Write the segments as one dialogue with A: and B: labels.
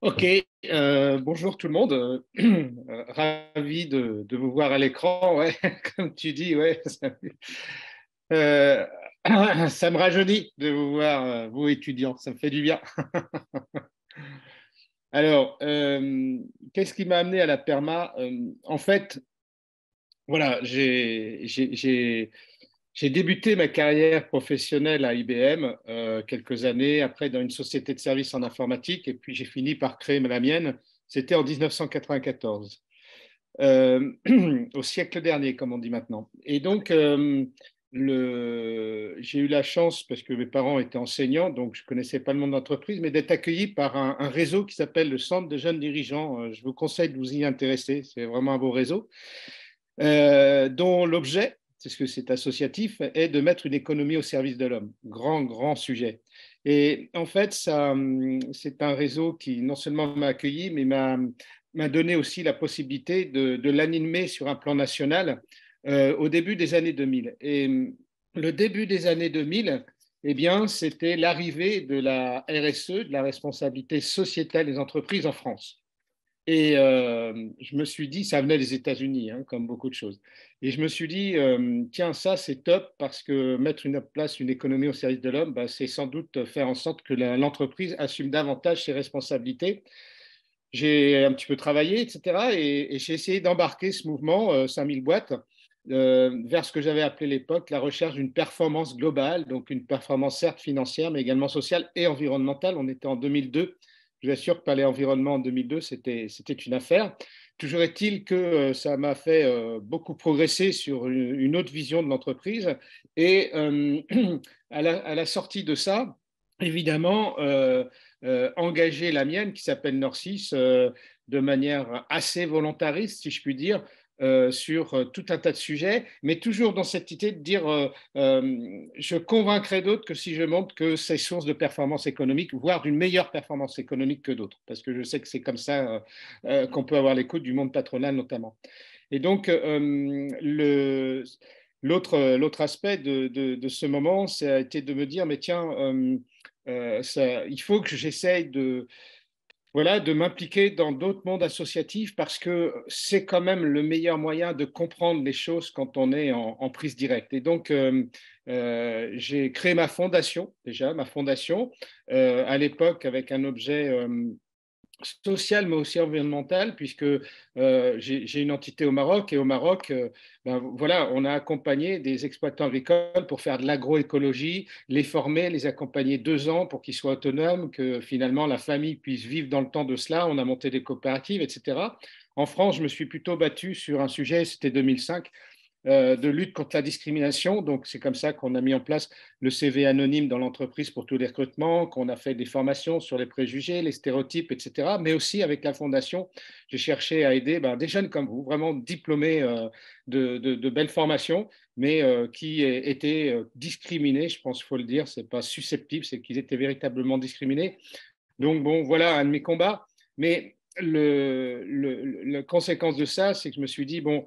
A: Ok, bonjour tout le monde. Ravi de vous voir à l'écran. Ouais, comme tu dis, ouais, Euh, ça me rajeunit de vous voir, vous étudiants, ça me fait du bien. Alors, qu'est-ce qui m'a amené à la perma? En fait, voilà, j'ai débuté ma carrière professionnelle à IBM quelques années après dans une société de services en informatique et puis j'ai fini par créer la mienne. C'était en 1994, euh, au siècle dernier, comme on dit maintenant. Et donc, j'ai eu la chance, parce que mes parents étaient enseignants, donc je ne connaissais pas le monde d'entreprise, mais d'être accueilli par un réseau qui s'appelle le Centre de jeunes dirigeants. Je vous conseille de vous y intéresser, c'est vraiment un beau réseau dont l'objet, c'est ce que c'est associatif, est de mettre une économie au service de l'homme. Grand, grand sujet. Et en fait, c'est un réseau qui non seulement m'a accueilli, mais m'a donné aussi la possibilité de l'animer sur un plan national au début des années 2000. Et le début des années 2000, eh bien, c'était l'arrivée de la RSE, de la responsabilité sociétale des entreprises en France. Et je me suis dit, ça venait des États-Unis, hein, comme beaucoup de choses. Et je me suis dit, tiens, ça c'est top parce que mettre en place une économie au service de l'homme, bah, c'est sans doute faire en sorte que l'entreprise assume davantage ses responsabilités. J'ai un petit peu travaillé, etc. Et j'ai essayé d'embarquer ce mouvement, 5000 boîtes, vers ce que j'avais appelé à l'époque la recherche d'une performance globale, donc une performance certes financière, mais également sociale et environnementale. On était en 2002. Je vous assure que parler environnement en 2002, c'était une affaire. Toujours est-il que ça m'a fait beaucoup progresser sur une autre vision de l'entreprise. Et à la sortie de ça, évidemment, engager la mienne, qui s'appelle Norcis, de manière assez volontariste, si je puis dire, sur tout un tas de sujets, mais toujours dans cette idée de dire je convaincrai d'autres que si je montre que c'est source de performance économique, voire d'une meilleure performance économique que d'autres, parce que je sais que c'est comme ça qu'on peut avoir l'écoute du monde patronal notamment. Et donc, l'autre aspect de ce moment, ça a été de me dire, mais tiens, il faut que j'essaye voilà, de m'impliquer dans d'autres mondes associatifs parce que c'est quand même le meilleur moyen de comprendre les choses quand on est en prise directe. Et donc, j'ai créé ma fondation, déjà, ma fondation, à l'époque avec un objet sociale, mais aussi environnementale, puisque j'ai une entité au Maroc, et au Maroc, ben, voilà, on a accompagné des exploitants agricoles pour faire de l'agroécologie, les former, les accompagner 2 ans pour qu'ils soient autonomes, que finalement la famille puisse vivre dans le temps de cela. On a monté des coopératives, etc. En France, je me suis plutôt battu sur un sujet, c'était 2005, de lutte contre la discrimination. Donc, c'est comme ça qu'on a mis en place le CV anonyme dans l'entreprise pour tous les recrutements, qu'on a fait des formations sur les préjugés, les stéréotypes, etc. Mais aussi avec la fondation, j'ai cherché à aider des jeunes comme vous, vraiment diplômés de belles formations, mais qui étaient discriminés, je pense qu'il faut le dire, c'est pas susceptible, c'est qu'ils étaient véritablement discriminés. Donc, bon, voilà un de mes combats. Mais la conséquence de ça, c'est que je me suis dit, bon,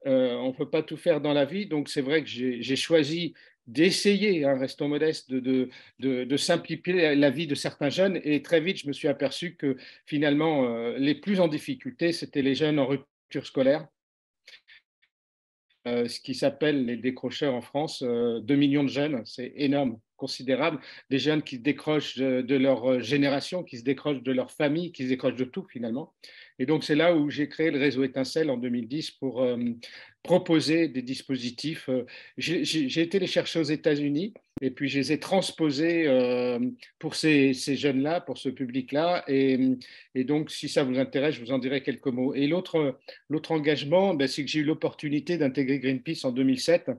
A: on ne peut pas tout faire dans la vie. Donc, c'est vrai que j'ai choisi d'essayer, hein, restons modestes, de simplifier la vie de certains jeunes. Et très vite, je me suis aperçu que finalement, les plus en difficulté, c'était les jeunes en rupture scolaire, ce qui s'appelle les décrocheurs en France, 2 millions de jeunes, c'est énorme, considérable. Des jeunes qui se décrochent de leur génération, qui se décrochent de leur famille, qui se décrochent de tout finalement. Et donc c'est là où j'ai créé le réseau Étincelle en 2010 pour proposer des dispositifs. J'ai été les chercher aux États-Unis et puis je les ai transposés pour ces jeunes-là, pour ce public-là. Et donc si ça vous intéresse, je vous en dirai quelques mots. Et l'autre engagement, ben, c'est que j'ai eu l'opportunité d'intégrer Greenpeace en 2007.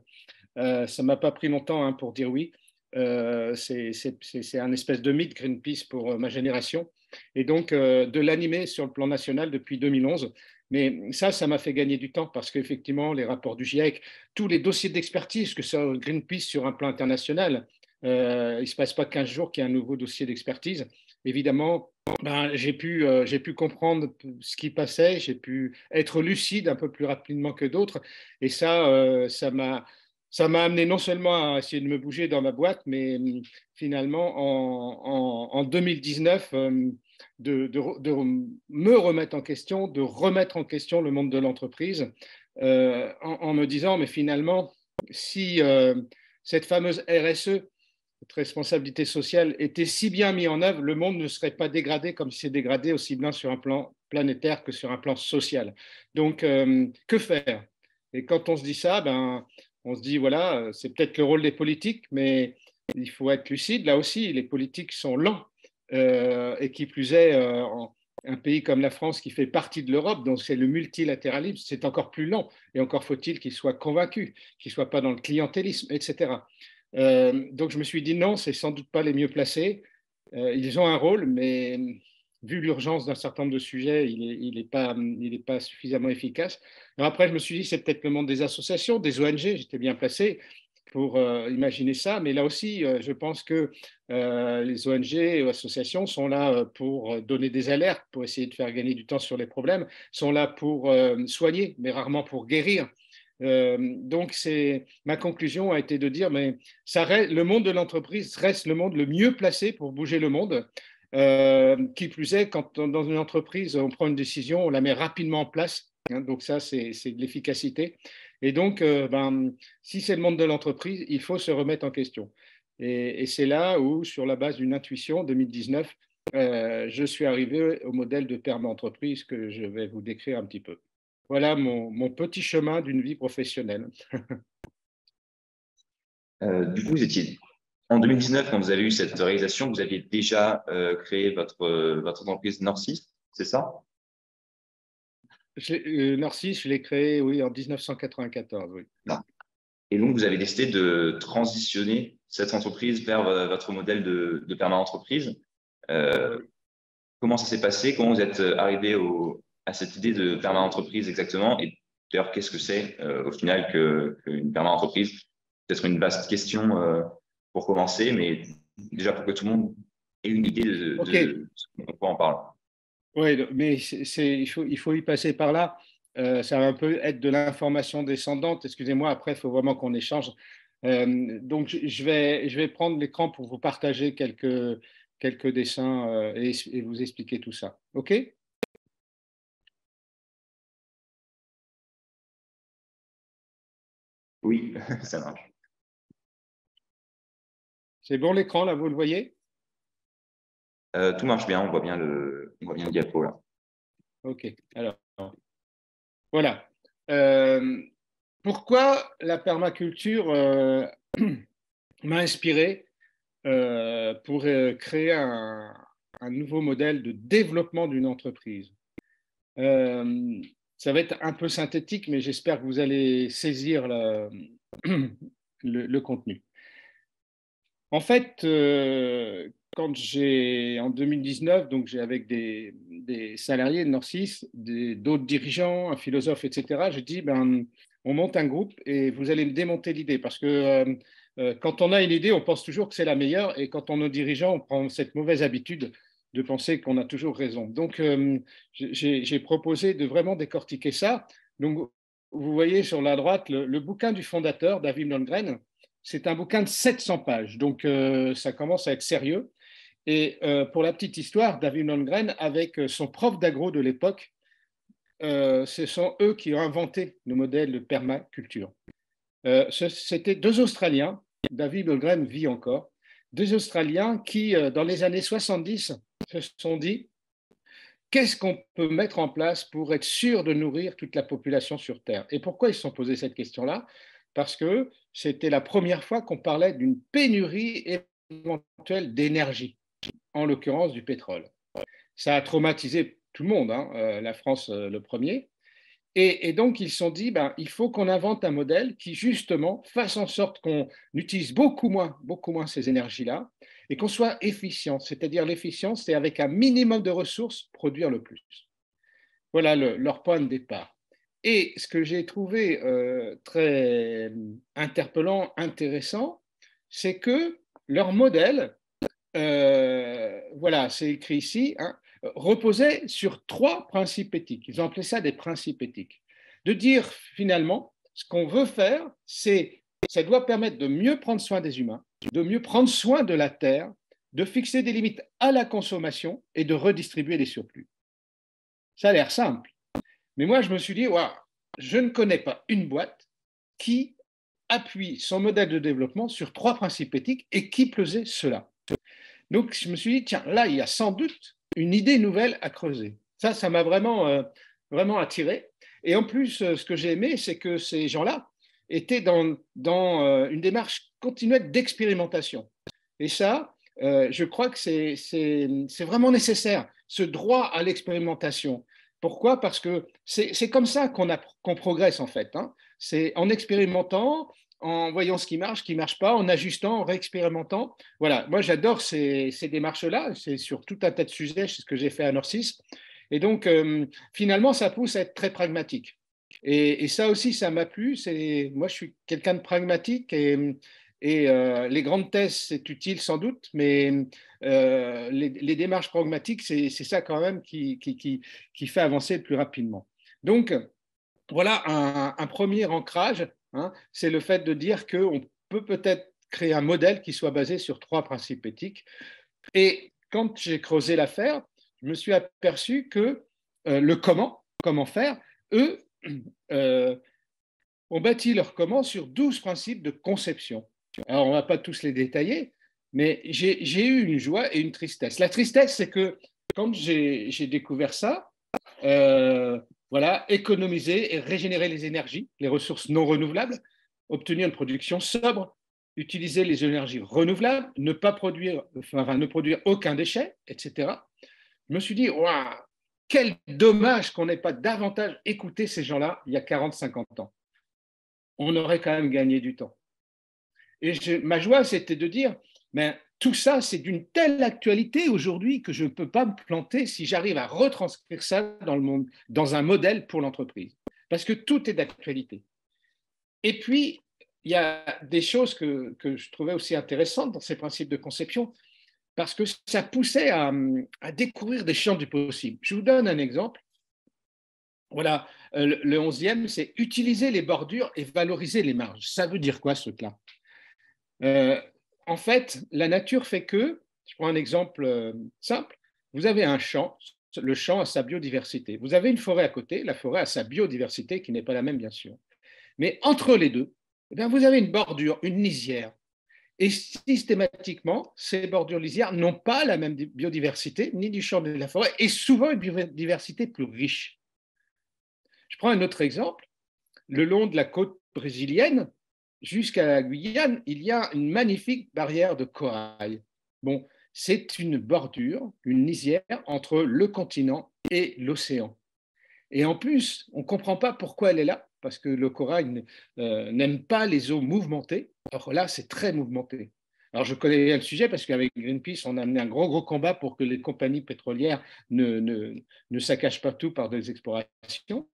A: Ça ne m'a pas pris longtemps, hein, pour dire oui. C'est un espèce de mythe, Greenpeace, pour ma génération. Et donc, de l'animer sur le plan national depuis 2011. Mais ça m'a fait gagner du temps parce qu'effectivement, les rapports du GIEC, tous les dossiers d'expertise que ça Greenpeace sur un plan international, il ne se passe pas 15 jours qu'il y a un nouveau dossier d'expertise. Évidemment, ben, j'ai pu comprendre ce qui passait, j'ai pu être lucide un peu plus rapidement que d'autres. Et ça m'a amené non seulement à essayer de me bouger dans ma boîte, mais finalement en 2019, de me remettre en question, de remettre en question le monde de l'entreprise, en me disant, mais finalement, si cette fameuse RSE, cette responsabilité sociale, était si bien mise en œuvre, le monde ne serait pas dégradé comme il s'est dégradé aussi bien sur un plan planétaire que sur un plan social. Donc, que faire? Et quand on se dit ça, ben, on se dit, voilà, c'est peut-être le rôle des politiques, mais il faut être lucide. Là aussi, les politiques sont lents. Et qui plus est, un pays comme la France qui fait partie de l'Europe, donc c'est le multilatéralisme, c'est encore plus lent. Et encore faut-il qu'ils soient convaincus, qu'ils ne soient pas dans le clientélisme, etc. Donc je me suis dit non, c'est sans doute pas les mieux placés. Ils ont un rôle, mais vu l'urgence d'un certain nombre de sujets, il est pas suffisamment efficace. Alors après, je me suis dit, c'est peut-être le monde des associations, des ONG, j'étais bien placé pour imaginer ça, mais là aussi, je pense que les ONG et associations sont là pour donner des alertes, pour essayer de faire gagner du temps sur les problèmes, sont là pour soigner, mais rarement pour guérir. Donc, ma conclusion a été de dire, mais le monde de l'entreprise reste le monde le mieux placé pour bouger le monde. Qui plus est, quand dans une entreprise, on prend une décision, on la met rapidement en place. Hein, donc ça, c'est de l'efficacité. Et donc, si c'est le monde de l'entreprise, il faut se remettre en question. Et c'est là où, sur la base d'une intuition, 2019, je suis arrivé au modèle de perma-entreprise que je vais vous décrire un petit peu. Voilà mon petit chemin d'une vie professionnelle.
B: Du coup, vous étiez en 2019, quand vous avez eu cette réalisation, vous aviez déjà créé votre entreprise Norcis, c'est ça?
A: Narcisse, je l'ai créé, oui, en 1994, oui.
B: Ah. Et donc, vous avez décidé de transitionner cette entreprise vers votre modèle de perma-entreprise.
A: Oui.
B: Comment ça s'est passé? Comment vous êtes arrivé à cette idée de perma-entreprise exactement? Et d'ailleurs, qu'est-ce que c'est au final qu'une perma-entreprise? Peut-être une vaste question pour commencer, mais déjà pour que tout le monde ait une idée
A: OK.
B: de ce qu'on en parle.
A: Oui, mais il faut y passer par là. Ça va un peu être de l'information descendante. Excusez-moi, après, il faut vraiment qu'on échange. Donc, je vais prendre l'écran pour vous partager quelques dessins et vous expliquer tout ça. OK?
B: Oui, ça marche.
A: C'est bon l'écran, là, vous le voyez?
B: Tout marche bien, on voit bien le diapo là.
A: OK. Alors, voilà. Pourquoi la permaculture m'a inspiré pour créer un nouveau modèle de développement d'une entreprise. Ça va être un peu synthétique, mais j'espère que vous allez saisir le contenu. En fait, quand en 2019, donc j'ai avec des salariés de Norcis, d'autres dirigeants, un philosophe, etc., je dis, ben, on monte un groupe et vous allez me démonter l'idée parce que quand on a une idée, on pense toujours que c'est la meilleure et quand on est dirigeant, on prend cette mauvaise habitude de penser qu'on a toujours raison. Donc, j'ai proposé de vraiment décortiquer ça. Donc, vous voyez sur la droite le bouquin du fondateur, David Lundgren. C'est un bouquin de 700 pages, donc ça commence à être sérieux. Et pour la petite histoire, David Lundgren, avec son prof d'agro de l'époque, ce sont eux qui ont inventé le modèle de permaculture. C'était deux Australiens, David Lundgren vit encore, deux Australiens qui, dans les années 70, se sont dit qu'est-ce qu'on peut mettre en place pour être sûr de nourrir toute la population sur Terre? Et pourquoi ils se sont posé cette question-là? Parce que c'était la première fois qu'on parlait d'une pénurie éventuelle d'énergie, en l'occurrence du pétrole. Ça a traumatisé tout le monde, hein, la France le premier. Et donc, ils se sont dit, ben, il faut qu'on invente un modèle qui, justement, fasse en sorte qu'on utilise beaucoup moins ces énergies-là et qu'on soit efficient. C'est-à-dire, l'efficience, c'est avec un minimum de ressources, produire le plus. Voilà leur point de départ. Et ce que j'ai trouvé très interpellant, intéressant, c'est que leur modèle, voilà, c'est écrit ici, hein, reposait sur trois principes éthiques. Ils ont appelé ça des principes éthiques. De dire finalement, ce qu'on veut faire, c'est ça doit permettre de mieux prendre soin des humains, de mieux prendre soin de la terre, de fixer des limites à la consommation et de redistribuer les surplus. Ça a l'air simple. Mais moi, je me suis dit, wow, je ne connais pas une boîte qui appuie son modèle de développement sur 3 principes éthiques et qui pesait cela. Donc, je me suis dit, tiens, là, il y a sans doute une idée nouvelle à creuser. Ça m'a vraiment attiré. Et en plus, ce que j'ai aimé, c'est que ces gens-là étaient dans une démarche continuelle d'expérimentation. Et ça, je crois que c'est vraiment nécessaire, ce droit à l'expérimentation. Pourquoi? Parce que c'est comme ça qu'on progresse, en fait. Hein. C'est en expérimentant, en voyant ce qui marche pas, en ajustant, en réexpérimentant. Voilà, moi j'adore ces démarches-là, c'est sur tout un tas de sujets, c'est ce que j'ai fait à Norcis. Et donc, finalement, ça pousse à être très pragmatique. Et ça aussi, ça m'a plu. Moi, je suis quelqu'un de pragmatique et les grandes thèses, c'est utile sans doute, mais les démarches pragmatiques, c'est ça quand même qui fait avancer le plus rapidement. Donc, voilà un premier ancrage, hein, c'est le fait de dire qu'on peut peut-être créer un modèle qui soit basé sur 3 principes éthiques. Et quand j'ai creusé l'affaire, je me suis aperçu que le comment faire, eux, ont bâti leur comment sur 12 principes de conception. Alors, on ne va pas tous les détailler, mais j'ai eu une joie et une tristesse. La tristesse, c'est que quand j'ai découvert ça, voilà, économiser et régénérer les énergies, les ressources non renouvelables, obtenir une production sobre, utiliser les énergies renouvelables, ne produire aucun déchet, etc. Je me suis dit, waouh, quel dommage qu'on n'ait pas davantage écouté ces gens-là il y a 40-50 ans. On aurait quand même gagné du temps. Et ma joie, c'était de dire, mais tout ça, c'est d'une telle actualité aujourd'hui que je ne peux pas me planter si j'arrive à retranscrire ça dans le monde, dans un modèle pour l'entreprise. Parce que tout est d'actualité. Et puis, il y a des choses que je trouvais aussi intéressantes dans ces principes de conception, parce que ça poussait à découvrir des champs du possible. Je vous donne un exemple. Voilà, le 11e, c'est utiliser les bordures et valoriser les marges. Ça veut dire quoi, ce truc-là? En fait, la nature fait que, je prends un exemple simple, vous avez un champ, le champ a sa biodiversité. Vous avez une forêt à côté, la forêt a sa biodiversité qui n'est pas la même, bien sûr. Mais entre les deux, eh bien, vous avez une bordure, une lisière. Et systématiquement, ces bordures lisières n'ont pas la même biodiversité, ni du champ de la forêt, et souvent une biodiversité plus riche. Je prends un autre exemple. Le long de la côte brésilienne, jusqu'à la Guyane, il y a une magnifique barrière de corail. Bon, c'est une bordure, une lisière entre le continent et l'océan. Et en plus, on ne comprend pas pourquoi elle est là, parce que le corail n'aime pas les eaux mouvementées. Or là, c'est très mouvementé. Alors, je connais bien le sujet parce qu'avec Greenpeace, on a amené un gros combat pour que les compagnies pétrolières ne saccagent pas tout par des explorations.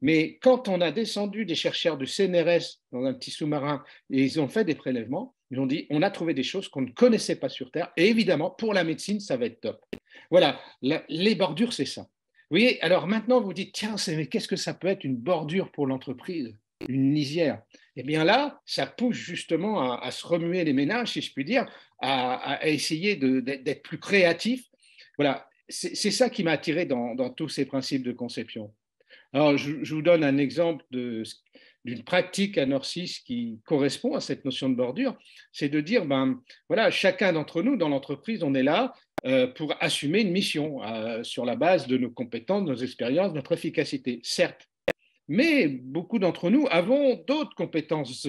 A: Mais quand on a descendu des chercheurs du CNRS dans un petit sous-marin et ils ont fait des prélèvements, ils ont dit on a trouvé des choses qu'on ne connaissait pas sur Terre. Et évidemment, pour la médecine, ça va être top. Voilà, les bordures, c'est ça. Vous voyez, alors maintenant, vous dites tiens, mais qu'est-ce que ça peut être une bordure pour l'entreprise, une lisière? Eh bien là, ça pousse justement à se remuer les ménages, si je puis dire, à essayer d'être plus créatif. Voilà, c'est ça qui m'a attiré dans tous ces principes de conception. Alors, je vous donne un exemple d'une pratique à Norcis qui correspond à cette notion de bordure, c'est de dire, ben, voilà, chacun d'entre nous dans l'entreprise, on est là pour assumer une mission sur la base de nos compétences, de nos expériences, de notre efficacité, certes. Mais beaucoup d'entre nous avons d'autres compétences,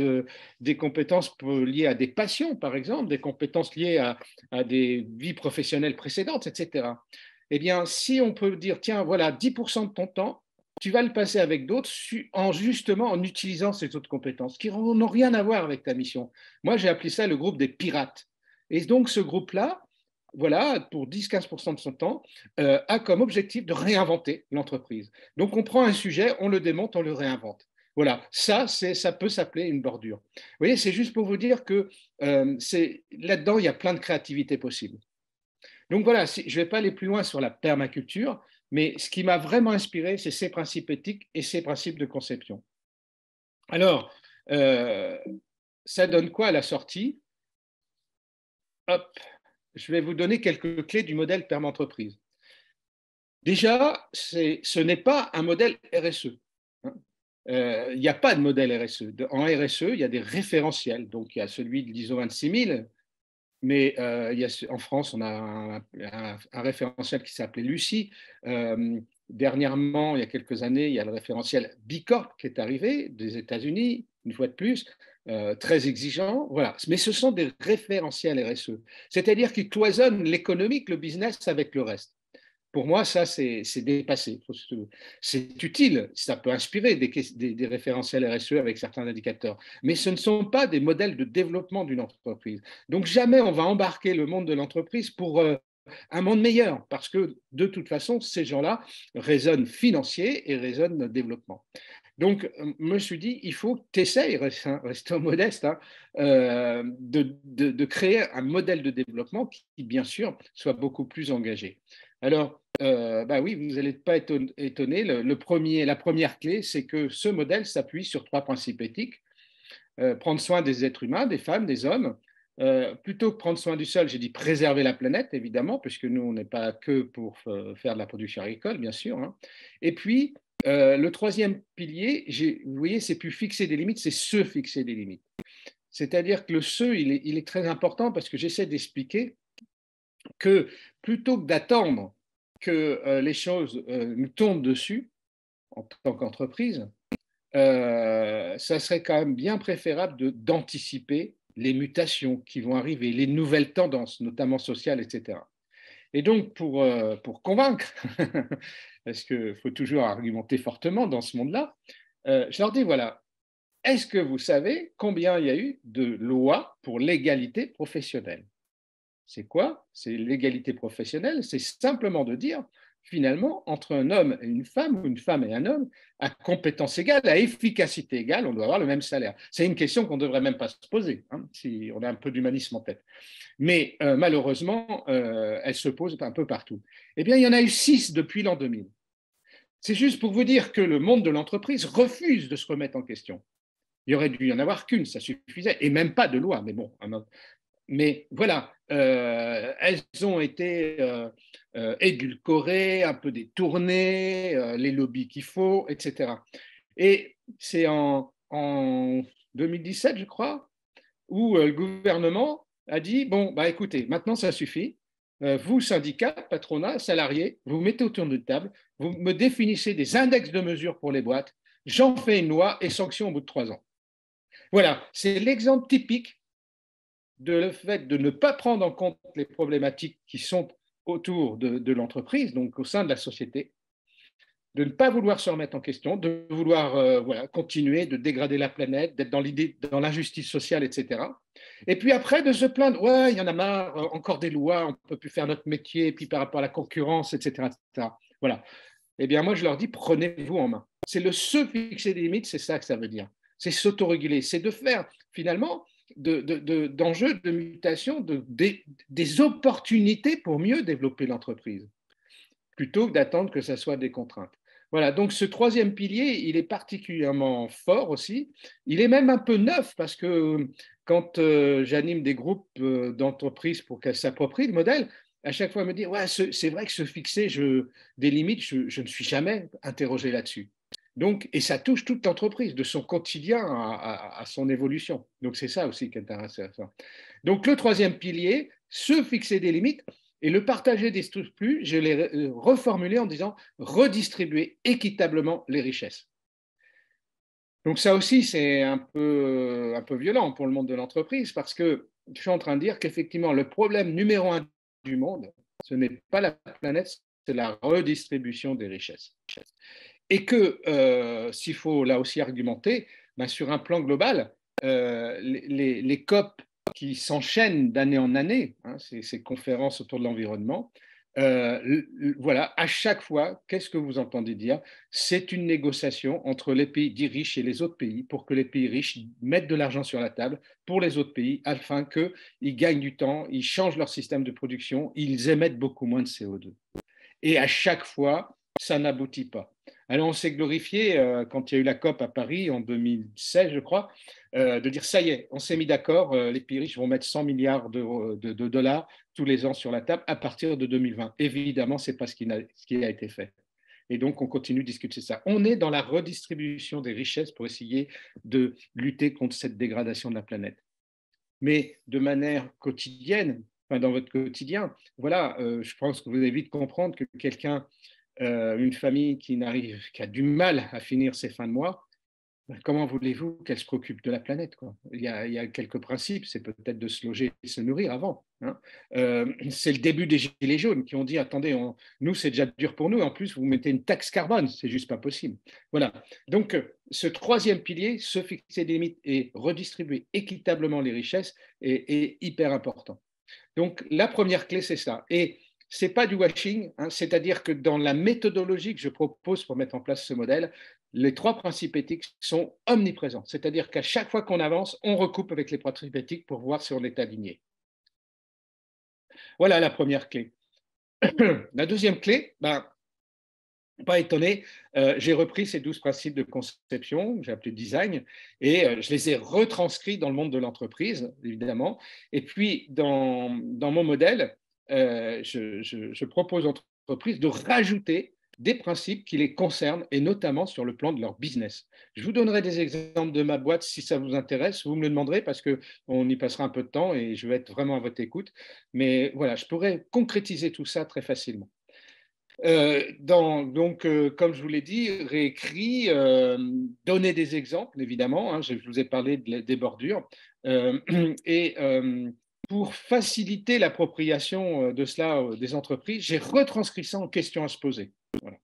A: des compétences liées à des passions, par exemple, des compétences liées à des vies professionnelles précédentes, etc. Eh bien, si on peut dire, tiens, voilà, 10% de ton temps, tu vas le passer avec d'autres justement en utilisant ces autres compétences qui n'ont rien à voir avec ta mission. Moi, j'ai appelé ça le groupe des pirates. Et donc, ce groupe-là, voilà, pour 10-15% de son temps, a comme objectif de réinventer l'entreprise. Donc, on prend un sujet, on le démonte, on le réinvente. Voilà, ça peut s'appeler une bordure. Vous voyez, c'est juste pour vous dire que là-dedans, il y a plein de créativité possible. Donc voilà, je ne vais pas aller plus loin sur la permaculture, mais ce qui m'a vraiment inspiré, c'est ces principes éthiques et ces principes de conception. Alors, ça donne quoi à la sortie? Hop, je vais vous donner quelques clés du modèle perma-entreprise. Déjà, ce n'est pas un modèle RSE. Hein. Il n'y a pas de modèle RSE. En RSE, il y a des référentiels. Donc, il y a celui de l'ISO 26000, mais en France, on a un référentiel qui s'appelait Lucie. Dernièrement, il y a quelques années, il y a le référentiel B Corp qui est arrivé des États-Unis, une fois de plus, très exigeant. Voilà. Mais ce sont des référentiels RSE, c'est-à-dire qu'ils cloisonnent l'économique, le business avec le reste. Pour moi, ça, c'est dépassé. C'est utile, ça peut inspirer des référentiels RSE avec certains indicateurs, mais ce ne sont pas des modèles de développement d'une entreprise. Donc, jamais on va embarquer le monde de l'entreprise pour un monde meilleur, parce que de toute façon, ces gens-là raisonnent financier et raisonnent développement. Donc, je me suis dit, il faut que tu essayes, restons modeste, hein, de créer un modèle de développement qui, bien sûr, soit beaucoup plus engagé. Alors, bah oui, vous n'allez pas être étonné. La première clé, c'est que ce modèle s'appuie sur 3 principes éthiques. Prendre soin des êtres humains, des femmes, des hommes. Plutôt que prendre soin du sol, j'ai dit préserver la planète, évidemment, puisque nous, on n'est pas que pour faire de la production agricole, bien sûr. Hein. Et puis, le troisième pilier, vous voyez, c'est plus fixer des limites, c'est se fixer des limites. C'est-à-dire que le se, il est très important parce que j'essaie d'expliquer que plutôt que d'attendre que les choses nous tombent dessus en tant qu'entreprise, ça serait quand même bien préférable d'anticiper les mutations qui vont arriver, les nouvelles tendances, notamment sociales, etc. Et donc, pour convaincre, parce qu'il faut toujours argumenter fortement dans ce monde-là, je leur dis, voilà, est-ce que vous savez combien il y a eu de lois pour l'égalité professionnelle? C'est quoi? C'est l'égalité professionnelle, c'est simplement de dire, finalement, entre un homme et une femme, ou une femme et un homme, à compétence égale, à efficacité égale, on doit avoir le même salaire. C'est une question qu'on ne devrait même pas se poser, hein, si on a un peu d'humanisme en tête. Mais malheureusement, elle se pose un peu partout. Eh bien, il y en a eu 6 depuis l'an 2000. C'est juste pour vous dire que le monde de l'entreprise refuse de se remettre en question. Il aurait dû y en avoir qu'une, ça suffisait, et même pas de loi, mais bon, mais voilà, elles ont été édulcorées, un peu détournées, les lobbies qu'il faut, etc. Et c'est en 2017, je crois, où le gouvernement a dit, bon, bah, écoutez, maintenant ça suffit, vous, syndicats, patronat, salariés, vous mettez autour d'une table, vous me définissez des index de mesure pour les boîtes, j'en fais une loi et sanction au bout de 3 ans. Voilà, c'est l'exemple typique de le fait de ne pas prendre en compte les problématiques qui sont autour de l'entreprise, donc au sein de la société, de ne pas vouloir se remettre en question, de vouloir voilà, continuer de dégrader la planète, d'être dans l'injustice sociale, etc. Et puis après, de se plaindre, ouais, il y en a marre, encore des lois, on ne peut plus faire notre métier, et puis par rapport à la concurrence, etc. etc. Voilà. Eh bien, moi, je leur dis, prenez-vous en main. C'est le se fixer des limites, c'est ça que ça veut dire. C'est s'autoréguler, c'est de faire, finalement, d'enjeux de mutation, des opportunités pour mieux développer l'entreprise, plutôt que d'attendre que ça soit des contraintes. Voilà, donc ce troisième pilier, il est particulièrement fort aussi. Il est même un peu neuf parce que quand j'anime des groupes d'entreprises pour qu'elles s'approprient le modèle, à chaque fois, elle me dit, ouais, c'est vrai que se fixer des limites, je ne suis jamais interrogé là-dessus. Donc, et ça touche toute l'entreprise, de son quotidien à son évolution. Donc, c'est ça aussi qui est intéressant. Donc, le troisième pilier, se fixer des limites et le partager des surplus, je l'ai reformulé en disant redistribuer équitablement les richesses. Donc, ça aussi, c'est un peu violent pour le monde de l'entreprise parce que je suis en train de dire qu'effectivement, le problème numéro 1 du monde, ce n'est pas la planète, c'est la redistribution des richesses. Et que, s'il faut là aussi argumenter, ben sur un plan global, les COP qui s'enchaînent d'année en année, hein, ces conférences autour de l'environnement, voilà, à chaque fois, qu'est-ce que vous entendez dire? C'est une négociation entre les pays dits riches et les autres pays pour que les pays riches mettent de l'argent sur la table pour les autres pays afin qu'ils gagnent du temps, ils changent leur système de production, ils émettent beaucoup moins de CO2. Et à chaque fois, ça n'aboutit pas. Alors, on s'est glorifié, quand il y a eu la COP à Paris en 2016, je crois, de dire ça y est, on s'est mis d'accord, les pays riches vont mettre 100 milliards de dollars tous les ans sur la table à partir de 2020. Évidemment, ce n'est pas ce qui a été fait. Et donc, on continue de discuter ça. On est dans la redistribution des richesses pour essayer de lutter contre cette dégradation de la planète. Mais de manière quotidienne, enfin dans votre quotidien, voilà, je pense que vous allez vite comprendre que quelqu'un, une famille qui a du mal à finir ses fins de mois, comment voulez-vous qu'elle se préoccupe de la planète, quoi? Il y a quelques principes, c'est peut-être de se loger et se nourrir avant, hein. C'est le début des Gilets jaunes qui ont dit, attendez, nous, c'est déjà dur pour nous, en plus, vous mettez une taxe carbone, c'est juste pas possible. Voilà. Donc, ce troisième pilier, se fixer des limites et redistribuer équitablement les richesses, est hyper important. Donc, la première clé, c'est ça. Et ce n'est pas du washing, hein, c'est-à-dire que dans la méthodologie que je propose pour mettre en place ce modèle, les trois principes éthiques sont omniprésents. C'est-à-dire qu'à chaque fois qu'on avance, on recoupe avec les principes éthiques pour voir si on est aligné. Voilà la première clé. La deuxième clé, pas étonné, j'ai repris ces 12 principes de conception, j'ai appelé design, et je les ai retranscrits dans le monde de l'entreprise, évidemment. Et puis, dans mon modèle, je propose aux entreprises de rajouter des principes qui les concernent, et notamment sur le plan de leur business. Je vous donnerai des exemples de ma boîte si ça vous intéresse. Vous me le demanderez parce qu'on y passera un peu de temps et je vais être vraiment à votre écoute. Mais voilà, je pourrais concrétiser tout ça très facilement. Comme je vous l'ai dit, réécrit, donner des exemples, évidemment, hein, je vous ai parlé des bordures, et pour faciliter l'appropriation de cela des entreprises, j'ai retranscrit ça en questions à se poser. Voilà.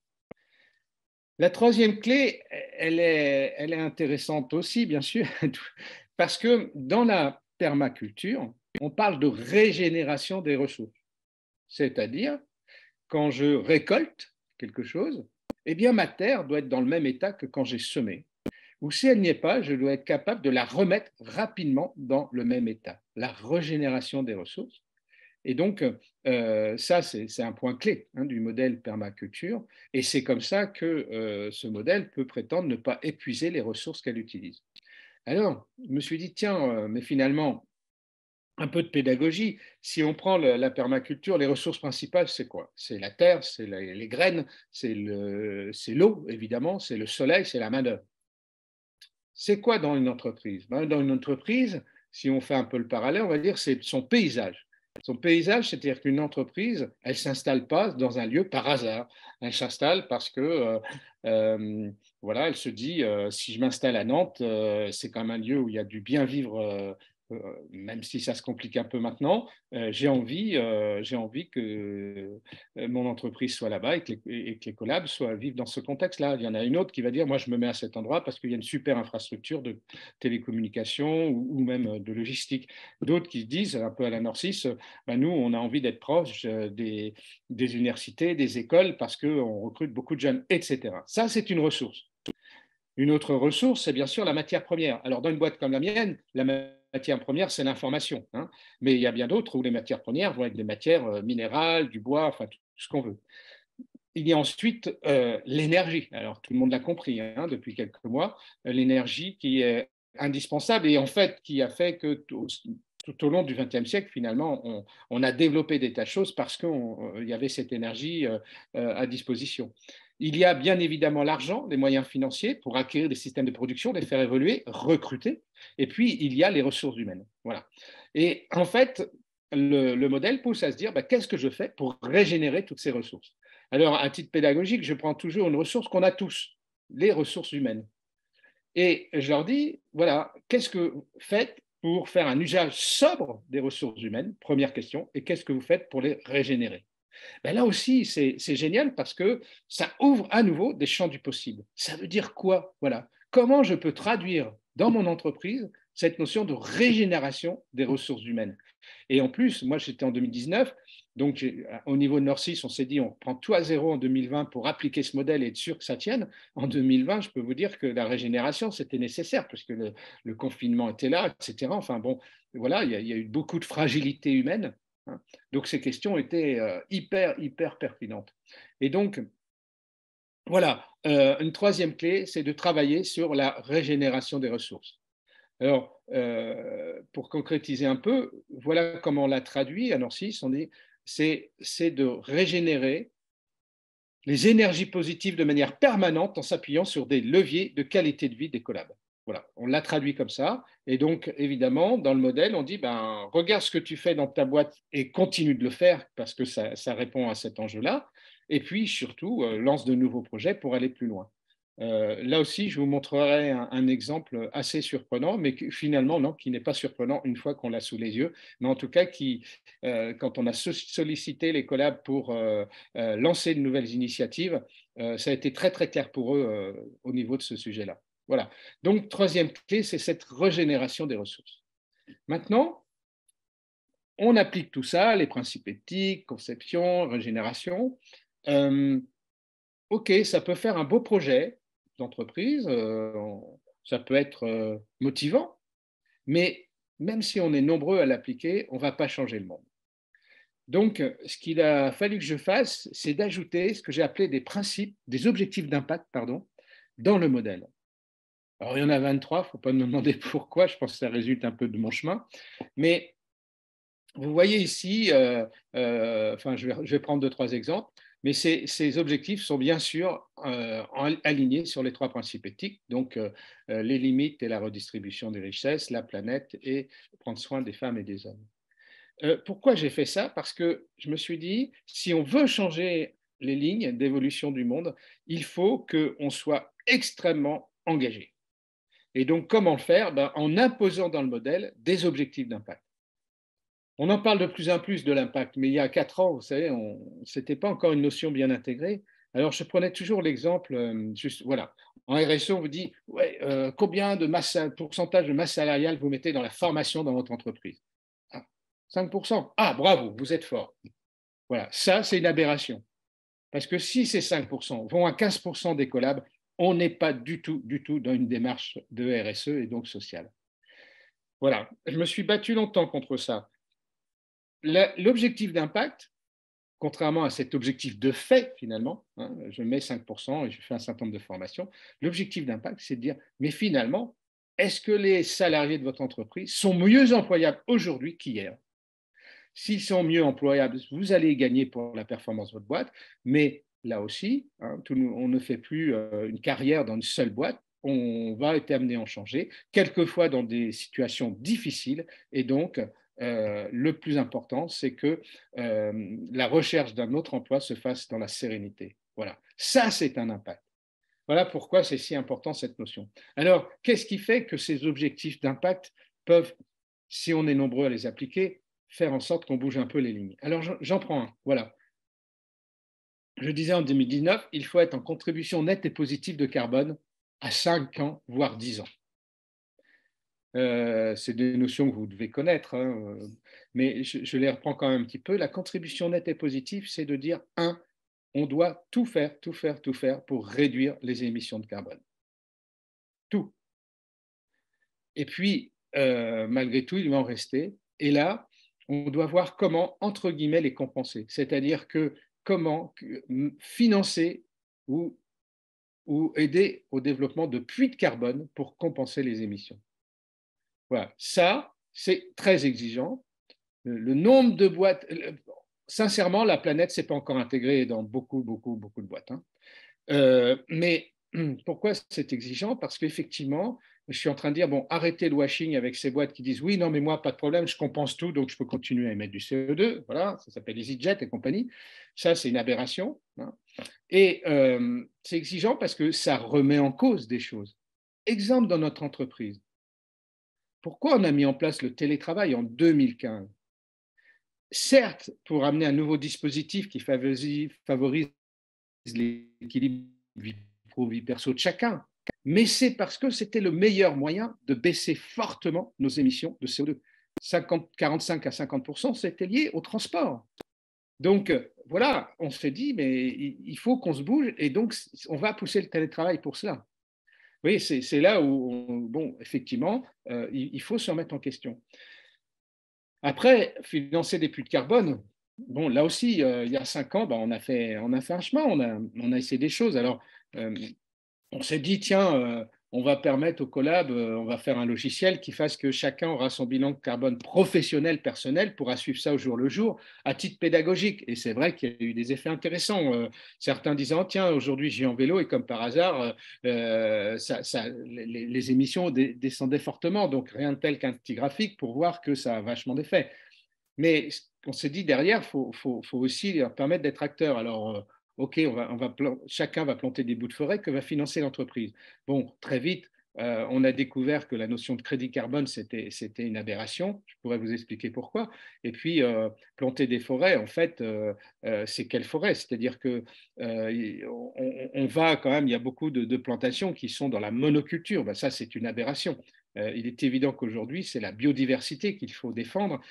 A: La troisième clé, elle est intéressante aussi, bien sûr, parce que dans la permaculture, on parle de régénération des ressources, c'est-à-dire quand je récolte quelque chose, eh bien ma terre doit être dans le même état que quand j'ai semé. Ou si elle n'y est pas, je dois être capable de la remettre rapidement dans le même état. La régénération des ressources. Et donc, ça, c'est un point clé, hein, du modèle permaculture. Et c'est comme ça que ce modèle peut prétendre ne pas épuiser les ressources qu'elle utilise. Alors, je me suis dit, tiens, mais finalement, un peu de pédagogie. Si on prend la permaculture, les ressources principales, c'est quoi? C'est la terre, c'est les graines, c'est l'eau, évidemment, c'est le soleil, c'est la main-d'œuvre. C'est quoi dans une entreprise? Dans une entreprise, si on fait un peu le parallèle, on va dire c'est son paysage. Son paysage, c'est-à-dire qu'une entreprise, elle ne s'installe pas dans un lieu par hasard. Elle s'installe parce que, voilà, elle se dit, si je m'installe à Nantes, c'est quand même un lieu où il y a du bien vivre, même si ça se complique un peu maintenant. J'ai envie que mon entreprise soit là-bas et que les collabs vivent dans ce contexte-là. Il y en a une autre qui va dire, moi, je me mets à cet endroit parce qu'il y a une super infrastructure de télécommunications ou même de logistique. D'autres qui disent, un peu à la Norcis, nous, on a envie d'être proche des universités, des écoles, parce qu'on recrute beaucoup de jeunes, etc. Ça, c'est une ressource. Une autre ressource, c'est bien sûr la matière première. Alors, dans une boîte comme la mienne, la matière première, c'est l'information, hein. Mais il y a bien d'autres où les matières premières vont être des matières minérales, du bois, enfin, tout ce qu'on veut. Il y a ensuite l'énergie. Alors, tout le monde l'a compris, hein, depuis quelques mois, l'énergie qui est indispensable et en fait qui a fait que tout au long du XXe siècle, finalement, on a développé des tas de choses parce qu'il y avait cette énergie à disposition. Il y a bien évidemment l'argent, les moyens financiers pour acquérir des systèmes de production, les faire évoluer, recruter. Et puis, il y a les ressources humaines. Voilà. Et en fait, le modèle pousse à se dire, qu'est-ce que je fais pour régénérer toutes ces ressources? Alors, à titre pédagogique, je prends toujours une ressource qu'on a tous, les ressources humaines. Et je leur dis, voilà, qu'est-ce que vous faites pour faire un usage sobre des ressources humaines? Première question. Et qu'est-ce que vous faites pour les régénérer? Là aussi, c'est génial parce que ça ouvre à nouveau des champs du possible. Ça veut dire quoi? Voilà. Comment je peux traduire dans mon entreprise cette notion de régénération des ressources humaines? Et en plus, moi, j'étais en 2019, donc au niveau de Norcis, on s'est dit, on prend tout à zéro en 2020 pour appliquer ce modèle et être sûr que ça tienne. En 2020, je peux vous dire que la régénération, c'était nécessaire, puisque le confinement était là, etc. Enfin bon, voilà, il y a eu beaucoup de fragilité humaine, hein. Donc ces questions étaient hyper pertinentes. Et donc, Voilà, une troisième clé, c'est de travailler sur la régénération des ressources. Alors, pour concrétiser un peu, voilà comment on l'a traduit à Norcis, on dit c'est de régénérer les énergies positives de manière permanente en s'appuyant sur des leviers de qualité de vie des collabs. Voilà, on l'a traduit comme ça. Et donc, évidemment, dans le modèle, on dit, ben, regarde ce que tu fais dans ta boîte et continue de le faire parce que ça répond à cet enjeu-là. Et puis, surtout, lance de nouveaux projets pour aller plus loin. Là aussi, je vous montrerai un exemple assez surprenant, mais finalement, non, qui n'est pas surprenant une fois qu'on l'a sous les yeux, mais en tout cas, quand on a sollicité les collabs pour lancer de nouvelles initiatives, ça a été très, très clair pour eux au niveau de ce sujet-là. Voilà. Donc, troisième clé, c'est cette régénération des ressources. Maintenant, on applique tout ça, les principes éthiques, conception, régénération. OK, ça peut faire un beau projet d'entreprise, ça peut être motivant, mais même si on est nombreux à l'appliquer, on ne va pas changer le monde. Donc, ce qu'il a fallu que je fasse, c'est d'ajouter ce que j'ai appelé des principes, des objectifs d'impact, pardon, dans le modèle. Alors, il y en a 23, il ne faut pas me demander pourquoi, je pense que ça résulte un peu de mon chemin, mais vous voyez ici, je vais prendre 2-3 exemples, mais ces objectifs sont bien sûr alignés sur les 3 principes éthiques, donc les limites et la redistribution des richesses, la planète et prendre soin des femmes et des hommes. Pourquoi j'ai fait ça? Parce que je me suis dit, si on veut changer les lignes d'évolution du monde, il faut qu'on soit extrêmement engagé. Et donc, comment le faire? En imposant dans le modèle des objectifs d'impact. On en parle de plus en plus de l'impact, mais il y a 4 ans, vous savez, ce n'était pas encore une notion bien intégrée. Alors, je prenais toujours l'exemple, juste, voilà, en RSE, on vous dit, ouais, combien de pourcentage de masse salariale vous mettez dans la formation dans votre entreprise? 5%. Ah, bravo, vous êtes fort. Voilà, ça, c'est une aberration. Parce que si ces 5% vont à 15% des collabs, on n'est pas du tout dans une démarche de RSE et donc sociale. Voilà, je me suis battu longtemps contre ça. L'objectif d'impact, contrairement à cet objectif de fait, finalement, hein, je mets 5% et je fais un certain nombre de formations, l'objectif d'impact, c'est de dire, mais finalement, est-ce que les salariés de votre entreprise sont mieux employables aujourd'hui qu'hier? S'ils sont mieux employables, vous allez gagner pour la performance de votre boîte, mais là aussi, hein, on ne fait plus une carrière dans une seule boîte, on va être amené à en changer, quelquefois dans des situations difficiles, et donc le plus important, c'est que la recherche d'un autre emploi se fasse dans la sérénité. Voilà, ça c'est un impact. Voilà pourquoi c'est si important cette notion. Alors, qu'est-ce qui fait que ces objectifs d'impact peuvent, si on est nombreux à les appliquer, faire en sorte qu'on bouge un peu les lignes? Alors, j'en prends un. Voilà. Je disais en 2019, il faut être en contribution nette et positive de carbone à 5 ans, voire 10 ans. C'est des notions que vous devez connaître, hein, mais je les reprends quand même un petit peu. La contribution nette et positive, c'est de dire, on doit tout faire pour réduire les émissions de carbone. Tout. Et puis, malgré tout, il va en rester. Et là, on doit voir comment, entre guillemets, les compenser. C'est-à-dire que comment financer ou aider au développement de puits de carbone pour compenser les émissions. Voilà, ça, c'est très exigeant. Le nombre de boîtes, sincèrement, la planète, ce n'est pas encore intégré dans beaucoup de boîtes. Hein. Mais pourquoi c'est exigeant? Parce qu'effectivement, je suis en train de dire, bon, arrêtez le washing avec ces boîtes qui disent, oui, non, mais moi, pas de problème, je compense tout, donc je peux continuer à émettre du CO2. Voilà, ça s'appelle EasyJet et compagnie. Ça, c'est une aberration. Hein. Et c'est exigeant parce que ça remet en cause des choses. Exemple dans notre entreprise. Pourquoi on a mis en place le télétravail en 2015? Certes, pour amener un nouveau dispositif qui favorise l'équilibre vie pro, vie perso de chacun, mais c'est parce que c'était le meilleur moyen de baisser fortement nos émissions de CO2. 45 à 50%, c'était lié au transport. Donc, voilà, on s'est dit, mais il faut qu'on se bouge et donc on va pousser le télétravail pour cela. Oui, c'est là où, bon, effectivement, il faut se remettre en question. Après, financer des puits de carbone, bon, là aussi, il y a 5 ans, ben, on a fait un chemin, on a essayé des choses. Alors, euh, on s'est dit, tiens, on va permettre au collab, on va faire un logiciel qui fasse que chacun aura son bilan carbone professionnel, personnel, pourra suivre ça au jour le jour, à titre pédagogique. Et c'est vrai qu'il y a eu des effets intéressants. Certains disant, tiens, aujourd'hui, j'ai en vélo et comme par hasard, les émissions descendaient fortement. Donc, rien de tel qu'un petit graphique pour voir que ça a vachement d'effet. Mais on s'est dit derrière, faut aussi leur permettre d'être acteurs. Alors, OK, chacun va planter des bouts de forêt que va financer l'entreprise. Bon, très vite, on a découvert que la notion de crédit carbone, c'était une aberration. Je pourrais vous expliquer pourquoi. Et puis, planter des forêts, en fait, c'est quelle forêt? C'est-à-dire que on va quand même, il y a beaucoup de plantations qui sont dans la monoculture. Ben, ça, c'est une aberration. Il est évident qu'aujourd'hui, c'est la biodiversité qu'il faut défendre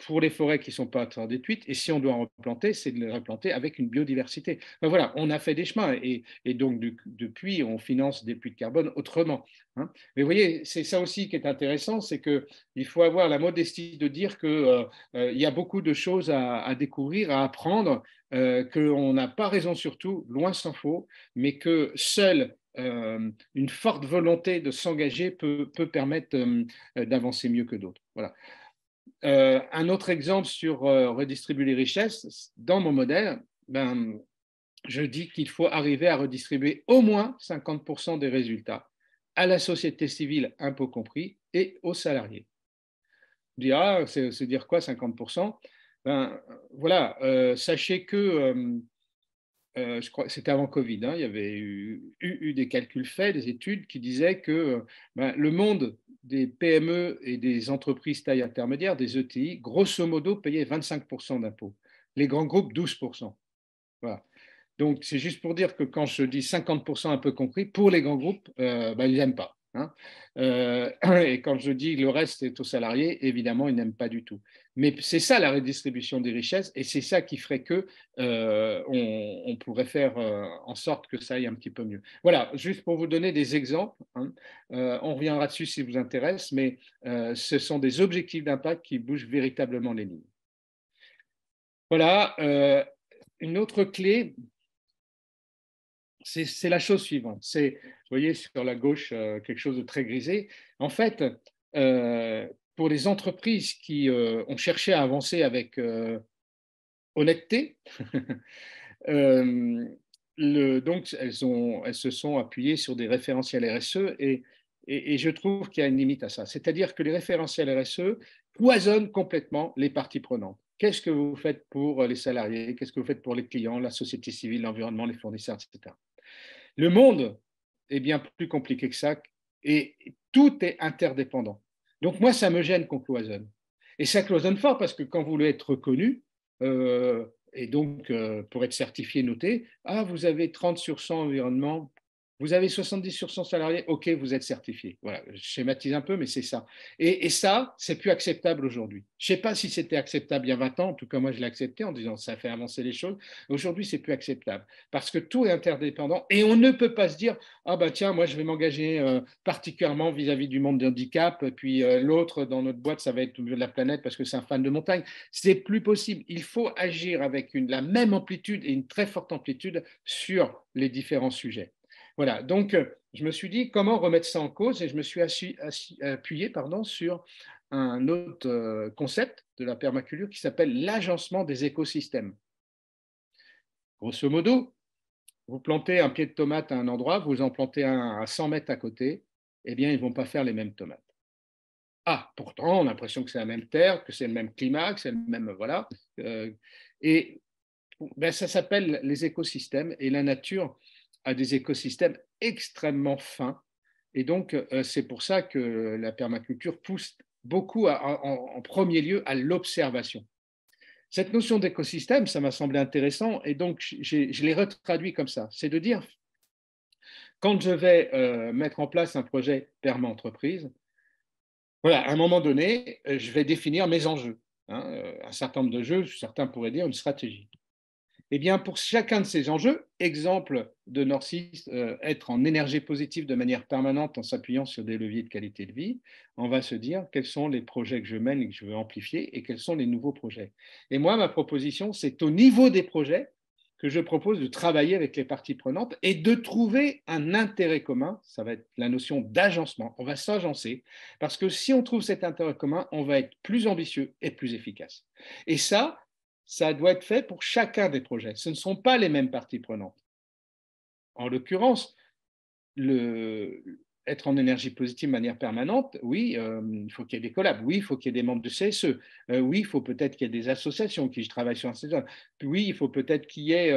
A: pour les forêts qui ne sont pas en détruites, et si on doit en replanter, c'est de les replanter avec une biodiversité. Ben voilà, on a fait des chemins, et donc depuis, on finance des puits de carbone autrement. Hein. Mais vous voyez, c'est ça aussi qui est intéressant, c'est qu'il faut avoir la modestie de dire qu'il y a beaucoup de choses à découvrir, à apprendre, qu'on n'a pas raison sur tout, loin s'en faut, mais que seule une forte volonté de s'engager peut permettre d'avancer mieux que d'autres. Voilà. Un autre exemple sur redistribuer les richesses, dans mon modèle, ben, je dis qu'il faut arriver à redistribuer au moins 50% des résultats à la société civile, impôts compris, et aux salariés. On dit, ah, c'est dire quoi 50%? Ben, voilà, sachez que je crois que c'était avant Covid, hein, il y avait eu des calculs faits, des études qui disaient que ben, le monde des PME et des entreprises taille intermédiaire, des ETI, grosso modo, payait 25% d'impôts. Les grands groupes, 12%. Voilà. Donc, c'est juste pour dire que quand je dis 50% un peu compris, pour les grands groupes, ben, ils n'aiment pas. Hein. Et quand je dis le reste est aux salariés, évidemment, ils n'aiment pas du tout. Mais c'est ça la redistribution des richesses, et c'est ça qui ferait que on pourrait faire en sorte que ça aille un petit peu mieux. Voilà, juste pour vous donner des exemples. Hein. On reviendra dessus si vous intéresse, mais ce sont des objectifs d'impact qui bougent véritablement les lignes. Voilà, une autre clé, c'est la chose suivante. C'est, vous voyez sur la gauche, quelque chose de très grisé. En fait, pour les entreprises qui ont cherché à avancer avec honnêteté, donc elles se sont appuyées sur des référentiels RSE, et je trouve qu'il y a une limite à ça. C'est-à-dire que les référentiels RSE cloisonnent complètement les parties prenantes. Qu'est-ce que vous faites pour les salariés? Qu'est-ce que vous faites pour les clients, la société civile, l'environnement, les fournisseurs, etc. Le monde est bien plus compliqué que ça, et tout est interdépendant. Donc moi, ça me gêne qu'on cloisonne. Et ça cloisonne fort parce que quand vous voulez être reconnu, et donc pour être certifié, noté, ah, vous avez 30 sur 100 environnement, vous avez 70 sur 100 salariés, ok, vous êtes certifié. Voilà, je schématise un peu, mais c'est ça. Et ça, c'est plus acceptable aujourd'hui. Je ne sais pas si c'était acceptable il y a 20 ans, en tout cas moi je l'ai accepté en disant ça fait avancer les choses. Aujourd'hui, c'est plus acceptable parce que tout est interdépendant, et on ne peut pas se dire ah ben tiens, moi je vais m'engager particulièrement vis-à-vis du monde du handicap, puis l'autre dans notre boîte ça va être la planète parce que c'est un fan de montagne. C'est plus possible. Il faut agir avec la même amplitude et une très forte amplitude sur les différents sujets. Voilà, donc je me suis dit comment remettre ça en cause, et je me suis appuyé sur un autre concept de la permaculture qui s'appelle l'agencement des écosystèmes. Grosso modo, vous plantez un pied de tomate à un endroit, vous en plantez un à 100 mètres à côté, eh bien, ils ne vont pas faire les mêmes tomates. Ah, pourtant, on a l'impression que c'est la même terre, que c'est le même climat, que c'est le même. Voilà. Et ben, ça s'appelle les écosystèmes, et la nature a des écosystèmes extrêmement fins. Et donc, c'est pour ça que la permaculture pousse beaucoup en premier lieu à l'observation. Cette notion d'écosystème, ça m'a semblé intéressant, et donc je l'ai retraduit comme ça. C'est de dire, quand je vais mettre en place un projet perma-entreprise, voilà, à un moment donné, je vais définir mes enjeux. Hein, un certain nombre de jeux, certains pourraient dire une stratégie. Eh bien, pour chacun de ces enjeux, exemple de Nord6, être en énergie positive de manière permanente en s'appuyant sur des leviers de qualité de vie, on va se dire quels sont les projets que je mène et que je veux amplifier et quels sont les nouveaux projets. Et moi, ma proposition, c'est au niveau des projets que je propose de travailler avec les parties prenantes et de trouver un intérêt commun. Ça va être la notion d'agencement. On va s'agencer parce que si on trouve cet intérêt commun, on va être plus ambitieux et plus efficace. Et ça doit être fait pour chacun des projets. Ce ne sont pas les mêmes parties prenantes. En l'occurrence, être en énergie positive de manière permanente, oui, il faut qu'il y ait des collabs, oui, il faut qu'il y ait des membres de CSE, oui, il faut peut-être qu'il y ait des associations qui travaillent sur un secteur, oui, il faut peut-être qu'il y ait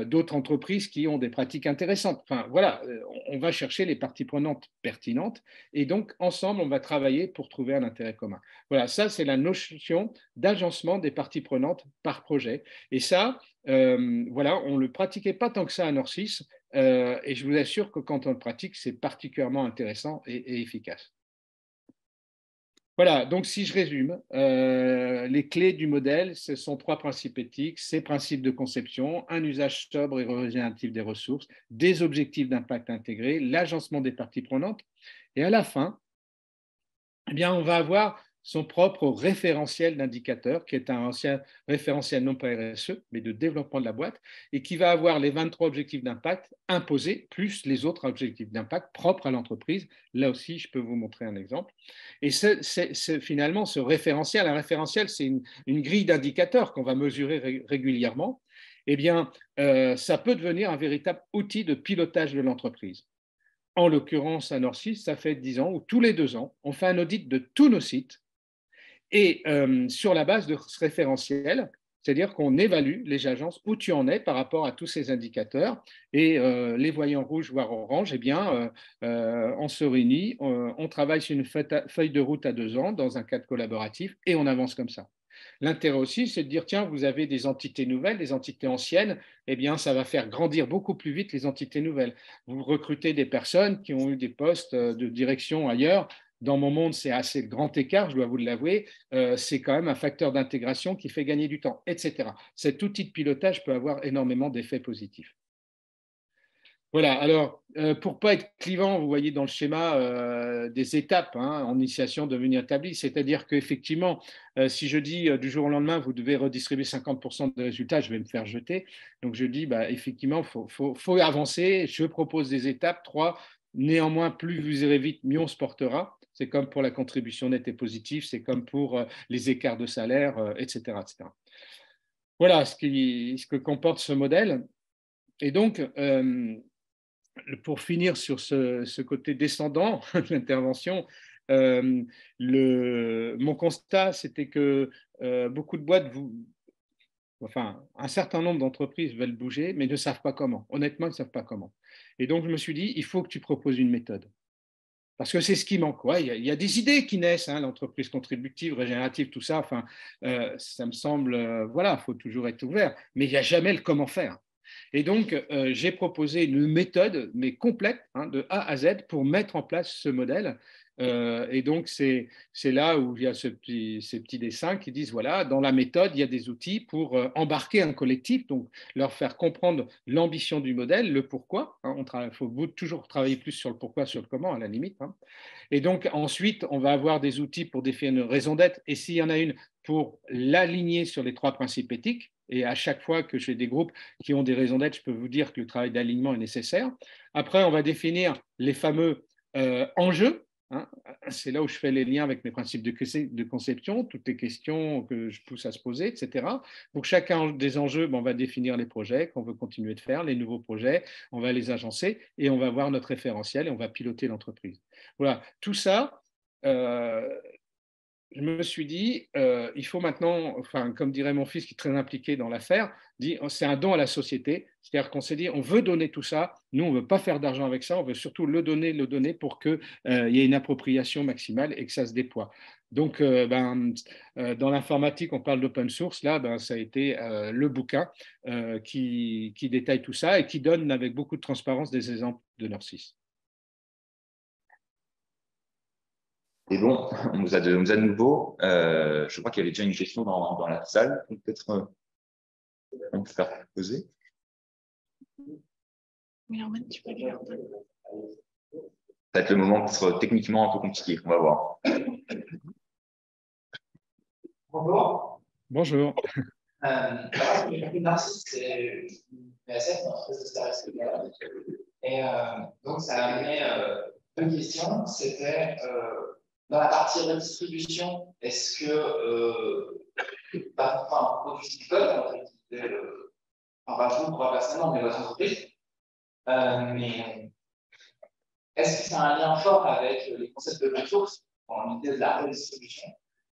A: d'autres entreprises qui ont des pratiques intéressantes. Enfin, voilà, on va chercher les parties prenantes pertinentes et donc, ensemble, on va travailler pour trouver un intérêt commun. Voilà, ça, c'est la notion d'agencement des parties prenantes par projet. Et ça, voilà, on ne le pratiquait pas tant que ça à Nord6. Et je vous assure que quand on le pratique, c'est particulièrement intéressant et efficace. Voilà, donc si je résume, les clés du modèle, ce sont 3 principes éthiques, ces principes de conception, un usage sobre et régénératif des ressources, des objectifs d'impact intégrés, l'agencement des parties prenantes. Et à la fin, eh bien, on va avoir son propre référentiel d'indicateur, qui est un ancien référentiel non pas RSE, mais de développement de la boîte, et qui va avoir les 23 objectifs d'impact imposés, plus les autres objectifs d'impact propres à l'entreprise. Là aussi, je peux vous montrer un exemple. Et finalement, ce référentiel, un référentiel, c'est une grille d'indicateurs qu'on va mesurer régulièrement. Eh bien, ça peut devenir un véritable outil de pilotage de l'entreprise. En l'occurrence, à Nord6, ça fait 10 ans où tous les 2 ans, on fait un audit de tous nos sites et sur la base de ce référentiel, c'est-à-dire qu'on évalue les agences où tu en es par rapport à tous ces indicateurs et les voyants rouges, voire orange, eh bien, on se réunit, on travaille sur une feuille de route à 2 ans dans un cadre collaboratif et on avance comme ça. L'intérêt aussi, c'est de dire, tiens, vous avez des entités nouvelles, des entités anciennes, eh bien, ça va faire grandir beaucoup plus vite les entités nouvelles. Vous recrutez des personnes qui ont eu des postes de direction ailleurs. Dans mon monde, c'est assez grand écart, je dois vous l'avouer. C'est quand même un facteur d'intégration qui fait gagner du temps, etc. Cet outil de pilotage peut avoir énormément d'effets positifs. Voilà, alors pour ne pas être clivant, vous voyez dans le schéma des étapes en initiation devenir établi, c'est-à-dire qu'effectivement, si je dis du jour au lendemain, vous devez redistribuer 50% des résultats, je vais me faire jeter. Donc je dis, bah, effectivement, faut avancer, je propose des étapes. 3, néanmoins, plus vous irez vite, mieux on se portera. C'est comme pour la contribution nette et positive, c'est comme pour les écarts de salaire, etc., etc. Voilà ce que comporte ce modèle. Et donc, pour finir sur ce côté descendant de l'intervention, mon constat, c'était que beaucoup de boîtes, enfin, un certain nombre d'entreprises veulent bouger, mais ne savent pas comment. Honnêtement, ils ne savent pas comment. Et donc, je me suis dit, il faut que tu proposes une méthode. Parce que c'est ce qui manque. Ouais, il y a des idées qui naissent, l'entreprise contributive, régénérative, tout ça. Enfin, ça me semble, voilà, il faut toujours être ouvert. Mais il n'y a jamais le comment faire. Et donc, j'ai proposé une méthode, mais complète, de A à Z, pour mettre en place ce modèle. Et donc, c'est là où il y a ces petits dessins qui disent, voilà, dans la méthode, il y a des outils pour embarquer un collectif, donc leur faire comprendre l'ambition du modèle, le pourquoi. Il faut toujours travailler plus sur le pourquoi, sur le comment, à la limite. Et donc, ensuite, on va avoir des outils pour définir une raison d'être. Et s'il y en a une, pour l'aligner sur les 3 principes éthiques. Et à chaque fois que je fais des groupes qui ont des raisons d'être, je peux vous dire que le travail d'alignement est nécessaire. Après, on va définir les fameux enjeux. C'est là où je fais les liens avec mes principes de conception, toutes les questions que je pousse à se poser, etc. Pour chacun des enjeux, on va définir les projets qu'on veut continuer de faire, les nouveaux projets, on va les agencer et on va voir notre référentiel et on va piloter l'entreprise. Voilà, tout ça, je me suis dit, il faut maintenant, enfin, comme dirait mon fils qui est très impliqué dans l'affaire, dit c'est un don à la société. C'est-à-dire qu'on s'est dit, on veut donner tout ça. Nous, on ne veut pas faire d'argent avec ça. On veut surtout le donner pour qu'il y ait une appropriation maximale et que ça se déploie. Donc, dans l'informatique, on parle d'open source. Là, ça a été le bouquin qui détaille tout ça et qui donne avec beaucoup de transparence des exemples de Nord6.
B: Et bon, on nous a de nouveau. Je crois qu'il y avait déjà une question dans la salle. Peut-être On peut faire poser.
C: Oui, en fait, tu peux faire.
B: Ça va être le moment qui sera techniquement un peu compliqué. On va voir.
D: Bonjour.
A: Bonjour.
D: Narcisse, c'est une ESF, une entreprise de services clients. Et donc, ça a amené deux questions. C'était dans la partie redistribution, est-ce que, enfin, produit du code, dans votre activité, enfin, pas vous, pas personnellement, mais votre entreprise, mais est-ce que c'est un lien fort avec les concepts de ressources dans l'idée de la redistribution?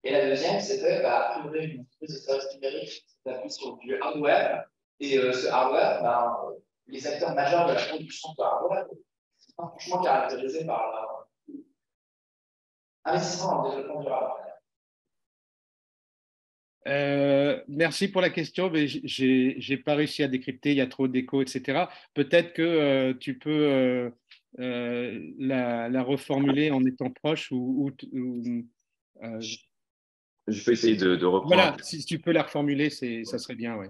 D: Et la deuxième, c'était a priori une entreprise de services numériques qui s'appuie sur du hardware. Et ce hardware, les acteurs majeurs de la production de hardware ne sont pas franchement caractérisés par l'investissement dans le développement du hardware.
A: Merci pour la question, mais j'ai pas réussi à décrypter, il y a trop d'écho, etc. Peut-être que tu peux la reformuler en étant proche
B: Je peux essayer de reprendre.
A: Voilà, si tu peux la reformuler, ça serait bien, ouais.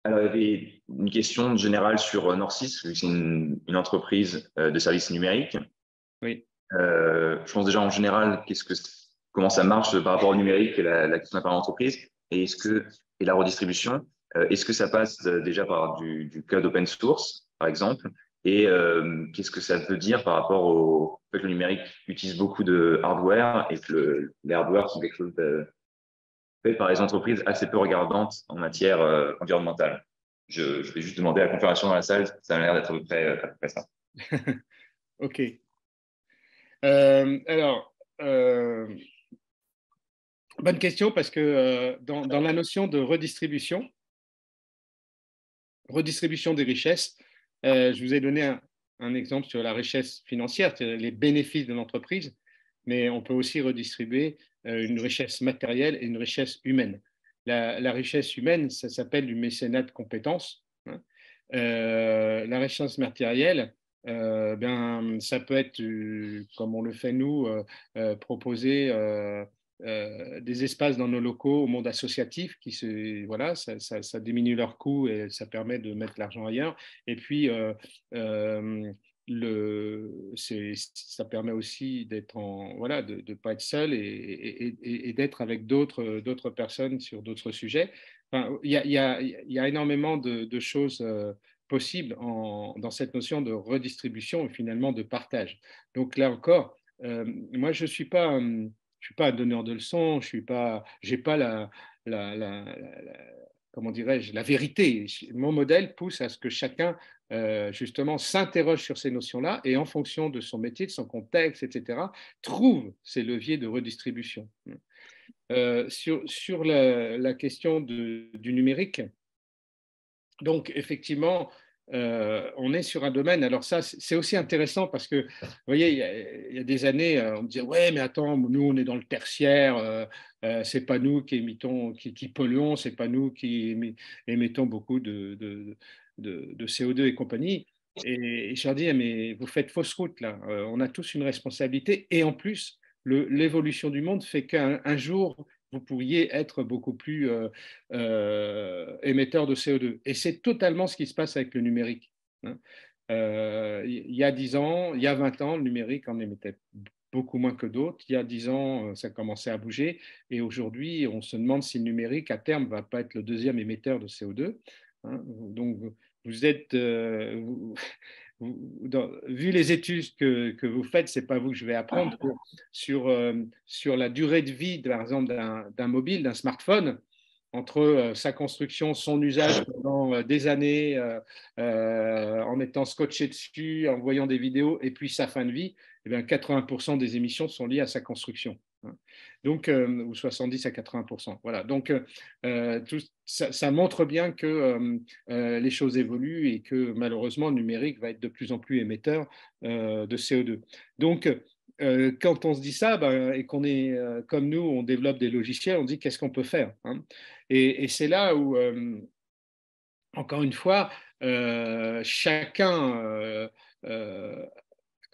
B: Alors, il y avait une question générale sur Norcis, vu que c'est une entreprise de services numériques.
A: Oui.
B: Je pense déjà en général, comment ça marche par rapport au numérique et la question par l'entreprise, et la redistribution. Est-ce que ça passe déjà par du code open source, par exemple, et qu'est-ce que ça veut dire par rapport au fait que le numérique utilise beaucoup de hardware et que les hardware sont quelque chose fait par les entreprises assez peu regardantes en matière environnementale. Je vais juste demander la confirmation dans la salle, ça a l'air d'être à peu près ça.
A: OK. Alors, bonne question parce que dans la notion de redistribution des richesses, je vous ai donné un exemple sur la richesse financière, c'est les bénéfices de l'entreprise, mais on peut aussi redistribuer une richesse matérielle et une richesse humaine. La richesse humaine, ça s'appelle du mécénat de compétences. Hein. La richesse matérielle, ça peut être, comme on le fait nous, proposer des espaces dans nos locaux au monde associatif voilà, ça diminue leurs coûts et ça permet de mettre l'argent ailleurs. Et puis, ça permet aussi d'être voilà, de ne pas être seul et d'être avec d'autres personnes sur d'autres sujets. Enfin, il y a énormément de choses possibles dans cette notion de redistribution et finalement de partage. Donc là encore, moi je suis pas un donneur de leçons, j'ai pas comment dirais-je, la vérité. Mon modèle pousse à ce que chacun justement s'interroge sur ces notions-là et en fonction de son métier, de son contexte, etc., trouve ces leviers de redistribution. Sur la question du numérique, donc effectivement, on est sur un domaine, alors ça c'est aussi intéressant parce que, vous voyez, il y a des années, on me disait, ouais mais attends, nous on est dans le tertiaire, c'est pas nous qui émettons, qui polluons, c'est pas nous qui émettons beaucoup de CO2 et compagnie. Et je leur dis, mais vous faites fausse route là, on a tous une responsabilité et en plus, l'évolution du monde fait qu'un jour, vous pourriez être beaucoup plus émetteur de CO2. Et c'est totalement ce qui se passe avec le numérique. Hein. Il y a 10 ans, il y a 20 ans, le numérique en émettait beaucoup moins que d'autres. Il y a 10 ans, ça commençait à bouger. Et aujourd'hui, on se demande si le numérique, à terme, ne va pas être le deuxième émetteur de CO2. Hein. Donc, vous êtes, vu les études que vous faites, ce n'est pas vous que je vais apprendre, sur la durée de vie, par exemple, d'un mobile, d'un smartphone, entre sa construction, son usage pendant des années, en étant scotché dessus, en voyant des vidéos, et puis sa fin de vie, eh bien 80% des émissions sont liées à sa construction. Donc, ou 70 à 80%. Voilà. Donc, ça montre bien que les choses évoluent et que malheureusement, le numérique va être de plus en plus émetteur de CO2. Donc, quand on se dit ça, et qu'on est comme nous, on développe des logiciels, on dit qu'est-ce qu'on peut faire, hein. Et c'est là où, encore une fois, chacun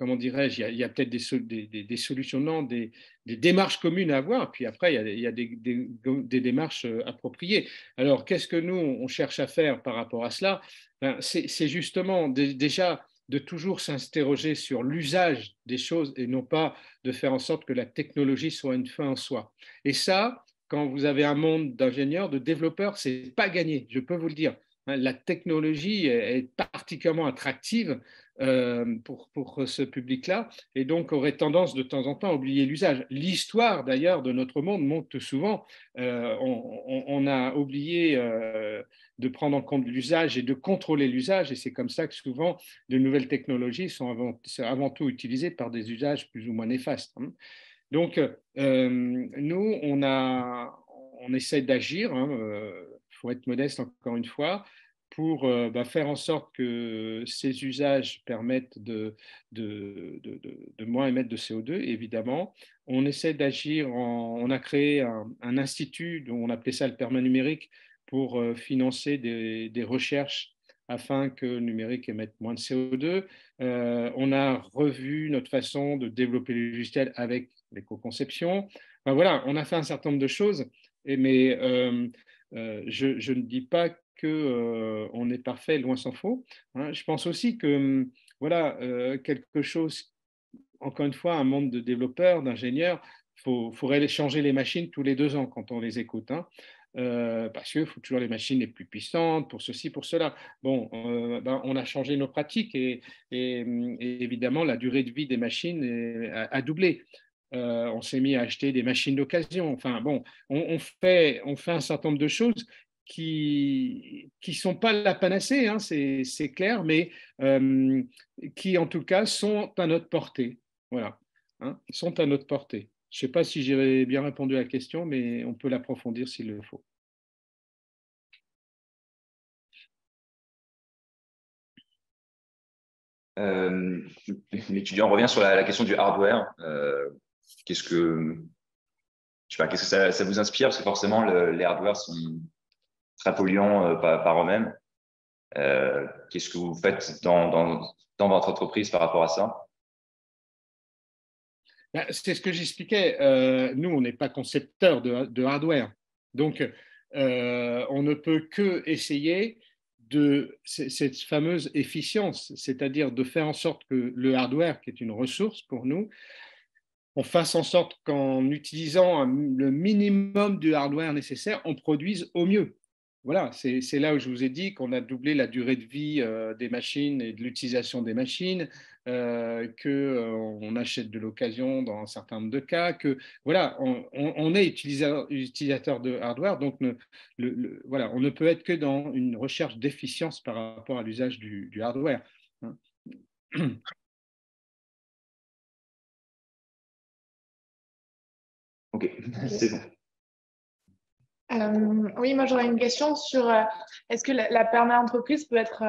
A: comment dirais-je, il y a peut-être des solutions, non, des démarches communes à avoir, puis après, il y a des démarches appropriées. Alors, qu'est-ce que nous, on cherche à faire par rapport à cela? Ben, c'est justement déjà de toujours s'interroger sur l'usage des choses et non pas de faire en sorte que la technologie soit une fin en soi. Et ça, quand vous avez un monde d'ingénieurs, de développeurs, c'est pas gagné, je peux vous le dire. La technologie est particulièrement attractive pour ce public-là et donc aurait tendance de temps en temps à oublier l'usage. L'histoire d'ailleurs de notre monde montre souvent, on a oublié de prendre en compte l'usage et de contrôler l'usage et c'est comme ça que souvent de nouvelles technologies sont avant tout utilisées par des usages plus ou moins néfastes. Donc, nous, on essaie d'agir, faut être modeste encore une fois, pour faire en sorte que ces usages permettent de moins émettre de CO2, évidemment. On essaie d'agir, on a créé un institut dont on appelait ça le PERMA numérique pour financer des recherches afin que le numérique émette moins de CO2. On a revu notre façon de développer les logiciels avec l'éco-conception. Enfin, voilà, on a fait un certain nombre de choses, mais je ne dis pas qu'on est parfait, loin s'en faut. Je pense aussi que, voilà, quelque chose, encore une fois, un monde de développeurs, d'ingénieurs, il faudrait changer les machines tous les 2 ans quand on les écoute. Parce qu'il faut toujours les machines les plus puissantes pour ceci, pour cela. Bon, on a changé nos pratiques et évidemment, la durée de vie des machines a doublé. On s'est mis à acheter des machines d'occasion. Enfin, bon, on fait un certain nombre de choses qui sont pas la panacée, c'est clair, mais qui, en tout cas, sont à notre portée. Voilà, sont à notre portée. Je ne sais pas si j'ai bien répondu à la question, mais on peut l'approfondir s'il le faut.
B: L'étudiant revient sur la question du hardware. Qu'est-ce que ça vous inspire? Parce que forcément, les hardware sont très polluants par eux-mêmes. Qu'est-ce que vous faites dans votre entreprise par rapport à ça?
A: C'est ce que j'expliquais. Nous, on n'est pas concepteur de hardware. Donc, on ne peut que essayer de cette fameuse efficience, c'est-à-dire de faire en sorte que le hardware, qui est une ressource pour nous, on fasse en sorte qu'en utilisant le minimum de hardware nécessaire, on produise au mieux. Voilà, c'est là où je vous ai dit qu'on a doublé la durée de vie des machines et de l'utilisation des machines, qu'on achète de l'occasion dans un certain nombre de cas, que voilà, on est utilisateur de hardware, donc voilà, on ne peut être que dans une recherche d'efficience par rapport à l'usage du hardware.
B: Ok, c'est bon.
C: Oui, moi j'aurais une question sur est-ce que la perma-entreprise peut être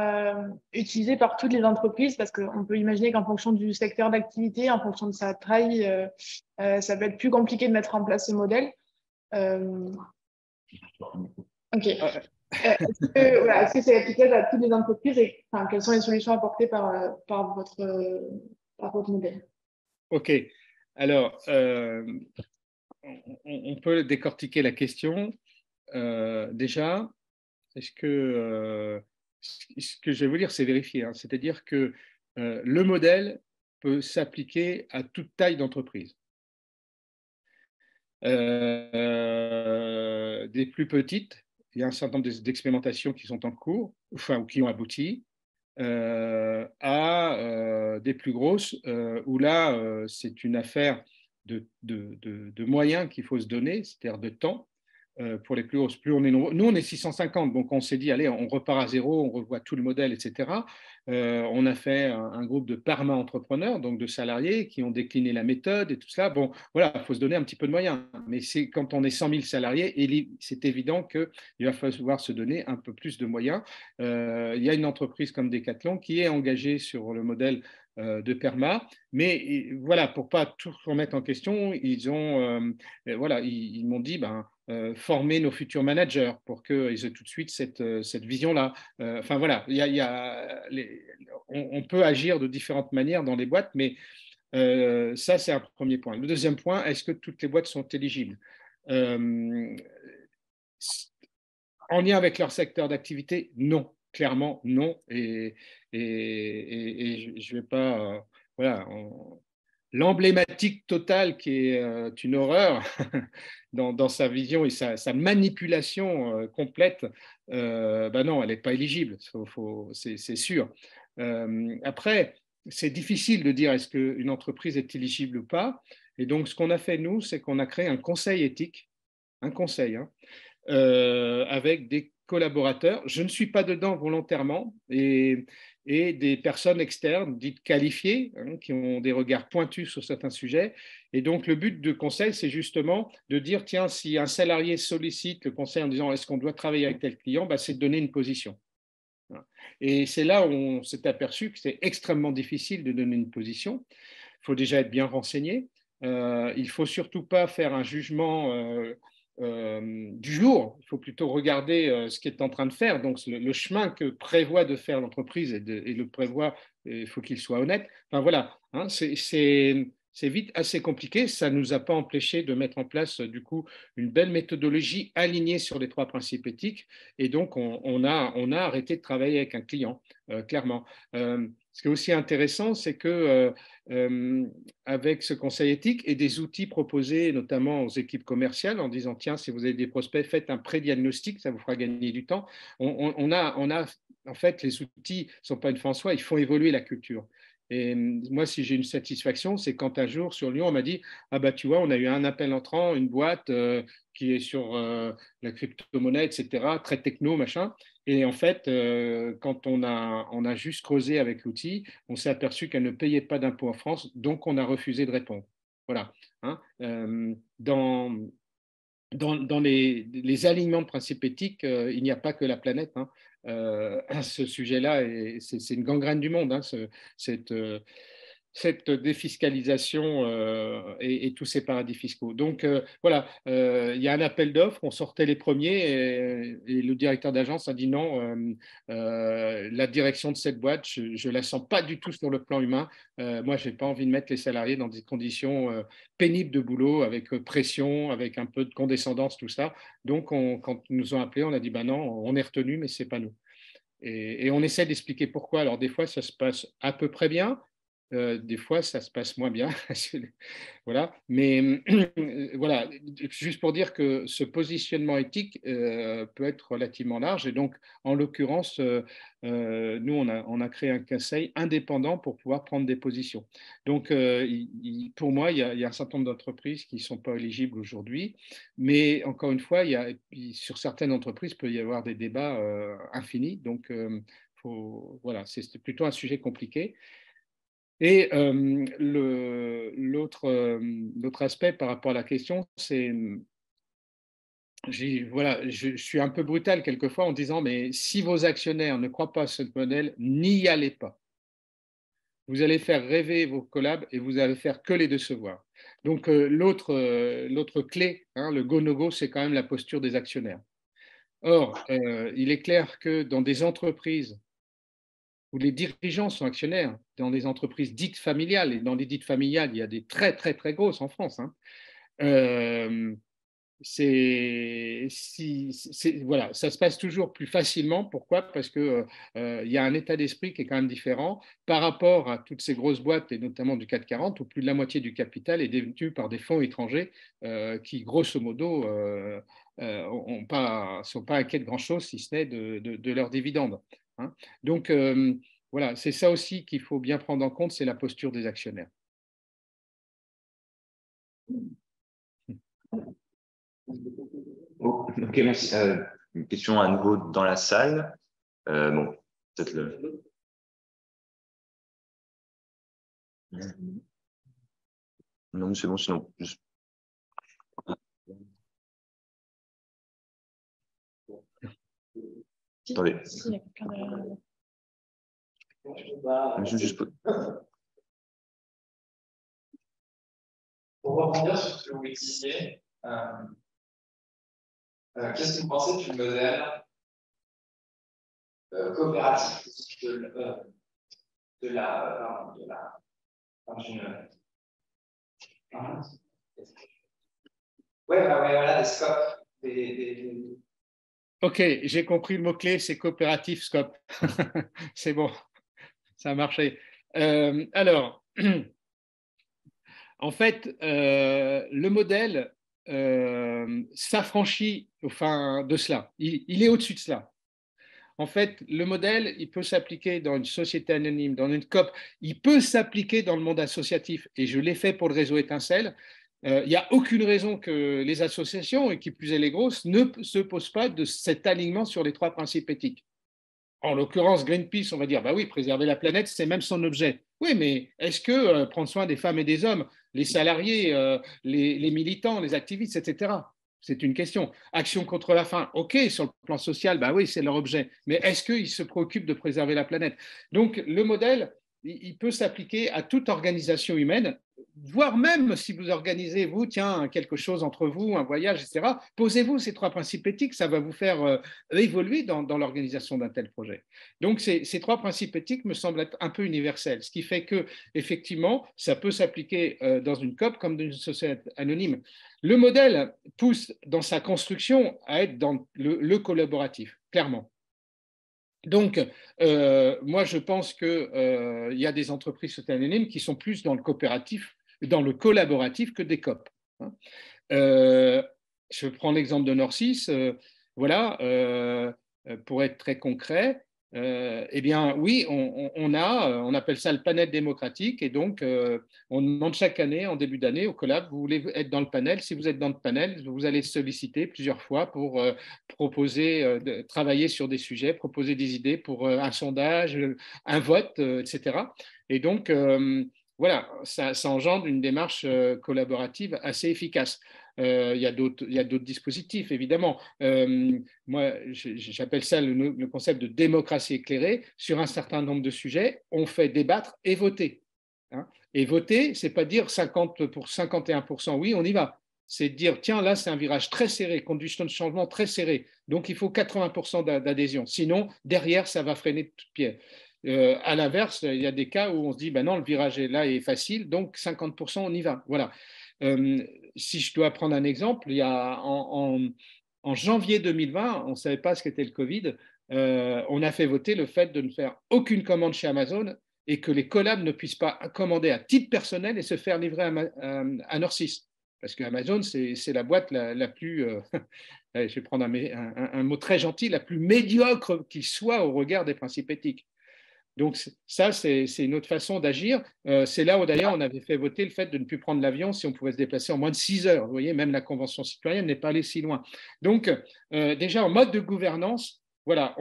C: utilisée par toutes les entreprises? Parce qu'on peut imaginer qu'en fonction du secteur d'activité, en fonction de sa taille, ça peut être plus compliqué de mettre en place ce modèle. Ok. Est-ce que c'est applicable à toutes les entreprises et quelles sont les solutions apportées par votre modèle?
A: Ok. Alors, on peut décortiquer la question. Déjà, ce que je vais vous dire, c'est vérifier. C'est-à-dire que le modèle peut s'appliquer à toute taille d'entreprise. Des plus petites, il y a un certain nombre d'expérimentations qui sont en cours, enfin, ou qui ont abouti, à des plus grosses, où là, c'est une affaire de moyens qu'il faut se donner, c'est-à-dire de temps. Pour les plus grosses, plus on est nombreux. Nous, on est 650, donc on s'est dit, allez, on repart à zéro, on revoit tout le modèle, etc. On a fait un groupe de perma-entrepreneurs, donc de salariés, qui ont décliné la méthode et tout ça. Bon, voilà, il faut se donner un petit peu de moyens. Mais c'est quand on est 100 000 salariés, c'est évident qu'il va falloir se donner un peu plus de moyens. Il y a une entreprise comme Decathlon qui est engagée sur le modèle de perma, mais voilà, pour pas tout remettre en question, ils m'ont dit, former nos futurs managers pour qu'ils aient tout de suite cette vision-là. Enfin voilà, on peut agir de différentes manières dans les boîtes, mais ça, c'est un premier point. Le deuxième point, est-ce que toutes les boîtes sont éligibles en lien avec leur secteur d'activité? Non, clairement non. Et je ne vais pas... voilà, l'emblématique totale qui est une horreur dans sa vision et sa manipulation complète, ben non, elle n'est pas éligible, c'est sûr. Après, c'est difficile de dire est-ce qu'une entreprise est éligible ou pas. Et donc, ce qu'on a fait, nous, c'est qu'on a créé un conseil éthique, un conseil, hein, avec des collaborateurs. Je ne suis pas dedans volontairement et des personnes externes dites qualifiées, hein, qui ont des regards pointus sur certains sujets. Et donc, le but du conseil, c'est justement de dire, tiens, si un salarié sollicite le conseil en disant est-ce qu'on doit travailler avec tel client, ben, c'est de donner une position. Et c'est là où on s'est aperçu que c'est extrêmement difficile de donner une position. Il faut déjà être bien renseigné. Il ne faut surtout pas faire un jugement du jour. Il faut plutôt regarder ce qu'elle est en train de faire. Donc, le chemin que prévoit de faire l'entreprise et le prévoit, il faut qu'il soit honnête. Enfin, voilà, hein, c'est vite assez compliqué. Ça ne nous a pas empêché de mettre en place, du coup, une belle méthodologie alignée sur les 3 principes éthiques. Et donc, on a arrêté de travailler avec un client, clairement. Ce qui est aussi intéressant, c'est que avec ce conseil éthique et des outils proposés notamment aux équipes commerciales en disant tiens, si vous avez des prospects, faites un pré-diagnostic, ça vous fera gagner du temps. On a en fait, les outils ne sont pas une fin en soi, ils font évoluer la culture. Et moi, si j'ai une satisfaction, c'est quand un jour sur Lyon, on m'a dit ah bah tu vois, on a eu un appel entrant, une boîte qui est sur la crypto-monnaie, etc., très techno, machin. Et en fait, quand on a juste creusé avec l'outil, on s'est aperçu qu'elle ne payait pas d'impôts en France, donc on a refusé de répondre. Voilà. Hein. Dans les alignements de principes éthiques, il n'y a pas que la planète. Hein. Ce sujet-là, c'est une gangrène du monde, hein, cette défiscalisation et tous ces paradis fiscaux. Donc voilà, il y a un appel d'offres, on sortait les premiers et le directeur d'agence a dit non, la direction de cette boîte, je ne la sens pas du tout sur le plan humain. Moi, je n'ai pas envie de mettre les salariés dans des conditions pénibles de boulot, avec pression, avec un peu de condescendance, tout ça. Donc, quand ils nous ont appelés, on a dit bah non, on est retenu, mais ce n'est pas nous. Et on essaie d'expliquer pourquoi. Alors, des fois, ça se passe à peu près bien. Des fois, ça se passe moins bien. Voilà. Mais voilà, juste pour dire que ce positionnement éthique peut être relativement large. Et donc, en l'occurrence, nous, on a créé un conseil indépendant pour pouvoir prendre des positions. Donc, pour moi, il y a un certain nombre d'entreprises qui ne sont pas éligibles aujourd'hui. Mais encore une fois, sur certaines entreprises, il peut y avoir des débats infinis. Donc, voilà, c'est plutôt un sujet compliqué. Et l'autre aspect par rapport à la question, c'est, voilà, je suis un peu brutal quelquefois en disant, mais si vos actionnaires ne croient pas à ce modèle, n'y allez pas. Vous allez faire rêver vos collabs et vous allez faire que les décevoir. Donc l'autre clé, hein, le go-no-go, c'est quand même la posture des actionnaires. Or, il est clair que dans des entreprises où les dirigeants sont actionnaires, dans des entreprises dites familiales, et dans les dites familiales, il y a des très, très, très grosses en France, hein, voilà, ça se passe toujours plus facilement. Pourquoi? Parce qu'il y a un état d'esprit qui est quand même différent par rapport à toutes ces grosses boîtes, et notamment du CAC 40, où plus de la moitié du capital est détenu par des fonds étrangers qui, grosso modo, ne sont pas inquiets de grand-chose, si ce n'est de leurs dividendes. Hein. Donc, voilà, c'est ça aussi qu'il faut bien prendre en compte, c'est la posture des actionnaires.
B: Oh, ok, merci. Une question à nouveau dans la salle. Bon, peut-être le. Non, c'est bon, sinon. Attendez.
D: Pour rebondir sur ce que vous disiez, qu'est-ce que vous pensez du modèle coopératif voilà, des scopes.
A: Ok, j'ai compris le mot-clé, c'est coopératif scope. C'est bon, ça a marché. Alors, en fait, le modèle s'affranchit enfin, de cela. Il est au-dessus de cela. En fait, le modèle, il peut s'appliquer dans une société anonyme, dans une COP, il peut s'appliquer dans le monde associatif, et je l'ai fait pour le réseau Étincelle. Il n'y a aucune raison que les associations, et qui plus est les grosses, ne se posent pas de cet alignement sur les trois principes éthiques. En l'occurrence, Greenpeace, on va dire, bah oui, préserver la planète, c'est même son objet. Oui, mais est-ce que prendre soin des femmes et des hommes, les salariés, les militants, les activistes, etc., c'est une question. Action contre la faim, ok, sur le plan social, bah oui, c'est leur objet. Mais est-ce qu'ils se préoccupent de préserver la planète? Donc, le modèle, il peut s'appliquer à toute organisation humaine, voire même si vous organisez, vous, tiens, quelque chose entre vous, un voyage, etc., posez-vous ces trois principes éthiques, ça va vous faire évoluer dans l'organisation d'un tel projet. Donc, ces trois principes éthiques me semblent être un peu universels, ce qui fait que, effectivement, ça peut s'appliquer dans une COP comme dans une société anonyme. Le modèle pousse dans sa construction à être dans le collaboratif, clairement. Donc, moi, je pense qu'il y a des entreprises anonymes qui sont plus dans le coopératif, dans le collaboratif que des COP. Je prends l'exemple de Norcis. Voilà, pour être très concret, eh bien, oui, on appelle ça le panel démocratique, et donc on demande chaque année, en début d'année, au collab, vous voulez être dans le panel. Si vous êtes dans le panel, vous allez solliciter plusieurs fois pour proposer, travailler sur des sujets, proposer des idées pour un sondage, un vote, etc. Et donc, voilà, ça engendre une démarche collaborative assez efficace. Il y a d'autres dispositifs, évidemment. Moi, j'appelle ça le concept de démocratie éclairée. Sur un certain nombre de sujets, on fait débattre et voter. Hein. Et voter, c'est pas dire 50 pour 51%, oui, on y va. C'est dire, tiens, là, c'est un virage très serré, condition de changement très serré. Donc, il faut 80% d'adhésion. Sinon, derrière, ça va freiner de toutes pieds. À l'inverse, il y a des cas où on se dit, ben non, le virage est là et est facile, donc 50%, on y va. Voilà. Si je dois prendre un exemple, il y a en janvier 2020, on ne savait pas ce qu'était le Covid, on a fait voter le fait de ne faire aucune commande chez Amazon et que les collabs ne puissent pas commander à titre personnel et se faire livrer à Norcis. Parce que Amazon, c'est la boîte la plus, je vais prendre un mot très gentil, la plus médiocre qui soit au regard des principes éthiques. Donc ça, c'est une autre façon d'agir. C'est là où d'ailleurs on avait fait voter le fait de ne plus prendre l'avion si on pouvait se déplacer en moins de 6 heures. Vous voyez, même la Convention citoyenne n'est pas allée si loin. Donc déjà en mode de gouvernance, voilà,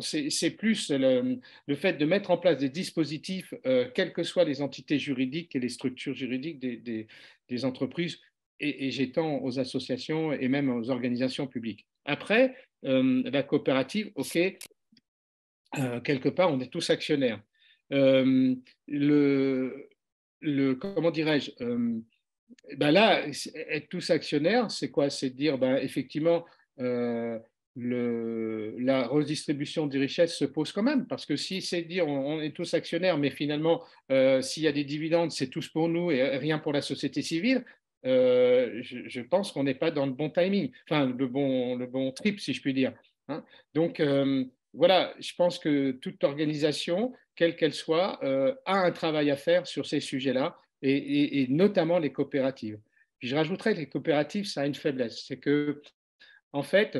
A: c'est plus le fait de mettre en place des dispositifs, quelles que soient les entités juridiques et les structures juridiques des entreprises, et j'étends aux associations et même aux organisations publiques. Après, la coopérative, OK, quelque part, on est tous actionnaires. Comment dirais-je, ben là, être tous actionnaires, c'est quoi? C'est de dire, ben, effectivement, la redistribution des richesses se pose quand même, parce que si c'est de dire on est tous actionnaires, mais finalement, s'il y a des dividendes, c'est tous pour nous et rien pour la société civile, je pense qu'on n'est pas dans le bon timing, enfin, le bon trip, si je puis dire. Hein. Donc, voilà, je pense que toute organisation, quelle qu'elle soit, a un travail à faire sur ces sujets-là, et notamment les coopératives. Puis je rajouterais que les coopératives, ça a une faiblesse, c'est que, en fait,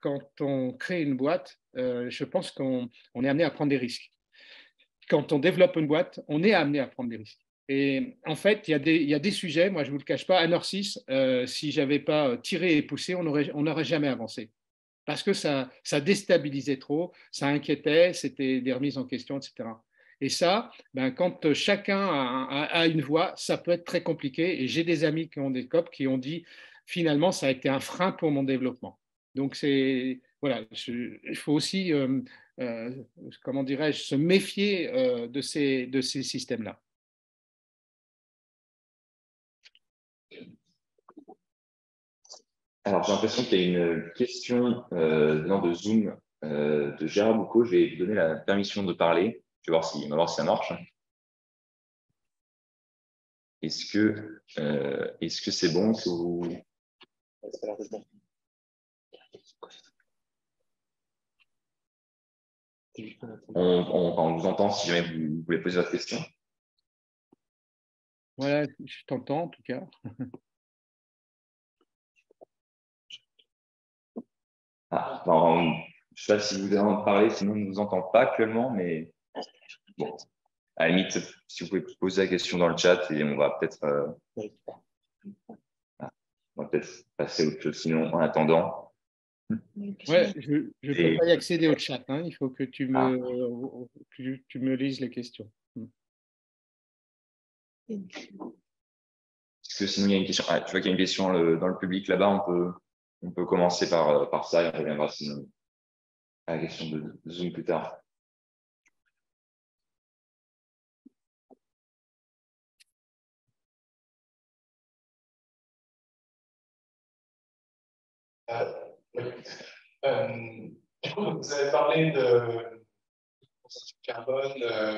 A: quand on crée une boîte, je pense qu'on est amené à prendre des risques. Quand on développe une boîte, on est amené à prendre des risques. Et en fait, il y a des sujets, moi je ne vous le cache pas, à Norcis, si je n'avais pas tiré et poussé, on n'aurait jamais avancé. Parce que ça déstabilisait trop, ça inquiétait, c'était des remises en question, etc. Et ça, ben, quand chacun a une voix, ça peut être très compliqué. Et j'ai des amis qui ont des COP qui ont dit, finalement, ça a été un frein pour mon développement. Donc, voilà, il faut aussi, comment dirais-je, se méfier de ces systèmes-là.
B: Alors, j'ai l'impression qu'il y a une question venant de Zoom de Gérard Boucaud. Je vais lui donner la permission de parler. On va voir si ça marche. Est-ce que c'est bon que vous... On vous entend si jamais vous voulez poser votre question.
A: Voilà, je t'entends en tout cas.
B: Ah, alors, je ne sais pas si vous avez envie de parler, sinon on ne vous entend pas actuellement, mais bon, à la limite, si vous pouvez poser la question dans le chat et on va peut-être passer à autre chose, sinon en attendant.
A: Ouais, je ne peux pas y accéder au chat, hein. Il faut que tu me lises les questions.
B: Est-ce que sinon il y a une question? Ah, tu vois qu'il y a une question dans le public là-bas, on peut commencer par ça et on reviendra sinon à la question de Zoom plus tard.
E: Oui. Du coup, vous avez parlé de concentration carbone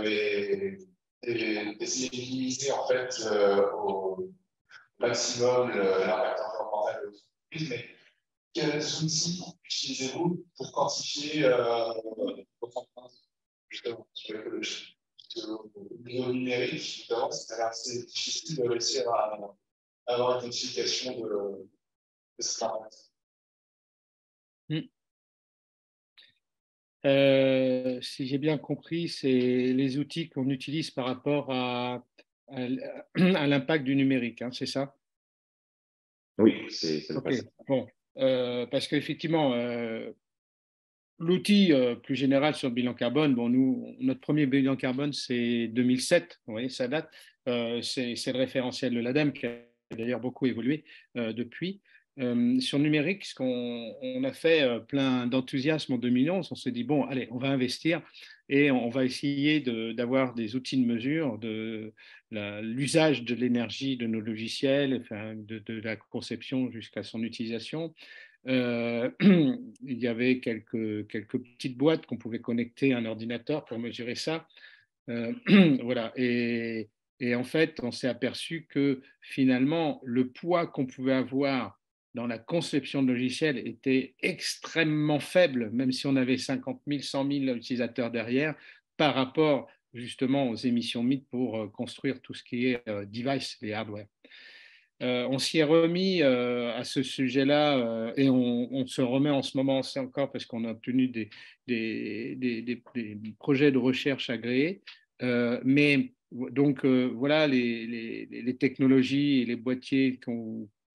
E: et d'essayer de limiter en fait au maximum l'impact environnemental de l'entreprise, mais quels outils utilisez-vous pour quantifier votre empreinte justement sur l'écologie? Au niveau numérique, notamment, c'est assez difficile de réussir à avoir une quantification de cet impact.
A: Si j'ai bien compris, c'est les outils qu'on utilise par rapport à l'impact du numérique, hein, c'est ça?
B: Oui, c'est le
A: OK. Bon, parce qu'effectivement, l'outil plus général sur le bilan carbone, bon, nous, notre premier bilan carbone, c'est 2007, vous voyez, ça date. C'est le référentiel de l'ADEME qui a d'ailleurs beaucoup évolué depuis. Sur le numérique, on a fait plein d'enthousiasme en 2011. On s'est dit, bon, allez, on va investir et on va essayer d'avoir des outils de mesure de l'usage de l'énergie de nos logiciels, enfin, de la conception jusqu'à son utilisation. Il y avait quelques petites boîtes qu'on pouvait connecter à un ordinateur pour mesurer ça. Voilà. Et en fait, on s'est aperçu que finalement, le poids qu'on pouvait avoir dans la conception de logiciels était extrêmement faible, même si on avait 50 000, 100 000 utilisateurs derrière, par rapport justement aux émissions MIT pour construire tout ce qui est device, les hardware. On s'y est remis à ce sujet-là et on se remet en ce moment encore parce qu'on a obtenu des projets de recherche agréés. Mais donc voilà, les technologies et les boîtiers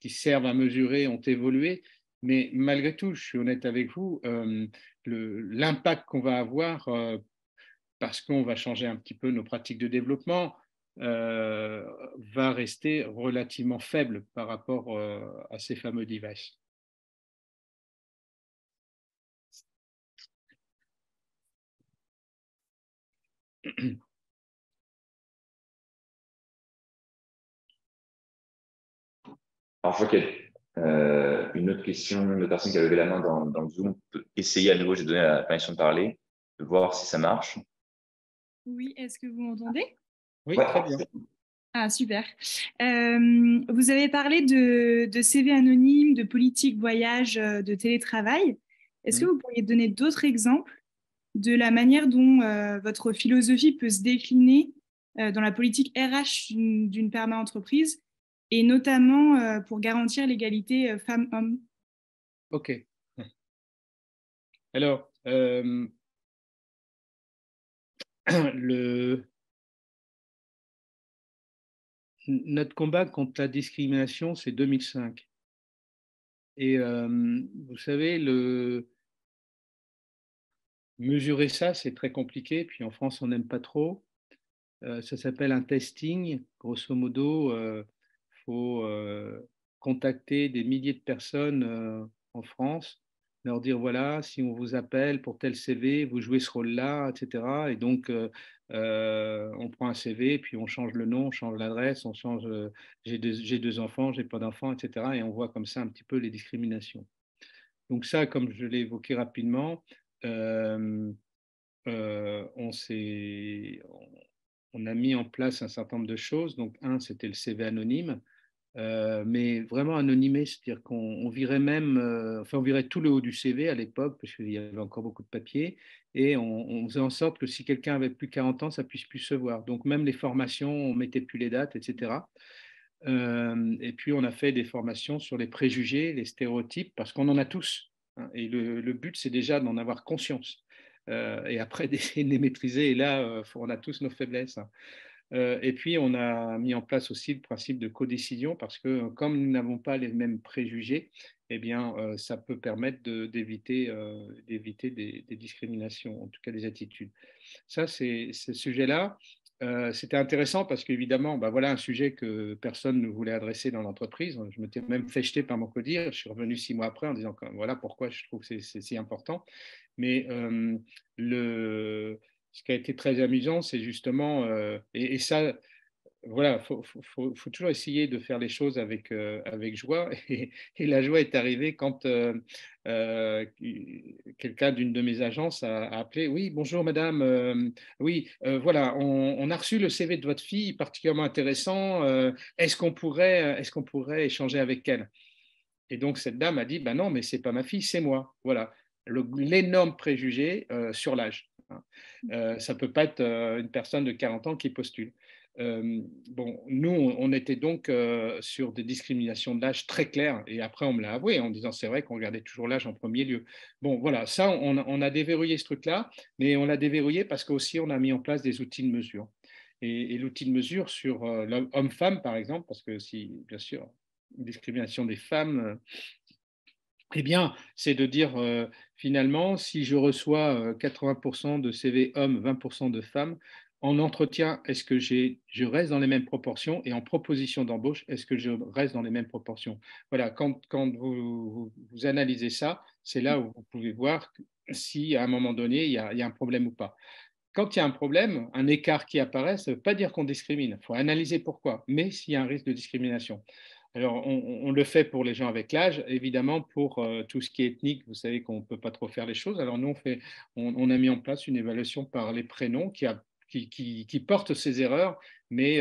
A: qui servent à mesurer ont évolué. Mais malgré tout, je suis honnête avec vous, l'impact qu'on va avoir parce qu'on va changer un petit peu nos pratiques de développement, va rester relativement faible par rapport à ces fameux devices.
B: Alors, je vois qu'il y a une autre question, une autre personne qui a levé la main dans le Zoom. On peut essayer à nouveau, j'ai donné la permission de parler, de voir si ça marche.
F: Oui, est-ce que vous m'entendez?
A: Oui,
B: Ouais.
A: très bien.
F: Ah, super. Vous avez parlé de CV anonyme, de politique voyage, de télétravail. Est-ce que vous pourriez donner d'autres exemples de la manière dont votre philosophie peut se décliner dans la politique RH d'une perma-entreprise et notamment pour garantir l'égalité femmes-hommes?
A: OK. Alors, notre combat contre la discrimination, c'est 2005. Et vous savez, mesurer ça, c'est très compliqué. Puis en France, on n'aime pas trop. Ça s'appelle un testing. Grosso modo, il faut contacter des milliers de personnes en France leur dire, voilà, si on vous appelle pour tel CV, vous jouez ce rôle-là, etc. Et donc, on prend un CV, puis on change le nom, on change l'adresse, on change, j'ai deux enfants, j'ai pas d'enfants, etc. Et on voit comme ça un petit peu les discriminations. Donc ça, comme je l'ai évoqué rapidement, euh, on on a mis en place un certain nombre de choses. Donc, un, c'était le CV anonyme, mais vraiment anonymé, c'est-à-dire qu'on virait même, enfin, on virait tout le haut du CV à l'époque, parce qu'il y avait encore beaucoup de papier, et on faisait en sorte que si quelqu'un avait plus de 40 ans, ça puisse plus se voir. Donc, même les formations, on mettait plus les dates, etc. Et puis, on a fait des formations sur les préjugés, les stéréotypes, parce qu'on en a tous, hein, et le but, c'est déjà d'en avoir conscience. Et après, d'essayer de les maîtriser. Et là, on a tous nos faiblesses, hein. Et puis, on a mis en place aussi le principe de codécision parce que comme nous n'avons pas les mêmes préjugés, eh bien, ça peut permettre d'éviter des discriminations, en tout cas des attitudes. Ça, c'est ce sujet-là. C'était intéressant parce qu'évidemment, bah, voilà un sujet que personne ne voulait adresser dans l'entreprise. Je m'étais même fait jeter par mon codir. Je suis revenu 6 mois après en disant voilà pourquoi je trouve que c'est si important. Mais ce qui a été très amusant, c'est justement, et ça, voilà, faut toujours essayer de faire les choses avec joie. Et la joie est arrivée quand quelqu'un d'une de mes agences a appelé. Oui, bonjour madame. Oui, voilà, on a reçu le CV de votre fille, particulièrement intéressant. Est-ce qu'on pourrait échanger avec elle? Et donc cette dame a dit, ben non, mais c'est pas ma fille, c'est moi. Voilà, l'énorme préjugé sur l'âge, hein. Ça peut pas être une personne de 40 ans qui postule. Bon, nous, on était donc sur des discriminations d'âge très claires, et après on me l'a avoué en disant c'est vrai qu'on regardait toujours l'âge en premier lieu. Bon, voilà, ça, on a déverrouillé ce truc-là, mais on l'a déverrouillé parce qu'aussi on a mis en place des outils de mesure. Et l'outil de mesure sur l'homme-femme, par exemple, parce que si, bien sûr, une discrimination des femmes, eh bien, c'est de dire finalement, si je reçois 80% de CV hommes, 20% de femmes, en entretien, est-ce que je reste dans les mêmes proportions et en proposition d'embauche, est-ce que je reste dans les mêmes proportions? Voilà, quand vous analysez ça, c'est là où vous pouvez voir si à un moment donné, il y a un problème ou pas. Quand il y a un problème, un écart qui apparaît, ça ne veut pas dire qu'on discrimine. Il faut analyser pourquoi, mais s'il y a un risque de discrimination. Alors, on le fait pour les gens avec l'âge, évidemment, pour tout ce qui est ethnique, vous savez qu'on ne peut pas trop faire les choses. Alors, nous, on a mis en place une évaluation par les prénoms qui porte ces erreurs, mais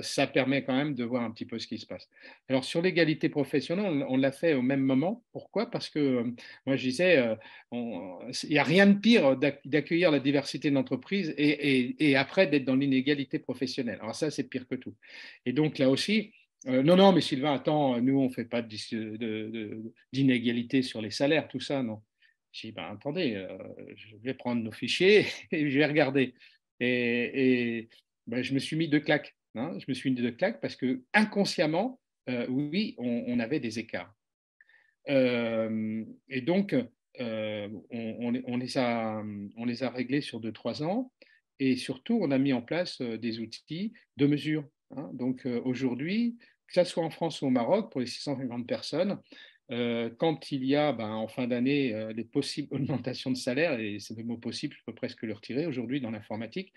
A: ça permet quand même de voir un petit peu ce qui se passe. Alors, sur l'égalité professionnelle, on l'a fait au même moment. Pourquoi? Parce que moi, je disais, il n'y a rien de pire d'accueillir la diversité d'entreprise et après d'être dans l'inégalité professionnelle. Alors, ça, c'est pire que tout. Et donc, là aussi, non, non, mais Sylvain, attends, nous, on ne fait pas d'inégalité sur les salaires, tout ça, non. Je dis, ben, attendez, je vais prendre nos fichiers et je vais regarder. Et ben, je me suis mis deux claques, hein. Je me suis mis deux claques parce que inconsciemment, oui, on avait des écarts. Et donc, on les a réglés sur 2-3 ans. Et surtout, on a mis en place des outils de mesure, hein. Donc, aujourd'hui, que ce soit en France ou au Maroc, pour les 650 personnes, quand il y a en fin d'année les possibles augmentations de salaire, et c'est le mot possible, je peux presque le retirer aujourd'hui dans l'informatique,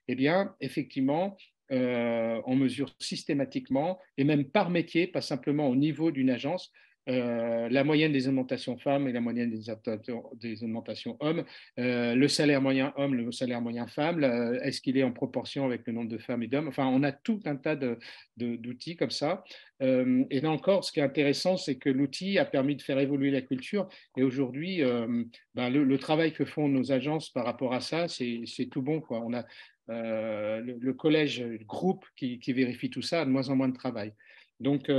A: eh bien, effectivement, on mesure systématiquement et même par métier, pas simplement au niveau d'une agence, la moyenne des augmentations femmes et la moyenne des augmentations hommes, le salaire moyen homme, le salaire moyen femme, est-ce qu'il est en proportion avec le nombre de femmes et d'hommes? Enfin, on a tout un tas d'outils comme ça. Et là encore, ce qui est intéressant, c'est que l'outil a permis de faire évoluer la culture. Et aujourd'hui, le travail que font nos agences par rapport à ça, c'est tout bon, quoi. On a le collège, le groupe qui vérifie tout ça a de moins en moins de travail. Donc,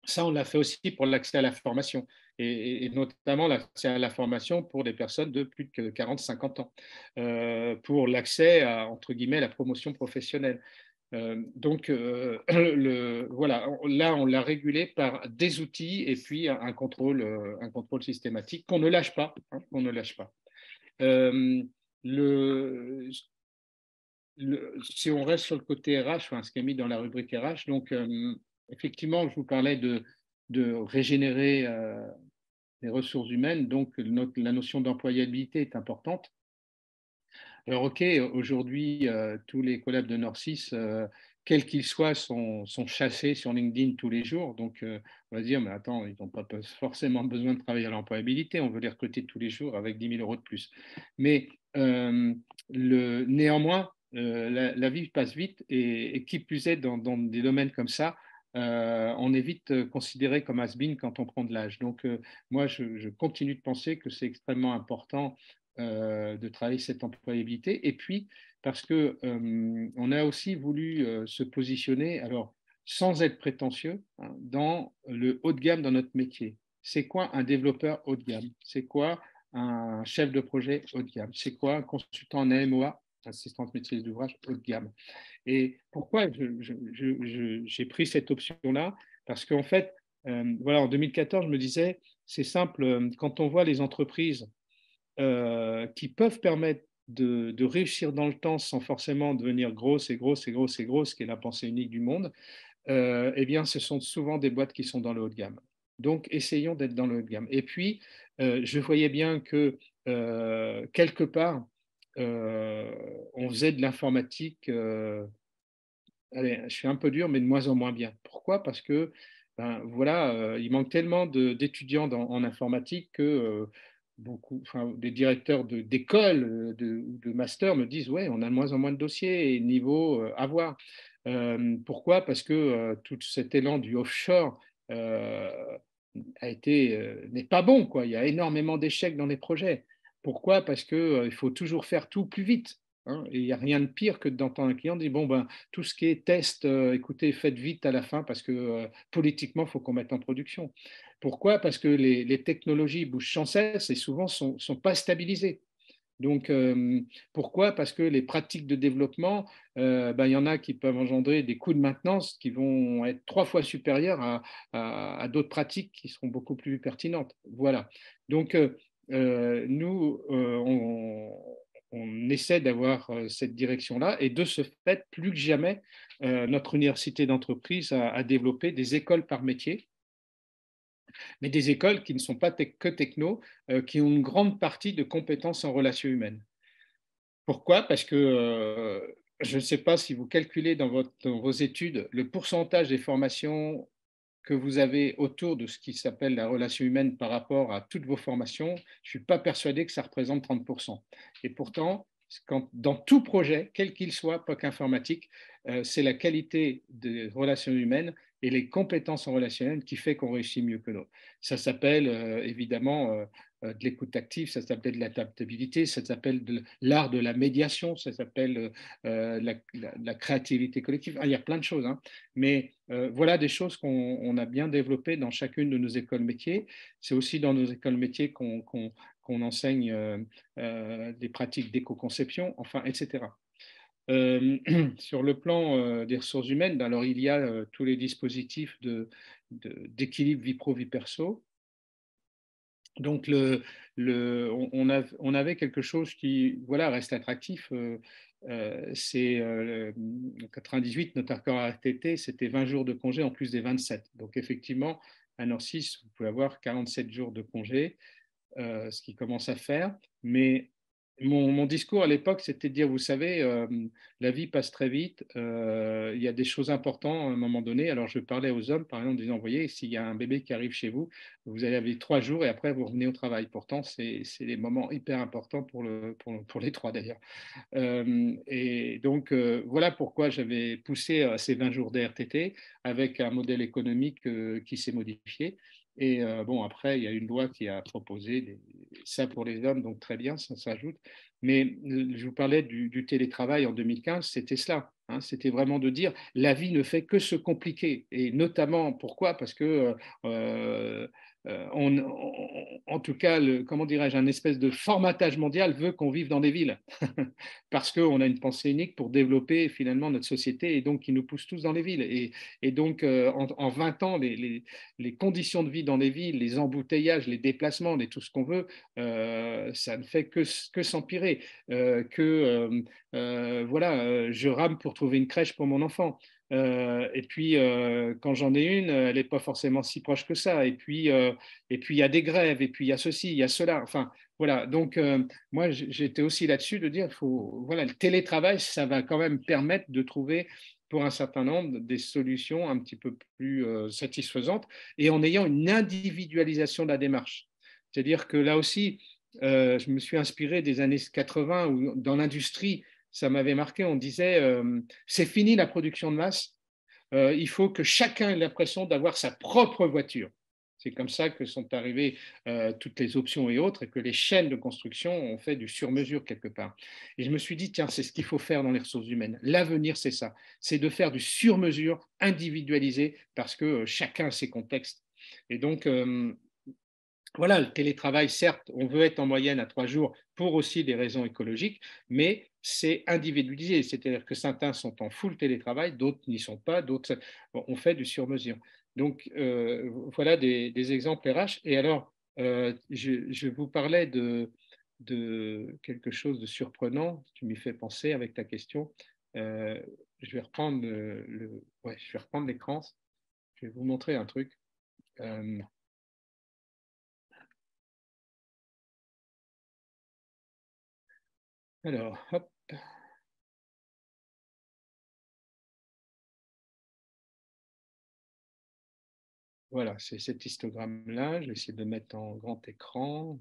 A: ça, on l'a fait aussi pour l'accès à la formation, et notamment l'accès à la formation pour des personnes de plus de 40-50 ans, pour l'accès à, entre guillemets, la promotion professionnelle. Donc, voilà, là, on l'a régulé par des outils et puis un contrôle systématique qu'on ne lâche pas, hein, qu'on ne lâche pas. Si on reste sur le côté RH, enfin, ce qui est mis dans la rubrique RH, donc effectivement, je vous parlais de régénérer les ressources humaines, donc la notion d'employabilité est importante. Alors, OK, aujourd'hui, tous les collabs de Nord6, quels qu'ils soient, sont chassés sur LinkedIn tous les jours. Donc, on va se dire, mais attends, ils n'ont pas forcément besoin de travailler à l'employabilité. On veut les recruter tous les jours avec 10 000 euros de plus. Mais néanmoins, la vie passe vite et qui plus est, dans des domaines comme ça, on est vite considéré comme has-been quand on prend de l'âge. Donc, moi, je continue de penser que c'est extrêmement important de travailler cette employabilité. Et puis, parce qu'on a aussi voulu se positionner, alors sans être prétentieux, hein, dans le haut de gamme dans notre métier. C'est quoi un développeur haut de gamme? C'est quoi un chef de projet haut de gamme? C'est quoi un consultant en AMOA, assistante maîtrise d'ouvrage haut de gamme? Et pourquoi j'ai pris cette option-là? Parce qu'en fait, voilà, en 2014, je me disais, c'est simple, quand on voit les entreprises qui peuvent permettre de réussir dans le temps sans forcément devenir grosse et grosse et grosse et grosse, qui est la pensée unique du monde, eh bien, ce sont souvent des boîtes qui sont dans le haut de gamme. Donc, essayons d'être dans le haut de gamme. Et puis, je voyais bien que quelque part, on faisait de l'informatique, allez, je suis un peu dur, mais de moins en moins bien. Pourquoi? Parce que ben, voilà, il manque tellement d'étudiants en informatique que beaucoup, enfin, des directeurs d'école ou de master me disent ouais, on a de moins en moins de dossiers et niveau à voir. Pourquoi? Parce que tout cet élan du offshore euh, n'est pas bon, quoi. Il y a énormément d'échecs dans les projets. Pourquoi? Parce qu'il faut toujours faire tout plus vite. Hein, et il n'y a rien de pire que d'entendre un client dire bon, ben, tout ce qui est test, écoutez, faites vite à la fin parce que politiquement, il faut qu'on mette en production. Pourquoi? Parce que les technologies bougent sans cesse et souvent ne sont pas stabilisées. Donc, pourquoi? Parce que les pratiques de développement, ben, il y en a qui peuvent engendrer des coûts de maintenance qui vont être 3 fois supérieurs à d'autres pratiques qui seront beaucoup plus pertinentes. Voilà. Donc, nous, on essaie d'avoir cette direction-là et de ce fait, plus que jamais, notre université d'entreprise a développé des écoles par métier, mais des écoles qui ne sont pas que techno, qui ont une grande partie de compétences en relations humaines. Pourquoi? Parce que je ne sais pas si vous calculez dans vos études le pourcentage des formations que vous avez autour de ce qui s'appelle la relation humaine par rapport à toutes vos formations. Je ne suis pas persuadé que ça représente 30%. Et pourtant, dans tout projet, quel qu'il soit, pas qu'informatique, c'est la qualité des relations humaines et les compétences en relationnel qui fait qu'on réussit mieux que d'autres. Ça s'appelle évidemment de l'écoute active, ça s'appelle de l'adaptabilité, ça s'appelle de l'art de la médiation, ça s'appelle la créativité collective. Ah, il y a plein de choses, hein. Mais voilà des choses qu'on a bien développées dans chacune de nos écoles métiers. C'est aussi dans nos écoles métiers qu'on enseigne des pratiques d'éco-conception, enfin, etc. Sur le plan des ressources humaines, alors il y a tous les dispositifs d'équilibre vie pro, vie perso. Donc, on avait quelque chose qui voilà, reste attractif. C'est en 98, notre accord RTT, c'était 20 jours de congé en plus des 27. Donc, effectivement, à Nord6, vous pouvez avoir 47 jours de congé, ce qui commence à faire. Mais mon discours à l'époque, c'était de dire, vous savez, la vie passe très vite, il y a des choses importantes à un moment donné. Alors, je parlais aux hommes, par exemple, en disant, vous voyez, s'il y a un bébé qui arrive chez vous, vous allez avoir 3 jours et après, vous revenez au travail. Pourtant, c'est des moments hyper importants pour les trois, d'ailleurs. Et donc, voilà pourquoi j'avais poussé à ces 20 jours d'RTT avec un modèle économique qui s'est modifié. Et bon, après, il y a une loi qui a proposé ça pour les hommes, donc très bien, ça s'ajoute. Mais je vous parlais du télétravail en 2015, c'était cela. Hein, c'était vraiment de dire la vie ne fait que se compliquer. Et notamment, pourquoi? Parce que en tout cas, comment dirais-je, un espèce de formatage mondial veut qu'on vive dans des villes, parce qu'on a une pensée unique pour développer finalement notre société, et donc qui nous pousse tous dans les villes. Et donc, en 20 ans, les conditions de vie dans les villes, les embouteillages, les déplacements, tout ce qu'on veut, ça ne fait que s'empirer. Voilà, je rame pour trouver une crèche pour mon enfant. Et puis, quand j'en ai une, elle n'est pas forcément si proche que ça. Et puis, il y a des grèves, et puis il y a ceci, il y a cela. Enfin, voilà. Donc, moi, j'étais aussi là-dessus de dire, voilà, le télétravail, ça va quand même permettre de trouver pour un certain nombre des solutions un petit peu plus satisfaisantes et en ayant une individualisation de la démarche. C'est-à-dire que là aussi, je me suis inspiré des années 80 où dans l'industrie, ça m'avait marqué, on disait c'est fini la production de masse, il faut que chacun ait l'impression d'avoir sa propre voiture. C'est comme ça que sont arrivées toutes les options et autres, et que les chaînes de construction ont fait du sur-mesure quelque part. Et je me suis dit, tiens, c'est ce qu'il faut faire dans les ressources humaines. L'avenir, c'est ça, c'est de faire du sur-mesure individualisé, parce que chacun a ses contextes. Et donc, voilà, le télétravail, certes, on veut être en moyenne à 3 jours pour aussi des raisons écologiques, mais c'est individualisé, c'est-à-dire que certains sont en full télétravail, d'autres n'y sont pas, d'autres on fait du sur-mesure. Donc, voilà des exemples RH. Et alors, je vous parlais de quelque chose de surprenant, tu m'y fais penser avec ta question. Je vais reprendre je vais reprendre l'écran, je vais vous montrer un truc. Alors, hop. Voilà, c'est cet histogramme-là. Je vais essayer de le mettre en grand écran.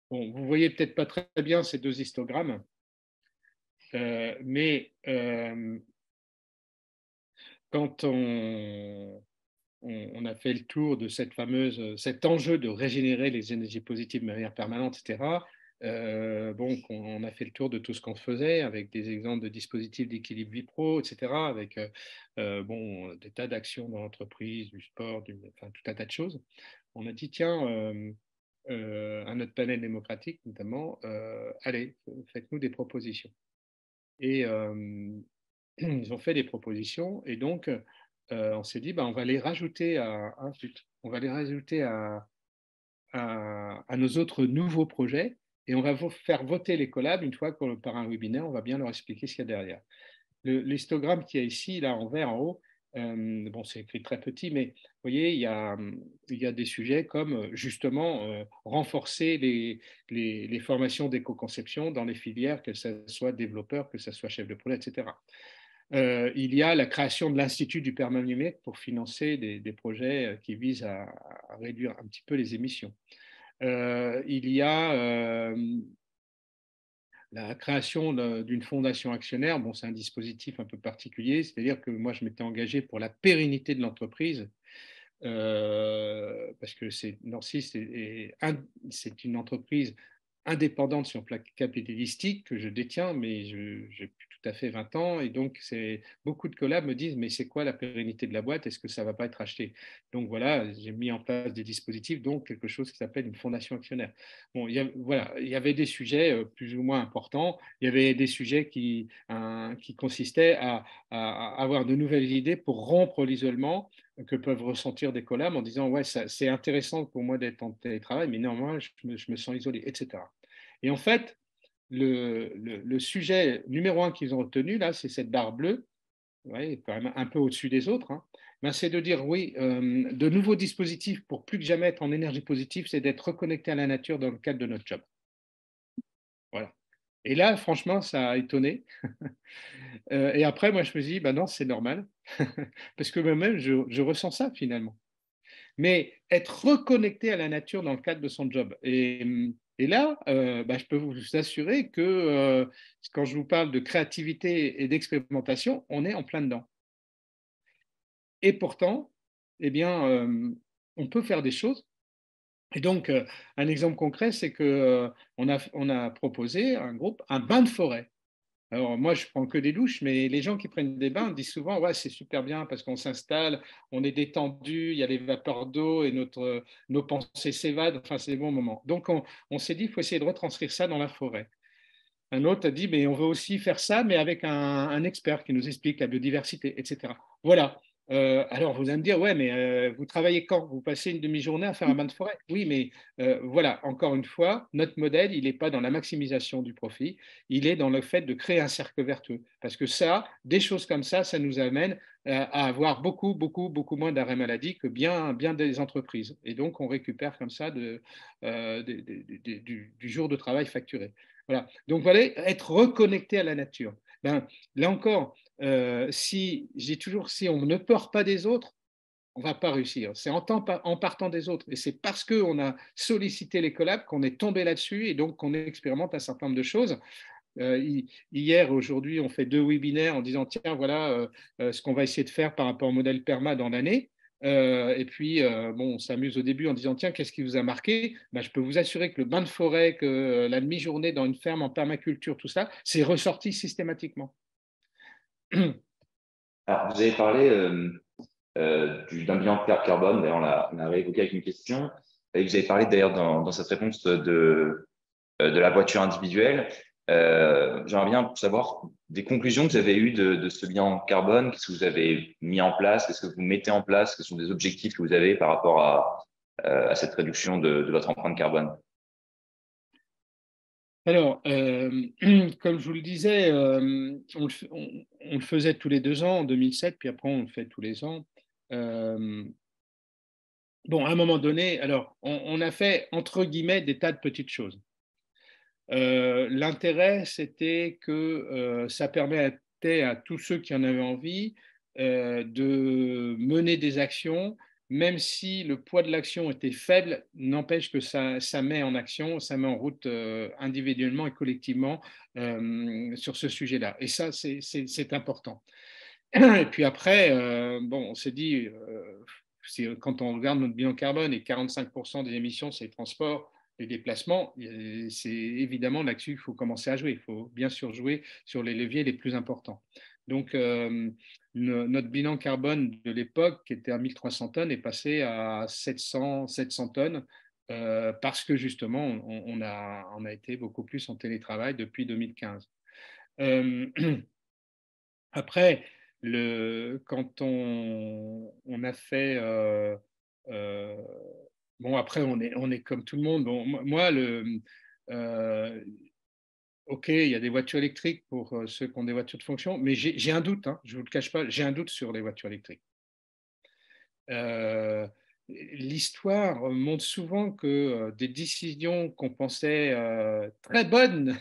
A: Bon, vous voyez peut-être pas très bien ces deux histogrammes, mais quand on a fait le tour de cet enjeu de régénérer les énergies positives de manière permanente, etc., bon, on a fait le tour de tout ce qu'on faisait avec des exemples de dispositifs d'équilibre vie pro, etc., avec bon, des tas d'actions dans l'entreprise, du sport, enfin, tout un tas de choses. On a dit, tiens, à notre panel démocratique notamment, allez, faites-nous des propositions. Et ils ont fait des propositions, et donc on s'est dit, on va les rajouter on va les rajouter à nos autres nouveaux projets, et on va faire voter les collabs une fois par un webinaire, on va bien leur expliquer ce qu'il y a derrière. L'histogramme qu'il y a ici, là en vert en haut, bon, c'est écrit très petit, mais vous voyez, il y a des sujets comme justement renforcer les formations d'éco-conception dans les filières, que ce soit développeur, que ce soit chef de projet, etc. Il y a la création de l'Institut du permanent numérique pour financer des projets qui visent à réduire un petit peu les émissions. Il y a la création d'une fondation actionnaire. Bon, c'est un dispositif un peu particulier, c'est-à-dire que moi, je m'étais engagé pour la pérennité de l'entreprise, parce que Nancy, c'est une entreprise indépendante sur le plan capitalistique que je détiens, mais j'ai plus tout à fait 20 ans, et donc beaucoup de collabs me disent, mais c'est quoi la pérennité de la boîte, est-ce que ça ne va pas être acheté? Donc voilà, j'ai mis en place des dispositifs, donc quelque chose qui s'appelle une fondation actionnaire. Bon, voilà, il y avait des sujets plus ou moins importants, il y avait des sujets qui consistaient à avoir de nouvelles idées pour rompre l'isolement que peuvent ressentir des collabs en disant, ouais, c'est intéressant pour moi d'être en télétravail, mais néanmoins, je me sens isolé, etc. Et en fait, le sujet numéro 1 qu'ils ont retenu, là, c'est cette barre bleue, ouais, quand même un peu au-dessus des autres, hein. Ben, c'est de dire, oui, de nouveaux dispositifs pour plus que jamais être en énergie positive, c'est d'être reconnecté à la nature dans le cadre de notre job. Voilà. Et là, franchement, ça a étonné. Et après, moi, je me dis, ben non, c'est normal, parce que moi-même, je ressens ça finalement. Mais être reconnecté à la nature dans le cadre de son job. Et là, je peux vous assurer que quand je vous parle de créativité et d'expérimentation, on est en plein dedans. Et pourtant, eh bien, on peut faire des choses. Et donc, un exemple concret, c'est qu'on a proposé un groupe, un bain de forêt. Alors moi, je prends que des douches, mais les gens qui prennent des bains disent souvent, ouais, c'est super bien parce qu'on s'installe, on est détendu, il y a les vapeurs d'eau et nos pensées s'évadent, enfin, c'est des bons moments. Donc, on s'est dit, il faut essayer de retranscrire ça dans la forêt. Un autre a dit, mais on veut aussi faire ça, mais avec un expert qui nous explique la biodiversité, etc. Voilà. Alors, vous allez me dire, ouais, mais vous travaillez quand? Vous passez une demi-journée à faire un bain de forêt? Oui, mais voilà, encore une fois, notre modèle, il n'est pas dans la maximisation du profit, il est dans le fait de créer un cercle vertueux. Parce que ça, des choses comme ça nous amène à avoir beaucoup, beaucoup, beaucoup moins d'arrêts maladie que bien des entreprises. Et donc, on récupère comme ça du jour de travail facturé. Voilà. Donc, voilà, être reconnecté à la nature. Ben, là encore, si on ne peur pas des autres, on ne va pas réussir. C'est en partant des autres. Et c'est parce qu'on a sollicité les collabs qu'on est tombé là-dessus et donc qu'on expérimente un certain nombre de choses. Hier, aujourd'hui, on fait 2 webinaires en disant tiens, voilà ce qu'on va essayer de faire par rapport au modèle PERMA dans l'année. Et puis, bon, on s'amuse au début en disant tiens, qu'est-ce qui vous a marqué? Ben, je peux vous assurer que le bain de forêt, que la demi-journée dans une ferme en permaculture, tout ça, c'est ressorti systématiquement.
B: Alors, vous avez parlé d'un bilan carbone, d'ailleurs on a réévoqué avec une question, et vous avez parlé d'ailleurs dans cette réponse de la voiture individuelle. J'aimerais bien savoir des conclusions que vous avez eues de ce bilan carbone, qu'est-ce que vous avez mis en place, qu'est-ce que vous mettez en place, quels sont des objectifs que vous avez par rapport à cette réduction de votre empreinte carbone.
A: Alors, comme je vous le disais, on le faisait tous les 2 ans en 2007, puis après on le fait tous les ans. Bon, à un moment donné, alors on a fait entre guillemets des tas de petites choses. L'intérêt, c'était que ça permettait à tous ceux qui en avaient envie de mener des actions, même si le poids de l'action était faible, n'empêche que ça met en action, ça met en route individuellement et collectivement sur ce sujet-là. Et ça, c'est important. Et puis après, bon, on s'est dit, quand on regarde notre bilan carbone et 45% des émissions, c'est les transports, les déplacements, c'est évidemment là-dessus qu'il faut commencer à jouer. Il faut bien sûr jouer sur les leviers les plus importants. Donc, notre bilan carbone de l'époque, qui était à 1300 tonnes, est passé à 700 tonnes parce que justement, on a été beaucoup plus en télétravail depuis 2015. Après, quand on a fait bon, après, on est comme tout le monde. Bon, moi, OK, il y a des voitures électriques pour ceux qui ont des voitures de fonction, mais j'ai un doute, hein, je ne vous le cache pas, j'ai un doute sur les voitures électriques. L'histoire montre souvent que des décisions qu'on pensait très bonnes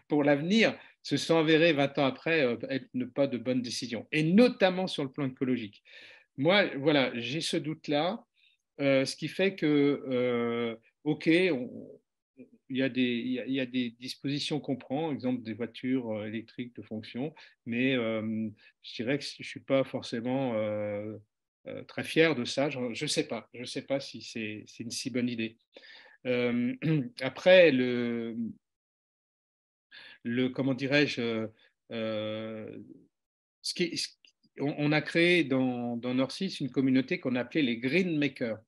A: pour l'avenir se sont avérées 20 ans après être ne pas de bonnes décisions, et notamment sur le plan écologique. Moi, voilà, j'ai ce doute-là, ce qui fait que, OK, il y a des dispositions qu'on prend, exemple des voitures électriques de fonction, mais je dirais que je ne suis pas forcément très fier de ça. Je ne sais pas. Je sais pas si c'est une si bonne idée. Après, comment dirais-je, on a créé dans Nord6 une communauté qu'on appelait les Green Makers.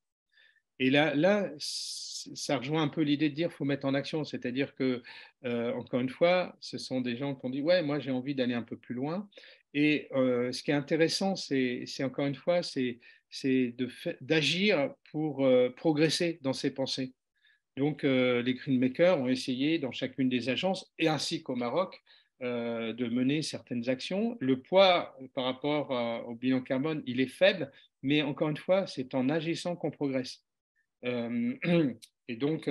A: Et là, ça rejoint un peu l'idée de dire qu'il faut mettre en action. C'est-à-dire que, encore une fois, ce sont des gens qui ont dit ouais, moi j'ai envie d'aller un peu plus loin. Et ce qui est intéressant, c'est encore une fois, c'est d'agir pour progresser dans ses pensées. Donc, les Greenmakers ont essayé dans chacune des agences, et ainsi qu'au Maroc, de mener certaines actions. Le poids par rapport au bilan carbone, il est faible, mais encore une fois, c'est en agissant qu'on progresse. Et donc,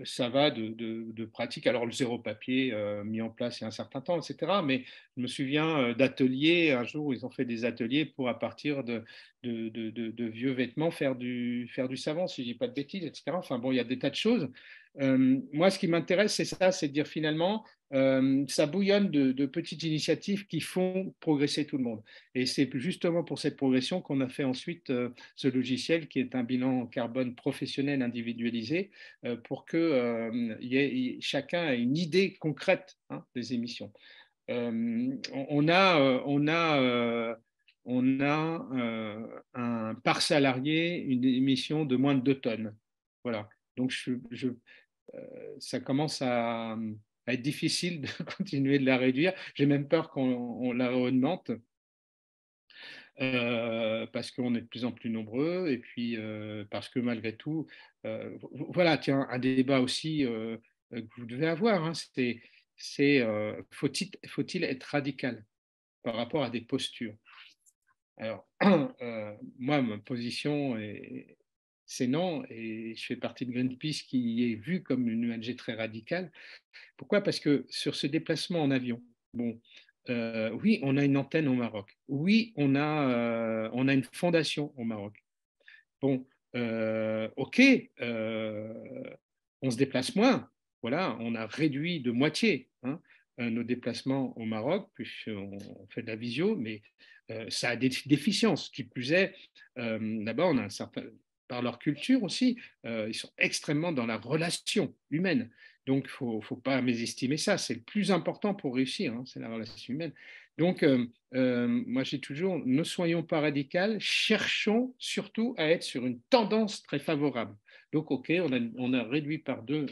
A: ça va de pratiques. Alors, le zéro papier mis en place il y a un certain temps, etc. Mais je me souviens d'ateliers, un jour, où ils ont fait des ateliers pour, à partir de vieux vêtements, faire du savon, si je ne dis pas de bêtises, etc. Enfin, bon, il y a des tas de choses. Moi, ce qui m'intéresse, c'est ça, c'est de dire finalement, ça bouillonne de petites initiatives qui font progresser tout le monde. Et c'est justement pour cette progression qu'on a fait ensuite ce logiciel qui est un bilan carbone professionnel individualisé pour que chacun ait une idée concrète des émissions. On a par salarié une émission de moins de 2 tonnes. Voilà. Donc, ça commence à être difficile de continuer de la réduire. J'ai même peur qu'on la augmente. parce qu'on est de plus en plus nombreux, et puis parce que malgré tout, voilà, tiens, un débat aussi que vous devez avoir, hein, faut-il être radical par rapport à des postures? Alors, moi, ma position c'est non, et je fais partie de Greenpeace qui est vu comme une ONG très radicale. Pourquoi? Parce que sur ce déplacement en avion, bon, oui, on a une antenne au Maroc. Oui, on a une fondation au Maroc. Bon, ok, on se déplace moins. Voilà, on a réduit de moitié, hein, nos déplacements au Maroc, puisqu'on fait de la visio, mais ça a des déficiences. Qui plus est, d'abord, on a un certain, par leur culture aussi, ils sont extrêmement dans la relation humaine. Donc, il ne faut pas mésestimer ça. C'est le plus important pour réussir, hein, c'est la relation humaine. Donc, moi, j'ai toujours, ne soyons pas radicaux, cherchons surtout à être sur une tendance très favorable. Donc, OK, on a réduit par 2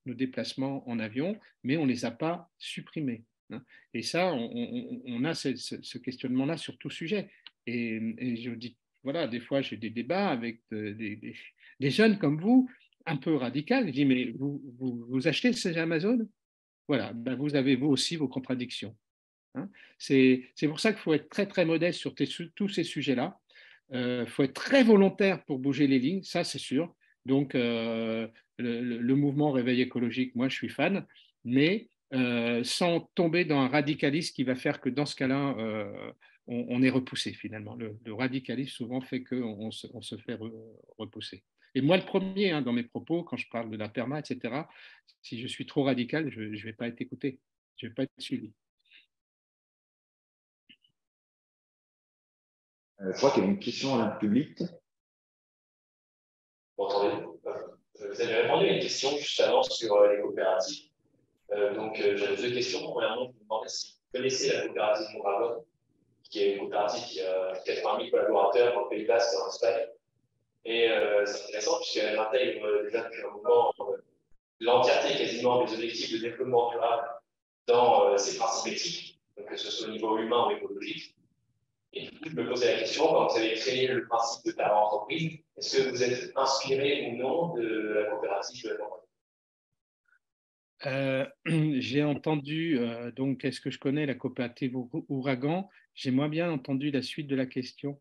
A: nos déplacements en avion, mais on ne les a pas supprimés, hein. Et ça, on a ce questionnement-là sur tout sujet. Et je dis, voilà, des fois, j'ai des débats avec des jeunes comme vous, un peu radicaux. Je dis, mais vous achetez ces Amazon? Voilà, ben vous avez vous aussi vos contradictions, hein. C'est pour ça qu'il faut être très, très modeste sur tous ces sujets-là. Il faut être très volontaire pour bouger les lignes, ça c'est sûr. Donc, le mouvement Réveil écologique, moi je suis fan, mais sans tomber dans un radicalisme qui va faire que dans ce cas-là, on est repoussé finalement. Le radicalisme souvent fait qu'on se fait repousser. Et moi le premier, hein, dans mes propos, quand je parle de la perma, etc., si je suis trop radical, je ne vais pas être écouté, je ne vais pas être suivi.
B: Je crois qu'il y a une question à la public.
G: Vous entendez? Vous avez répondu à une question juste avant sur les coopératives. Donc, j'avais 2 questions. Premièrement, je vous demandais si vous connaissez la coopérative Mondragon, qui est une coopérative qui a 80 000 collaborateurs dans le Pays Basque et en Espagne. Et c'est intéressant puisqu'elle intègre déjà depuis un moment l'entièreté quasiment des objectifs de développement durable dans ses principes éthiques, donc que ce soit au niveau humain ou écologique. Et du coup, je me posais la question, quand vous avez créé le principe de talent entreprise, est-ce que vous êtes inspiré ou non de la coopérative de
A: J'ai entendu, donc, est-ce que je connais la coopérative Ouragan? J'ai moins bien entendu la suite de la question.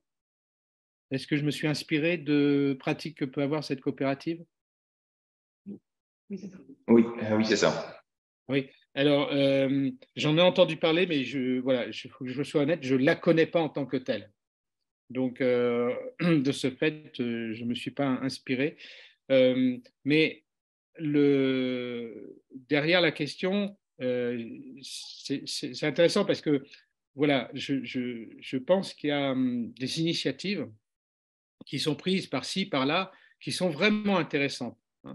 A: Est-ce que je me suis inspiré de pratiques que peut avoir cette coopérative?
B: Oui, oui, c'est ça.
A: Oui, alors j'en ai entendu parler, mais voilà, il faut que je sois honnête, je ne la connais pas en tant que telle. Donc, de ce fait, je ne me suis pas inspiré. Mais derrière la question, c'est intéressant parce que voilà, je pense qu'il y a des initiatives qui sont prises par-ci, par-là, qui sont vraiment intéressantes, hein.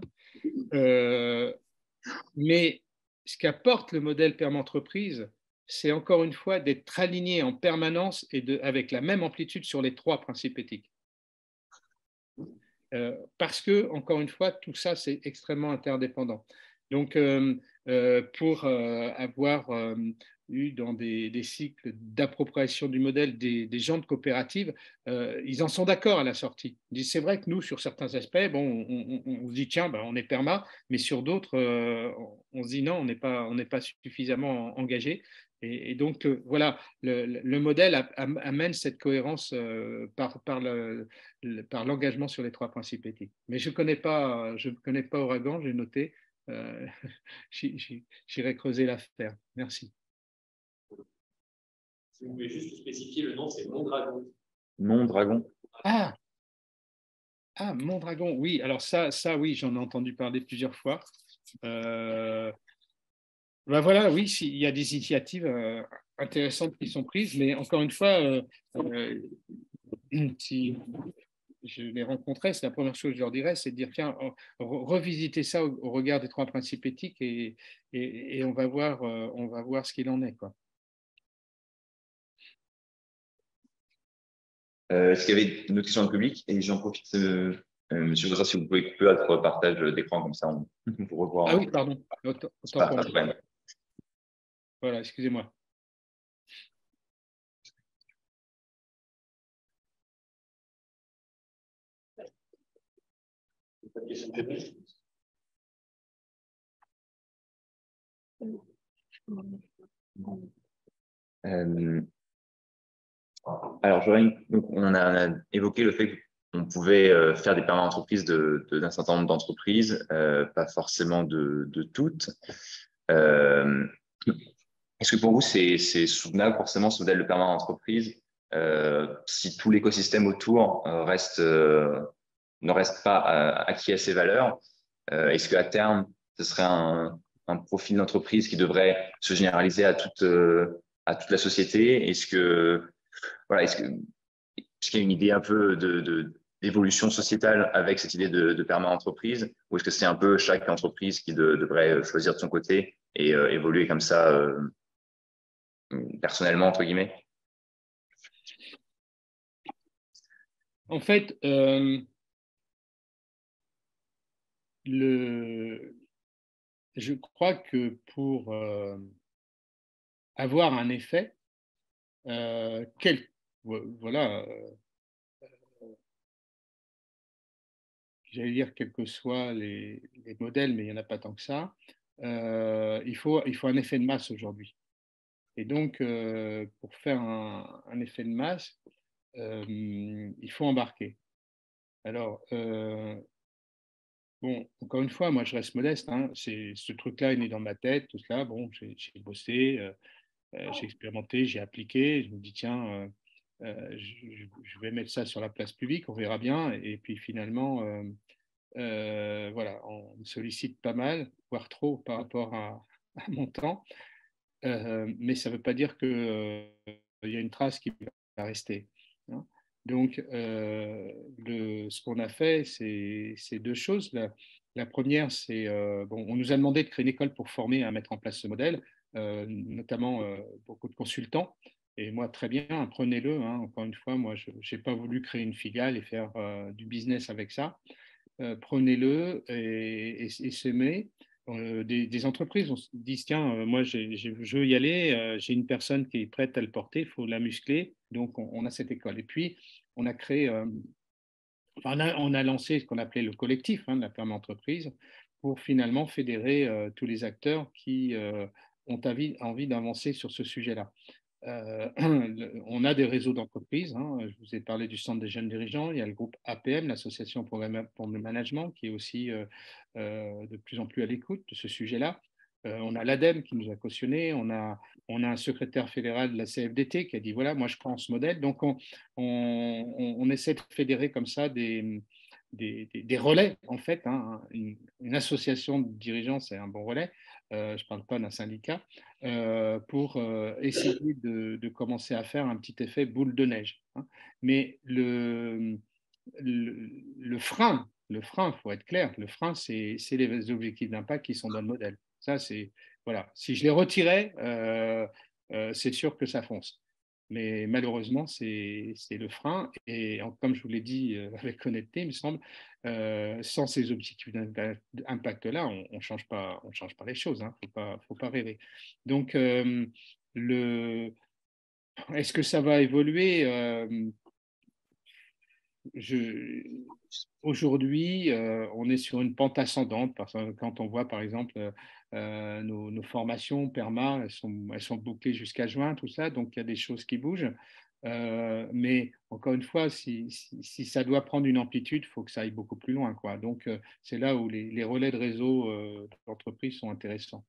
A: Mais ce qu'apporte le modèle perma-entreprise, c'est encore une fois d'être aligné en permanence et avec la même amplitude sur les 3 principes éthiques. Parce que, encore une fois, tout ça, c'est extrêmement interdépendant. Donc, pour avoir eu dans des cycles d'appropriation du modèle des gens de coopérative, ils en sont d'accord à la sortie. Ils disent, c'est vrai que nous, sur certains aspects, bon, on se dit, tiens, ben, on est perma, mais sur d'autres, on se dit, non, on n'est pas suffisamment engagé. Et donc, voilà, le modèle amène cette cohérence par l'engagement sur les 3 principes éthiques. Mais je ne connais pas Ouragan, j'ai noté. J'irai creuser l'affaire. Merci.
G: Si vous pouvez juste spécifier le nom, c'est Mondragon.
B: Mondragon.
A: Ah, Mondragon, oui. Alors ça oui, j'en ai entendu parler plusieurs fois. Ben voilà, oui, il y a des initiatives intéressantes qui sont prises, mais encore une fois, si je les rencontrais, c'est la première chose que je leur dirais, c'est de dire, tiens, revisitez ça au regard des 3 principes éthiques et on va voir ce qu'il en est, quoi.
B: Est-ce qu'il y avait une autre question dans le public? Et j'en profite, Monsieur Gauzin, si vous pouvez couper votre partage d'écran, comme ça on vous revoit.
A: Ah oui, pardon. Autant pour moi. Voilà, excusez-moi.
G: Pas de question publique.
B: Alors, donc, on a évoqué le fait qu'on pouvait faire des permis d'entreprise d'un certain nombre d'entreprises, pas forcément de toutes. Est-ce que pour vous, c'est soutenable forcément ce modèle de permis d'entreprise si tout l'écosystème autour ne reste pas acquis à ses valeurs? Est-ce qu'à terme, ce serait un profil d'entreprise qui devrait se généraliser à toute la société? Est-ce qu'il y a une idée un peu d'évolution sociétale avec cette idée de permis d'entreprise, ou est-ce que c'est un peu chaque entreprise qui devrait choisir de son côté et évoluer comme ça personnellement, entre guillemets?
A: En fait, je crois que pour avoir un effet, voilà, j'allais dire quels que soient les modèles, mais il n'y en a pas tant que ça, il faut un effet de masse aujourd'hui. Et donc, pour faire un effet de masse, il faut embarquer. Alors, bon, encore une fois, moi je reste modeste, hein, ce truc-là est né dans ma tête, tout cela, bon, j'ai bossé, j'ai expérimenté, j'ai appliqué, je me dis tiens, je vais mettre ça sur la place publique, on verra bien, et puis finalement, voilà, on me sollicite pas mal, voire trop par rapport à mon temps, mais ça ne veut pas dire qu'il y a une trace qui va rester, hein. Donc, ce qu'on a fait, c'est deux choses. La première, c'est, bon, on nous a demandé de créer une école pour former à mettre en place ce modèle, notamment beaucoup de consultants. Et moi, très bien, prenez-le, hein. Encore une fois, moi, je n'ai pas voulu créer une filiale et faire du business avec ça. Prenez-le et s'aimer. Des entreprises disent tiens, moi je veux y aller, j'ai une personne qui est prête à le porter, il faut la muscler, donc on a cette école. Et puis on a créé, on a lancé ce qu'on appelait le collectif, hein, de la permis entreprise, pour finalement fédérer tous les acteurs qui ont envie d'avancer sur ce sujet-là. On a des réseaux d'entreprises, hein. Je vous ai parlé du Centre des jeunes dirigeants. Il y a le groupe APM, l'Association pour le management, qui est aussi de plus en plus à l'écoute de ce sujet-là. On a l'ADEME qui nous a cautionné. On a un secrétaire fédéral de la CFDT qui a dit voilà, moi je prends ce modèle. Donc on essaie de fédérer comme ça des relais, en fait, hein. Une association de dirigeants, c'est un bon relais. Je ne parle pas d'un syndicat, pour essayer de commencer à faire un petit effet boule de neige, hein. Mais le frein, il faut être clair, le frein, c'est les objectifs d'impact qui sont dans le modèle. Ça, c'est, voilà. Si je les retirais, c'est sûr que ça fonce. Mais malheureusement, c'est le frein. Et comme je vous l'ai dit avec honnêteté, il me semble, sans ces objectifs d'impact-là, on ne change pas les choses, hein. Faut pas rêver. Donc, est-ce que ça va évoluer? Aujourd'hui, on est sur une pente ascendante parce que quand on voit par exemple nos formations PERMA, elles sont bouclées jusqu'à juin, tout ça, donc il y a des choses qui bougent. Mais encore une fois, si ça doit prendre une amplitude, il faut que ça aille beaucoup plus loin, quoi. Donc c'est là où les relais de réseau d'entreprise sont intéressants.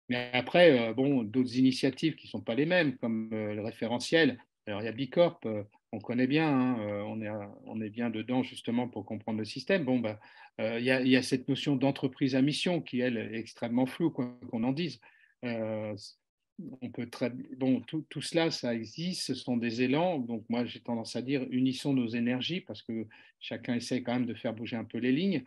A: Mais après, bon, d'autres initiatives qui ne sont pas les mêmes, comme le référentiel. Alors, il y a Bicorp, on connaît bien, hein, on est bien dedans justement pour comprendre le système. Bon, bah, il y a cette notion d'entreprise à mission qui, elle, est extrêmement floue, quoi qu'on en dise. On peut bon, tout cela, ça existe, ce sont des élans. Donc, moi, j'ai tendance à dire unissons nos énergies parce que chacun essaie quand même de faire bouger un peu les lignes.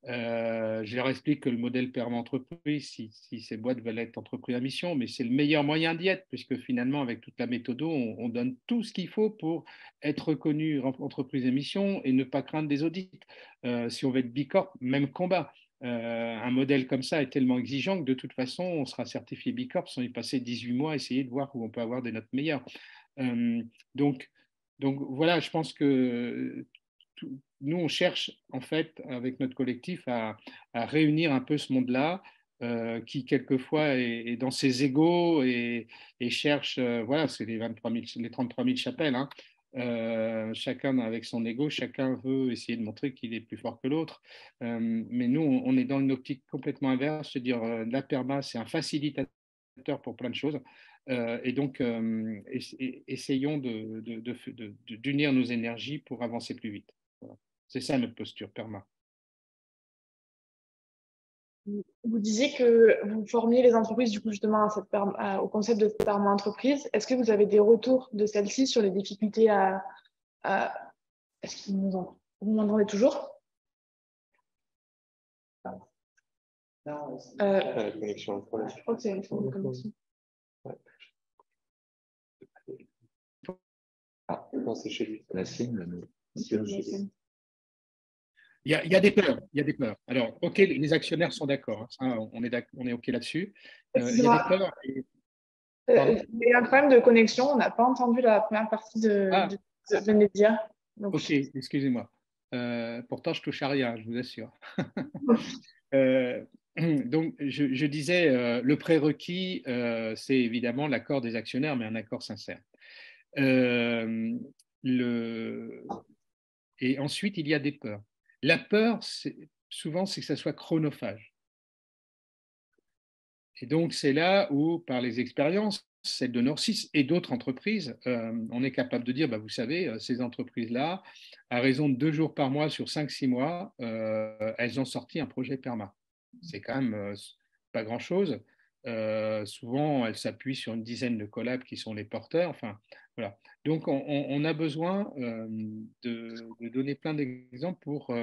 A: Je leur explique que le modèle permet entreprise, si ces boîtes veulent être entreprises à mission, mais c'est le meilleur moyen d'y être, puisque finalement, avec toute la méthode, on donne tout ce qu'il faut pour être reconnu entreprise à mission et ne pas craindre des audits. Si on veut être Bicorp, même combat. Un modèle comme ça est tellement exigeant que de toute façon, on sera certifié Bicorp sans y passer 18 mois à essayer de voir où on peut avoir des notes meilleures. Donc voilà, je pense que nous, on cherche, en fait, avec notre collectif, à réunir un peu ce monde-là, qui, quelquefois, est dans ses égos et cherche, voilà, c'est les 33 000 chapelles, hein, chacun avec son ego, chacun veut essayer de montrer qu'il est plus fort que l'autre. Mais nous, on est dans une optique complètement inverse, c'est-à-dire la perma, c'est un facilitateur pour plein de choses. Et donc, essayons d'unir nos énergies pour avancer plus vite. Voilà. C'est ça notre posture perma.
C: Vous disiez que vous formiez les entreprises du coup justement au concept de perma-entreprise. Est-ce que vous avez des retours de celles-ci sur les difficultés Est-ce que vous m'entendez toujours?
E: La connexion.
C: Je crois que c'est une connexion.
E: Ouais. Ah, non, c'est chez lui.
B: La signe,
A: Il y a des peurs. Il y a des peurs. Alors, OK, les actionnaires sont d'accord. Hein, on est OK là-dessus. Il y a des peurs.
C: Il y a un problème de connexion. On n'a pas entendu la première partie de venez de dire. Donc,
A: OK, excusez-moi. Pourtant, je touche à rien, je vous assure. Donc, je disais, le prérequis, c'est évidemment l'accord des actionnaires, mais un accord sincère. Et ensuite, il y a des peurs. La peur, souvent, c'est que ça soit chronophage. Et donc, c'est là où, par les expériences, celle de Norcis et d'autres entreprises, on est capable de dire, vous savez, ces entreprises-là, à raison de 2 jours par mois sur 5-6 mois, elles ont sorti un projet perma. C'est quand même pas grand-chose. Souvent, elles s'appuient sur une dizaine de collabs qui sont les porteurs. Enfin, voilà. Donc, on a besoin de donner plein d'exemples pour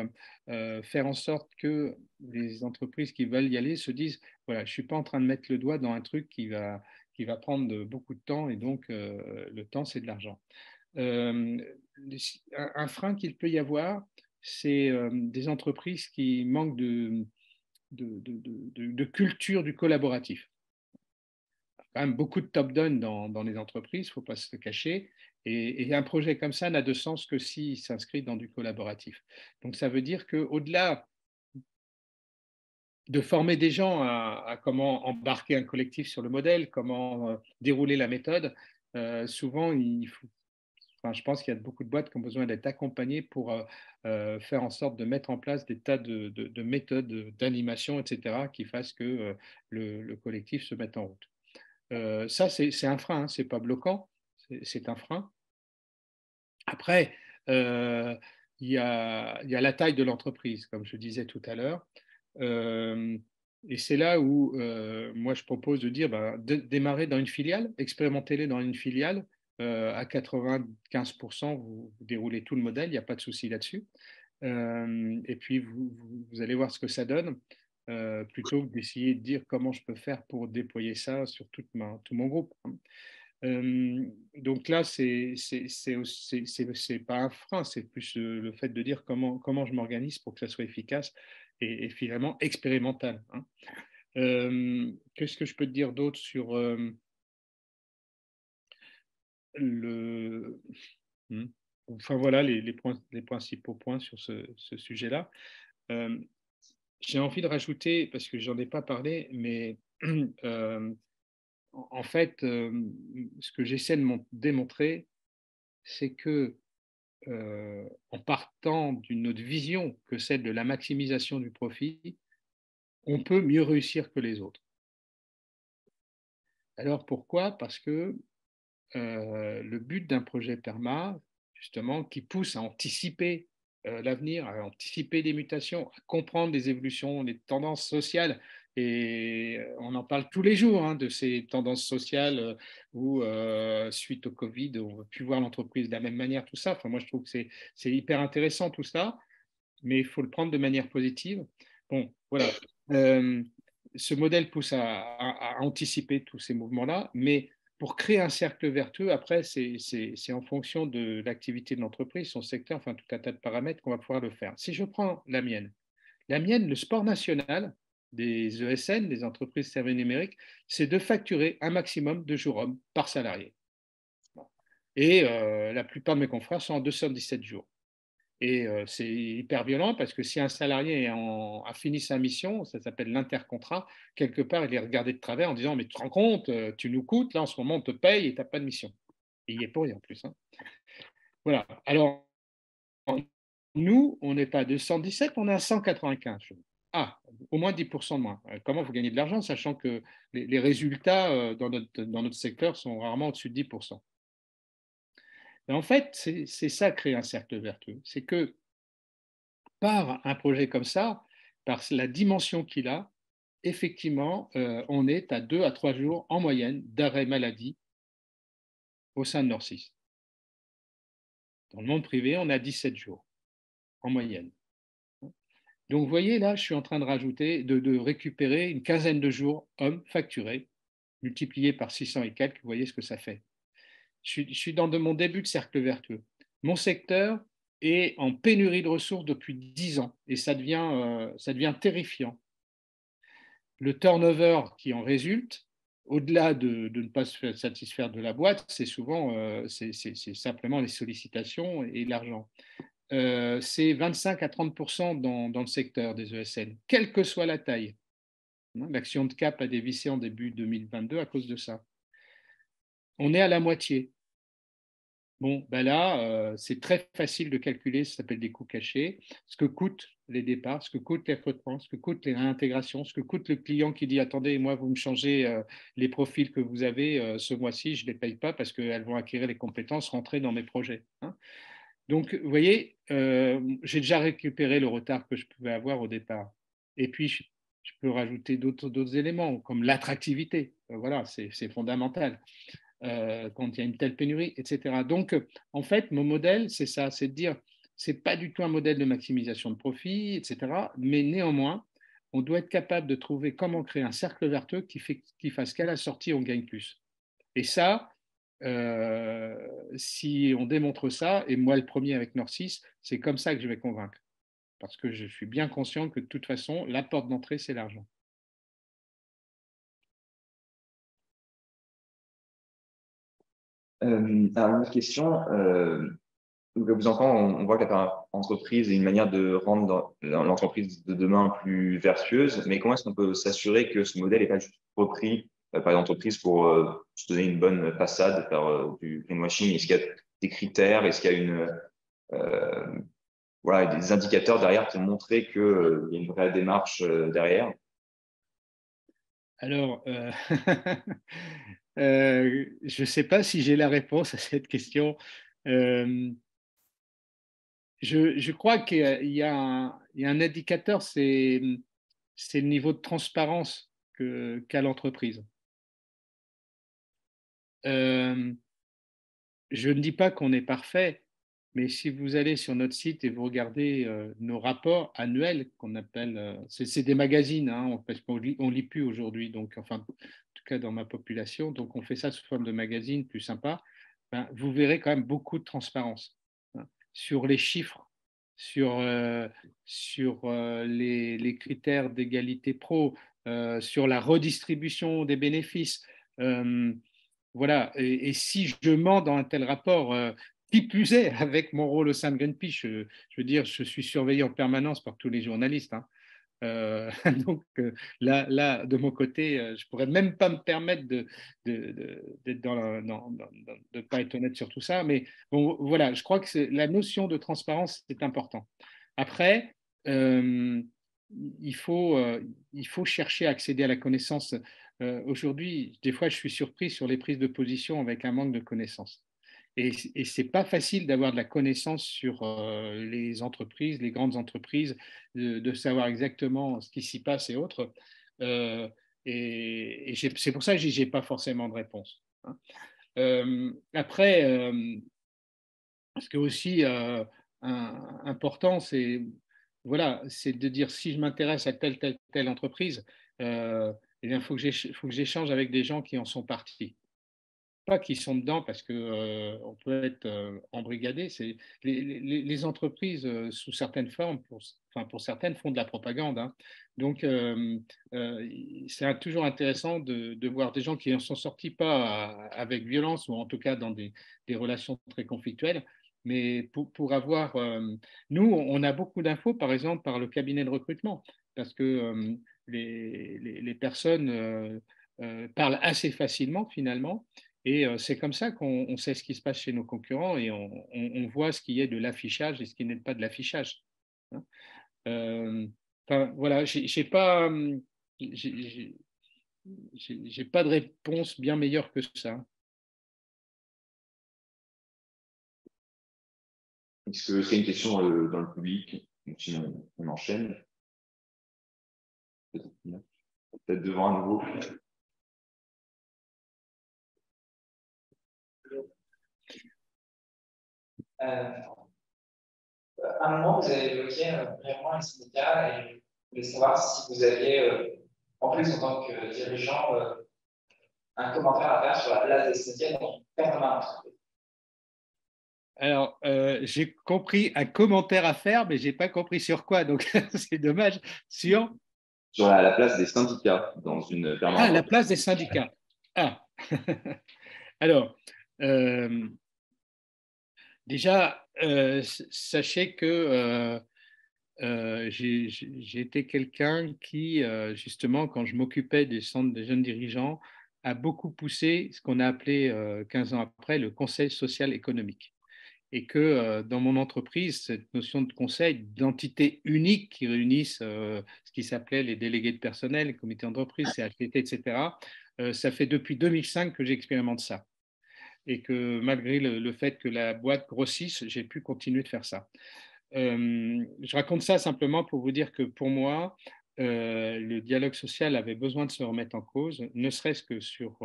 A: faire en sorte que les entreprises qui veulent y aller se disent, voilà, je ne suis pas en train de mettre le doigt dans un truc qui va prendre beaucoup de temps, et donc le temps, c'est de l'argent. Un frein qu'il peut y avoir, c'est des entreprises qui manquent de culture du collaboratif. Il y a quand même beaucoup de top-down dans les entreprises, il ne faut pas se le cacher, et un projet comme ça n'a de sens que s'il s'inscrit dans du collaboratif. Donc ça veut dire qu'au-delà de former des gens à comment embarquer un collectif sur le modèle, comment dérouler la méthode, souvent, je pense qu'il y a beaucoup de boîtes qui ont besoin d'être accompagnées pour faire en sorte de mettre en place des tas de méthodes d'animation, etc., qui fassent que le collectif se mette en route. Ça, c'est un frein, ce n'est pas bloquant, c'est un frein. Après, il y a la taille de l'entreprise, comme je disais tout à l'heure. Et c'est là où moi je propose de dire démarrer dans une filiale, expérimentez-les dans une filiale. À 95%, vous déroulez tout le modèle, il n'y a pas de souci là-dessus. Et puis vous allez voir ce que ça donne, plutôt que d'essayer de dire comment je peux faire pour déployer ça sur tout mon groupe. Donc là, c'est pas un frein, c'est plus le fait de dire comment je m'organise pour que ça soit efficace et finalement expérimental. Hein. Qu'est-ce que je peux te dire d'autre sur enfin voilà les principaux points sur ce sujet-là. J'ai envie de rajouter, parce que j'en ai pas parlé, mais en fait, ce que j'essaie de démontrer, c'est que en partant d'une autre vision que celle de la maximisation du profit, on peut mieux réussir que les autres. Alors pourquoi? Parce que le but d'un projet perma, justement, qui pousse à anticiper l'avenir, à anticiper des mutations, à comprendre des évolutions, des tendances sociales. Et on en parle tous les jours, hein, de ces tendances sociales où, suite au Covid, on ne veut plus voir l'entreprise de la même manière, tout ça. Enfin, moi, je trouve que c'est hyper intéressant tout ça, mais il faut le prendre de manière positive. Bon, voilà. Ce modèle pousse à anticiper tous ces mouvements-là, mais pour créer un cercle vertueux, après, c'est en fonction de l'activité de l'entreprise, son secteur, enfin tout un tas de paramètres qu'on va pouvoir le faire. Si je prends la mienne, le sport national des ESN, des entreprises de services numériques, c'est de facturer un maximum de jours hommes par salarié. Et la plupart de mes confrères sont en 217 jours. Et c'est hyper violent parce que si un salarié a fini sa mission, ça s'appelle l'intercontrat, quelque part, il est regardé de travers en disant « Mais tu te rends compte, tu nous coûtes, là en ce moment on te paye et tu n'as pas de mission. » Et il y est pour rien en plus. Hein. Voilà. Alors, nous, on n'est pas à 217, on est à 195. Ah, au moins 10% de moins. Comment vous gagnez de l'argent, sachant que les résultats dans notre secteur sont rarement au-dessus de 10%. Et en fait, c'est ça, créer un cercle vertueux. C'est que par un projet comme ça, par la dimension qu'il a, effectivement, on est à 2 à 3 jours en moyenne d'arrêt maladie au sein de Nord6. Dans le monde privé, on a 17 jours en moyenne. Donc, vous voyez, là, je suis en train de rajouter, de récupérer une quinzaine de jours hommes facturés, multipliés par 600 et quelques, vous voyez ce que ça fait. Je suis dans mon début de cercle vertueux. Mon secteur est en pénurie de ressources depuis 10 ans et ça devient terrifiant. Le turnover qui en résulte, au-delà de ne pas se satisfaire de la boîte, c'est souvent c'est simplement les sollicitations et l'argent. C'est 25 à 30% dans le secteur des ESN, quelle que soit la taille. L'action de Cap a dévissé en début 2022 à cause de ça. On est à la moitié. Bon, ben là, c'est très facile de calculer, ça s'appelle des coûts cachés, ce que coûtent les départs, ce que coûtent les recrutements, ce que coûtent les réintégrations, ce que coûte le client qui dit « Attendez, moi, vous me changez les profils que vous avez ce mois-ci, je ne les paye pas parce qu'elles vont acquérir les compétences, rentrer dans mes projets. Hein ». Donc, vous voyez, j'ai déjà récupéré le retard que je pouvais avoir au départ. Et puis, je peux rajouter d'autres éléments, comme l'attractivité. Voilà, c'est fondamental. Quand il y a une telle pénurie, etc. Donc, en fait, mon modèle, c'est ça, c'est de dire, ce n'est pas du tout un modèle de maximisation de profit, etc. Mais néanmoins, on doit être capable de trouver comment créer un cercle vertueux qui fasse qu'à la sortie, on gagne plus. Et ça, si on démontre ça, et moi le premier avec Nord6, c'est comme ça que je vais convaincre. Parce que je suis bien conscient que de toute façon, la porte d'entrée, c'est l'argent.
B: Alors, une autre question. Vous entendez, on voit que la entreprise est une manière de rendre l'entreprise de demain plus vertueuse, mais comment est-ce qu'on peut s'assurer que ce modèle n'est pas juste repris par l'entreprise pour se donner une bonne façade, faire du greenwashing? Est-ce qu'il y a des critères? Est-ce qu'il y a voilà, des indicateurs derrière pour montrer qu'il y a une vraie démarche derrière?
A: Alors, je ne sais pas si j'ai la réponse à cette question. Je crois qu'il y a un indicateur, c'est le niveau de transparence qu'a l'entreprise. Je ne dis pas qu'on est parfait, mais si vous allez sur notre site et vous regardez nos rapports annuels qu'on appelle, c'est des magazines, hein, parce qu'on ne lit plus aujourd'hui, donc enfin, en tout cas dans ma population, donc on fait ça sous forme de magazine plus sympa, ben, vous verrez quand même beaucoup de transparence hein, sur les chiffres, sur les critères d'égalité pro, sur la redistribution des bénéfices. Voilà, et si je mens dans un tel rapport, qui plus est, avec mon rôle au sein de Greenpeace, je veux dire, je suis surveillé en permanence par tous les journalistes. Hein. Donc là, de mon côté, je ne pourrais même pas me permettre de ne pas être honnête sur tout ça. Mais bon, voilà, je crois que la notion de transparence est importante. Après, il faut chercher à accéder à la connaissance. Aujourd'hui, des fois, je suis surpris sur les prises de position avec un manque de connaissances. Et ce n'est pas facile d'avoir de la connaissance sur les entreprises, les grandes entreprises, de savoir exactement ce qui s'y passe et autres. Et c'est pour ça que je n'ai pas forcément de réponse. Hein. Après, ce qui est aussi important, c'est voilà, de dire si je m'intéresse à telle entreprise, eh bien, il faut que j'échange avec des gens qui en sont partis. Pas qui sont dedans parce qu'on peut être embrigadé. Les entreprises, sous certaines formes, pour certaines, font de la propagande. Hein. Donc, c'est toujours intéressant de voir des gens qui en sont sortis pas avec violence ou en tout cas dans des relations très conflictuelles, mais pour avoir… nous, on a beaucoup d'infos, par exemple, par le cabinet de recrutement, parce que les personnes parlent assez facilement, finalement, et c'est comme ça qu'on sait ce qui se passe chez nos concurrents et on voit ce qui est de l'affichage et ce qui n'est pas de l'affichage. Hein. Enfin, voilà, j'ai pas… j'ai pas de réponse bien meilleure que ça.
B: Est-ce que c'est une question dans le public? Sinon, on enchaîne. Peut-être devant à nouveau.
D: À un moment, vous avez évoqué brièvement les syndicats et je voulais savoir si vous aviez, en plus en tant que dirigeant, un commentaire à faire sur la place des syndicats dans une permanence.
A: Alors, j'ai compris un commentaire à faire, mais je n'ai pas compris sur quoi, donc c'est dommage. Sur
B: la place des syndicats dans une permanence.
A: Ah, la place des syndicats. Ah, alors, déjà, sachez que j'ai été quelqu'un qui, justement, quand je m'occupais des centres des jeunes dirigeants, a beaucoup poussé ce qu'on a appelé 15 ans après le conseil social économique. Et que dans mon entreprise, cette notion de conseil, d'entité unique qui réunissent ce qui s'appelait les délégués de personnel, les comités d'entreprise, CHTT, etc., ça fait depuis 2005 que j'expérimente ça. Et que malgré le fait que la boîte grossisse, j'ai pu continuer de faire ça. Je raconte ça simplement pour vous dire que pour moi, le dialogue social avait besoin de se remettre en cause, ne serait-ce que sur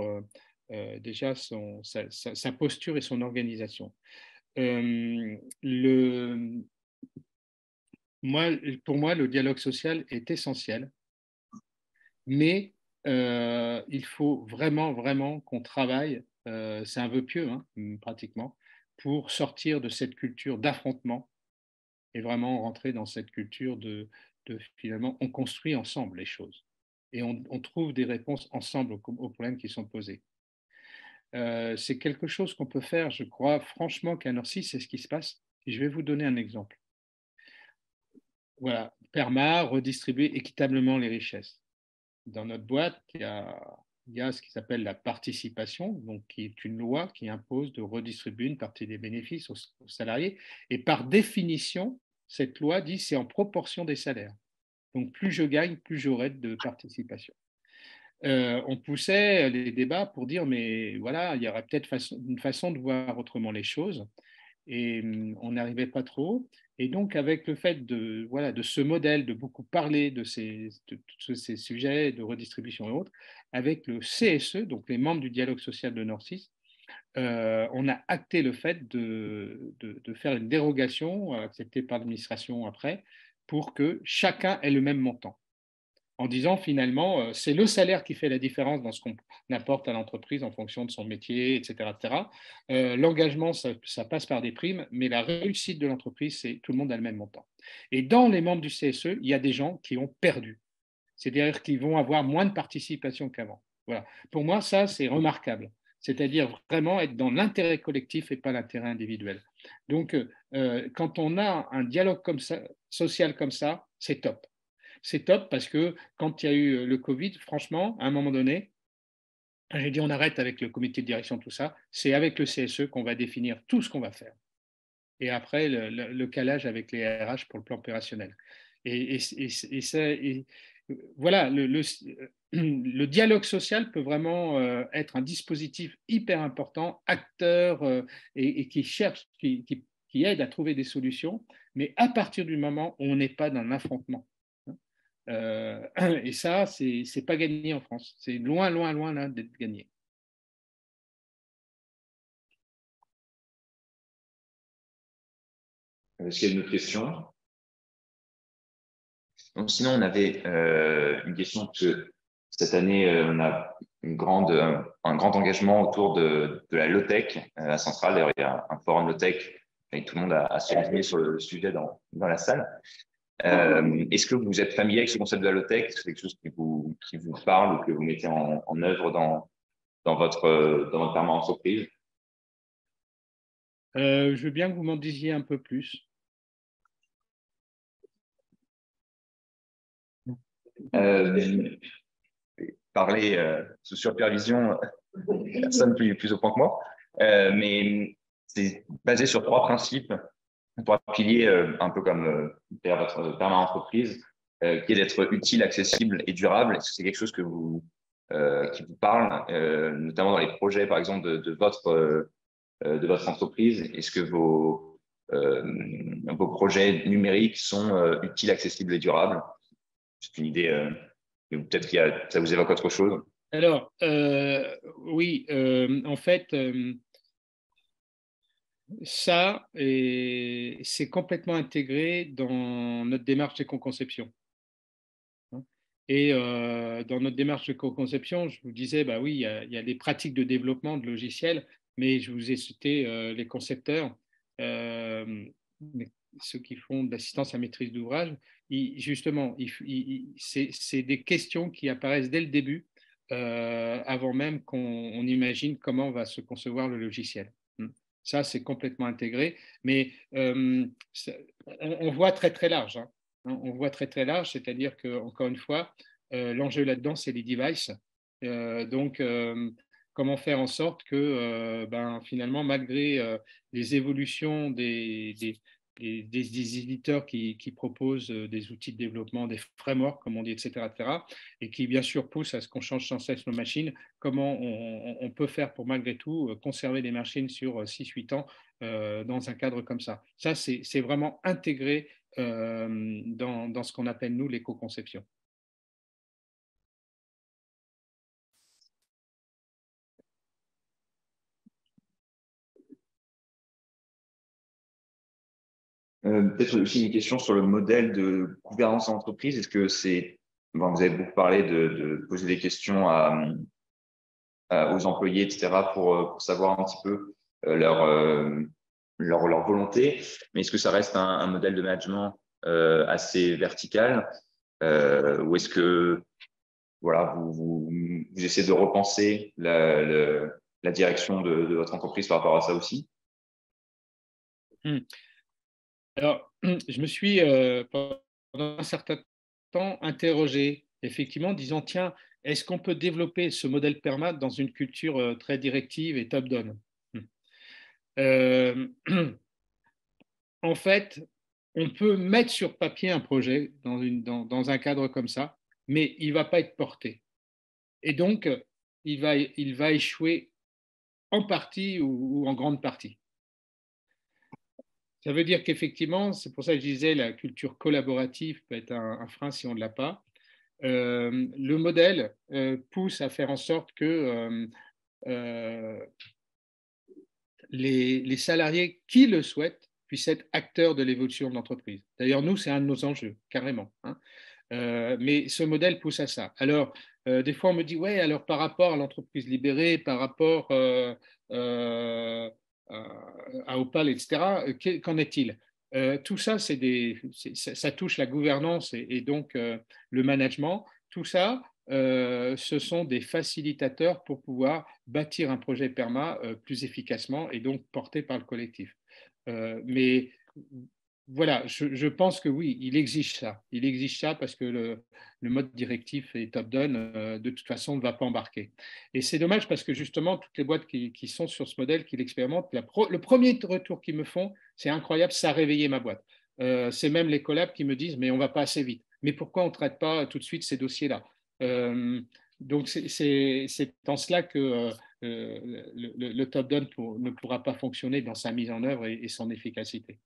A: déjà sa posture et son organisation. Pour moi, le dialogue social est essentiel, mais il faut vraiment, vraiment qu'on travaille, c'est un vœu pieux, hein, pratiquement, pour sortir de cette culture d'affrontement et vraiment rentrer dans cette culture de finalement, on construit ensemble les choses et on trouve des réponses ensemble aux problèmes qui sont posés. C'est quelque chose qu'on peut faire, je crois franchement qu'à Norcy, c'est ce qui se passe. Et je vais vous donner un exemple. Voilà, PERMA, redistribuer équitablement les richesses. Dans notre boîte, il y a ce qui s'appelle la participation, donc qui est une loi qui impose de redistribuer une partie des bénéfices aux salariés. Et par définition, cette loi dit c'est en proportion des salaires. Donc plus je gagne, plus j'aurai de participation. On poussait les débats pour dire mais voilà, il y aurait peut-être une façon de voir autrement les choses et on n'arrivait pas trop. Et donc avec le fait de ce modèle, de beaucoup parler de tous ces sujets de redistribution et autres, avec le CSE, donc les membres du dialogue social de Norcis, on a acté le fait de faire une dérogation acceptée par l'administration après pour que chacun ait le même montant, en disant finalement, c'est le salaire qui fait la différence dans ce qu'on apporte à l'entreprise en fonction de son métier, etc. etc. L'engagement, ça passe par des primes, mais la réussite de l'entreprise, c'est tout le monde a le même montant. Et dans les membres du CSE, il y a des gens qui ont perdu. C'est-à-dire qu'ils vont avoir moins de participation qu'avant. Voilà. Pour moi, ça, c'est remarquable. C'est-à-dire vraiment être dans l'intérêt collectif et pas l'intérêt individuel. Donc, quand on a un dialogue comme ça, social comme ça, c'est top. C'est top parce que quand il y a eu le Covid, franchement, à un moment donné, j'ai dit on arrête avec le comité de direction, tout ça. C'est avec le CSE qu'on va définir tout ce qu'on va faire. Et après, le calage avec les RH pour le plan opérationnel. Voilà, le dialogue social peut vraiment être un dispositif hyper important, acteur et qui cherche, qui aide à trouver des solutions, mais à partir du moment où on n'est pas dans l'affrontement. Et ça, c'est pas gagné en France. C'est loin, loin, loin là d'être gagné.
B: Est-ce qu'il y a une autre question? Donc, sinon, on avait une question que cette année, on a un grand engagement autour de la low-tech à Centrale. D'ailleurs, il y a un forum low-tech et tout le monde a se renseigné sur le sujet dans la salle. Est-ce que vous êtes familier avec ce concept de la low-tech? Est-ce que c'est quelque chose qui vous parle ou que vous mettez en œuvre dans votre permanence entreprise?
A: Je veux bien que vous m'en disiez un peu plus.
B: Parler sous supervision, personne plus au point que moi, mais c'est basé sur trois principes, trois piliers, un peu comme vers votre perma entreprise, qui est d'être utile, accessible et durable. Est-ce que c'est quelque chose qui vous parle, notamment dans les projets, par exemple, de votre entreprise? Est-ce que vos projets numériques sont utiles, accessibles et durables? C'est une idée, mais peut-être ça vous évoque autre chose.
A: Alors, oui, en fait, ça, c'est complètement intégré dans notre démarche d'éco-conception. Et dans notre démarche d'éco-conception, je vous disais, bah oui, il y a des pratiques de développement de logiciels, mais je vous ai cité les concepteurs, ceux qui font de l'assistance à maîtrise d'ouvrage. Justement, c'est des questions qui apparaissent dès le début, avant même qu'on imagine comment va se concevoir le logiciel. Ça, c'est complètement intégré, mais on voit très très large. Hein. On voit très très large, c'est-à-dire que encore une fois, l'enjeu là-dedans, c'est les devices. Donc, comment faire en sorte que, finalement, malgré les évolutions des éditeurs qui proposent des outils de développement, des frameworks, comme on dit, etc., et qui, bien sûr, poussent à ce qu'on change sans cesse nos machines, comment on peut faire pour, malgré tout, conserver des machines sur 6-8 ans dans un cadre comme ça. Ça, c'est vraiment intégré dans ce qu'on appelle, nous, l'éco-conception.
B: Peut-être aussi une question sur le modèle de gouvernance d'entreprise. Est-ce que vous avez beaucoup parlé de poser des questions aux employés, etc., pour savoir un petit peu leur volonté, mais est-ce que ça reste un modèle de management assez vertical, ou est-ce que voilà, vous essayez de repenser la direction de votre entreprise par rapport à ça aussi?
A: Alors, je me suis pendant un certain temps interrogé, effectivement, disant, tiens, est-ce qu'on peut développer ce modèle PERMA dans une culture très directive et top-down? En fait, on peut mettre sur papier un projet dans un cadre comme ça, mais il ne va pas être porté. Et donc, il va échouer en partie ou en grande partie. Ça veut dire qu'effectivement, c'est pour ça que je disais la culture collaborative peut être un frein si on ne l'a pas. Le modèle pousse à faire en sorte que les salariés qui le souhaitent puissent être acteurs de l'évolution de l'entreprise. D'ailleurs, nous, c'est un de nos enjeux, carrément. Hein. Mais ce modèle pousse à ça. Alors, des fois, on me dit, ouais, alors par rapport à l'entreprise libérée, par rapport à Opal, etc., qu'en est-il? Tout ça, ça touche la gouvernance et donc le management. Tout ça, ce sont des facilitateurs pour pouvoir bâtir un projet PERMA plus efficacement et donc porté par le collectif. Mais voilà, je pense que oui, il exige ça. Il exige ça parce que le mode directif et top-down, de toute façon, ne va pas embarquer. Et c'est dommage parce que justement, toutes les boîtes qui sont sur ce modèle, qui l'expérimentent, le premier retour qu'ils me font, c'est incroyable, ça a réveillé ma boîte. C'est même les collabs qui me disent, mais on ne va pas assez vite. Mais pourquoi on ne traite pas tout de suite ces dossiers-là? Donc, c'est en cela que le top-down ne pourra pas fonctionner dans sa mise en œuvre et son efficacité.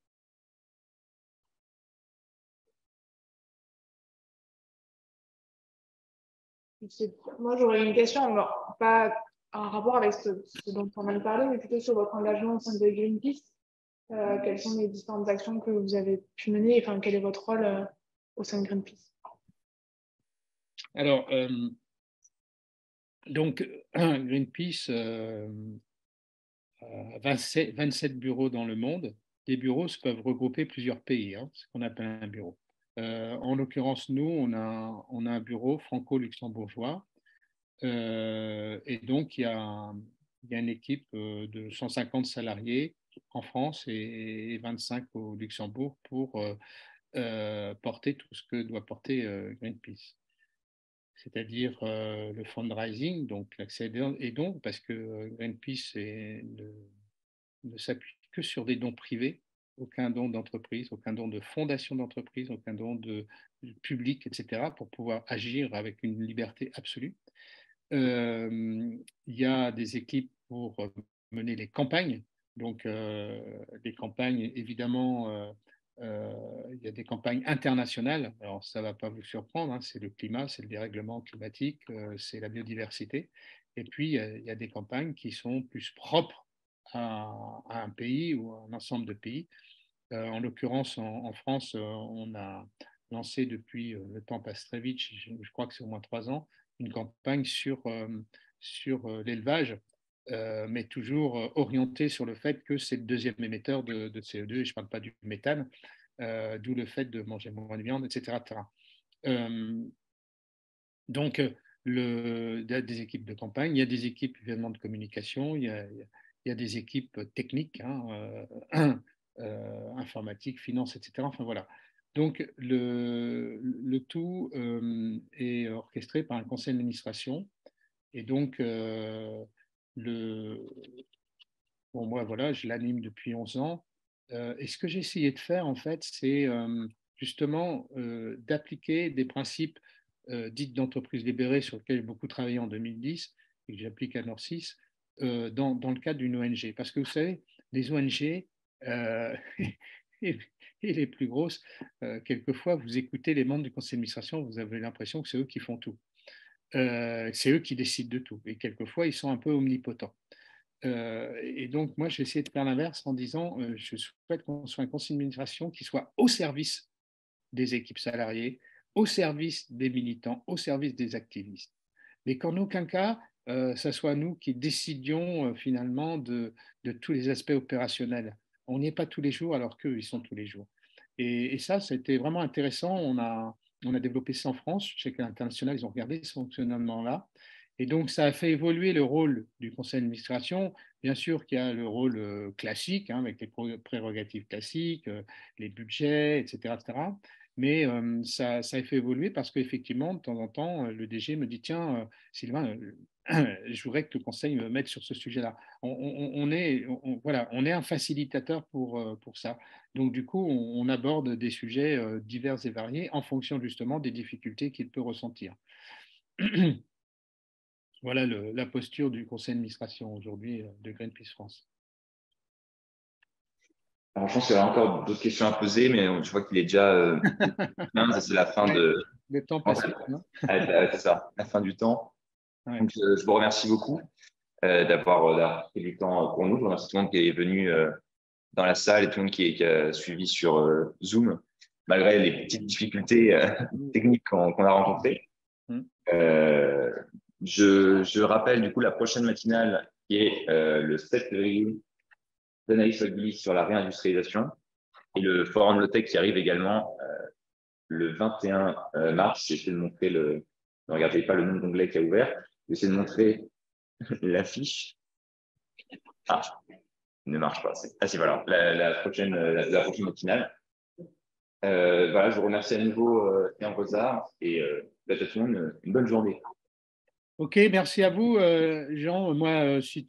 C: Moi, j'aurais une question, alors, pas en rapport avec ce dont on vient de parler, mais plutôt sur votre engagement au sein de Greenpeace. Quelles sont les différentes actions que vous avez pu mener, enfin, quel est votre rôle au sein de Greenpeace?
A: Alors, donc, Greenpeace a 27 bureaux dans le monde. Les bureaux peuvent regrouper plusieurs pays, hein, ce qu'on appelle un bureau. En l'occurrence, nous, on a un bureau franco-luxembourgeois. Et donc, il y a une équipe de 150 salariés en France et 25 au Luxembourg pour porter tout ce que doit porter Greenpeace. C'est-à-dire le fundraising, donc l'accès et dons, parce que Greenpeace ne s'appuie que sur des dons privés, aucun don d'entreprise, aucun don de fondation d'entreprise, aucun don de public, etc., pour pouvoir agir avec une liberté absolue. Il y a des équipes pour mener les campagnes. Donc, les campagnes, évidemment, il y a des campagnes internationales. Alors, ça ne va pas vous surprendre, hein, c'est le climat, c'est le dérèglement climatique, c'est la biodiversité. Et puis, il y a des campagnes qui sont plus propres à un pays ou à un ensemble de pays. En l'occurrence, en France, on a lancé depuis, le temps passe très vite, je crois que c'est au moins 3 ans, une campagne sur l'élevage, mais toujours orientée sur le fait que c'est le deuxième émetteur de CO2, et je ne parle pas du méthane, d'où le fait de manger moins de viande, etc. Donc, il y a des équipes de campagne, il y a des équipes évidemment de communication, il y a des équipes techniques, hein, informatique, finance, etc. Enfin voilà. Donc le tout est orchestré par un conseil d'administration. Et donc, bon, moi, voilà, je l'anime depuis 11 ans. Et ce que j'ai essayé de faire, en fait, c'est justement d'appliquer des principes dits d'entreprise libérée sur lesquels j'ai beaucoup travaillé en 2010 et que j'applique à Nord6 dans le cadre d'une ONG. Parce que vous savez, les ONG et les plus grosses, quelquefois, vous écoutez les membres du conseil d'administration, vous avez l'impression que c'est eux qui font tout. C'est eux qui décident de tout. Et quelquefois, ils sont un peu omnipotents. Et donc, moi, j'ai essayé de faire l'inverse en disant je souhaite qu'on soit un conseil d'administration qui soit au service des équipes salariées, au service des militants, au service des activistes. Mais qu'en aucun cas, ça soit nous qui décidions finalement de tous les aspects opérationnels. On n'y est pas tous les jours alors qu'eux, ils sont tous les jours. Et ça, c'était vraiment intéressant. On a développé ça en France. Je sais qu'à l'international, ils ont regardé ce fonctionnement-là. Et donc, ça a fait évoluer le rôle du conseil d'administration. Bien sûr qu'il y a le rôle classique, hein, avec les prérogatives classiques, les budgets, etc. etc. Mais ça a fait évoluer parce qu'effectivement, de temps en temps, le DG me dit, tiens, Sylvain, je voudrais que le conseil me mette sur ce sujet-là. On est un facilitateur pour ça. Donc, du coup, on aborde des sujets divers et variés en fonction justement des difficultés qu'il peut ressentir. Voilà la posture du conseil d'administration aujourd'hui de Greenpeace France.
B: Alors, je pense qu'il y aura encore d'autres questions à poser, mais je vois qu'il est déjà 15, c'est la fin de.
A: Le temps passe vite, hein.
B: C'est ça, la fin du temps.
A: Ouais.
B: Donc, je vous remercie beaucoup d'avoir pris du temps pour nous. Je remercie tout le monde qui est venu dans la salle et tout le monde qui a suivi sur Zoom, malgré les petites difficultés techniques qu'on a rencontrées. Je rappelle du coup la prochaine matinale qui est le 7 février d'Anaïs Ogli sur la réindustrialisation et le forum Low-Tech qui arrive également le 21 mars. J'ai essayé de montrer ne regardez pas le nom d'onglet qui a ouvert. J'ai essayé de montrer l'affiche. Ah, il ne marche pas. Ah si, voilà, la prochaine matinale. Voilà, je vous remercie à nouveau Théan Rosard et à tout le monde une bonne journée.
A: Ok, merci à vous, Jean. Moi, si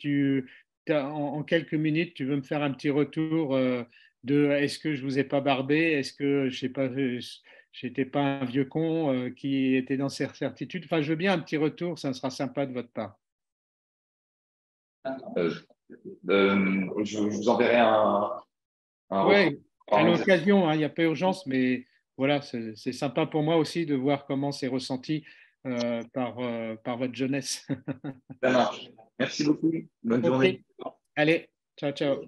A: en quelques minutes, tu veux me faire un petit retour de est-ce que je vous ai pas barbé, est-ce que je sais pas, j'étais pas un vieux con qui était dans ses certitudes. Enfin, je veux bien un petit retour, ça sera sympa de votre part.
B: Je vous enverrai un
A: Oui, à l'occasion, il n'y a pas urgence, mais voilà, c'est sympa pour moi aussi de voir comment c'est ressenti par votre jeunesse.
B: Ça marche. Merci beaucoup. Bonne journée.
A: Allez, ciao, ciao.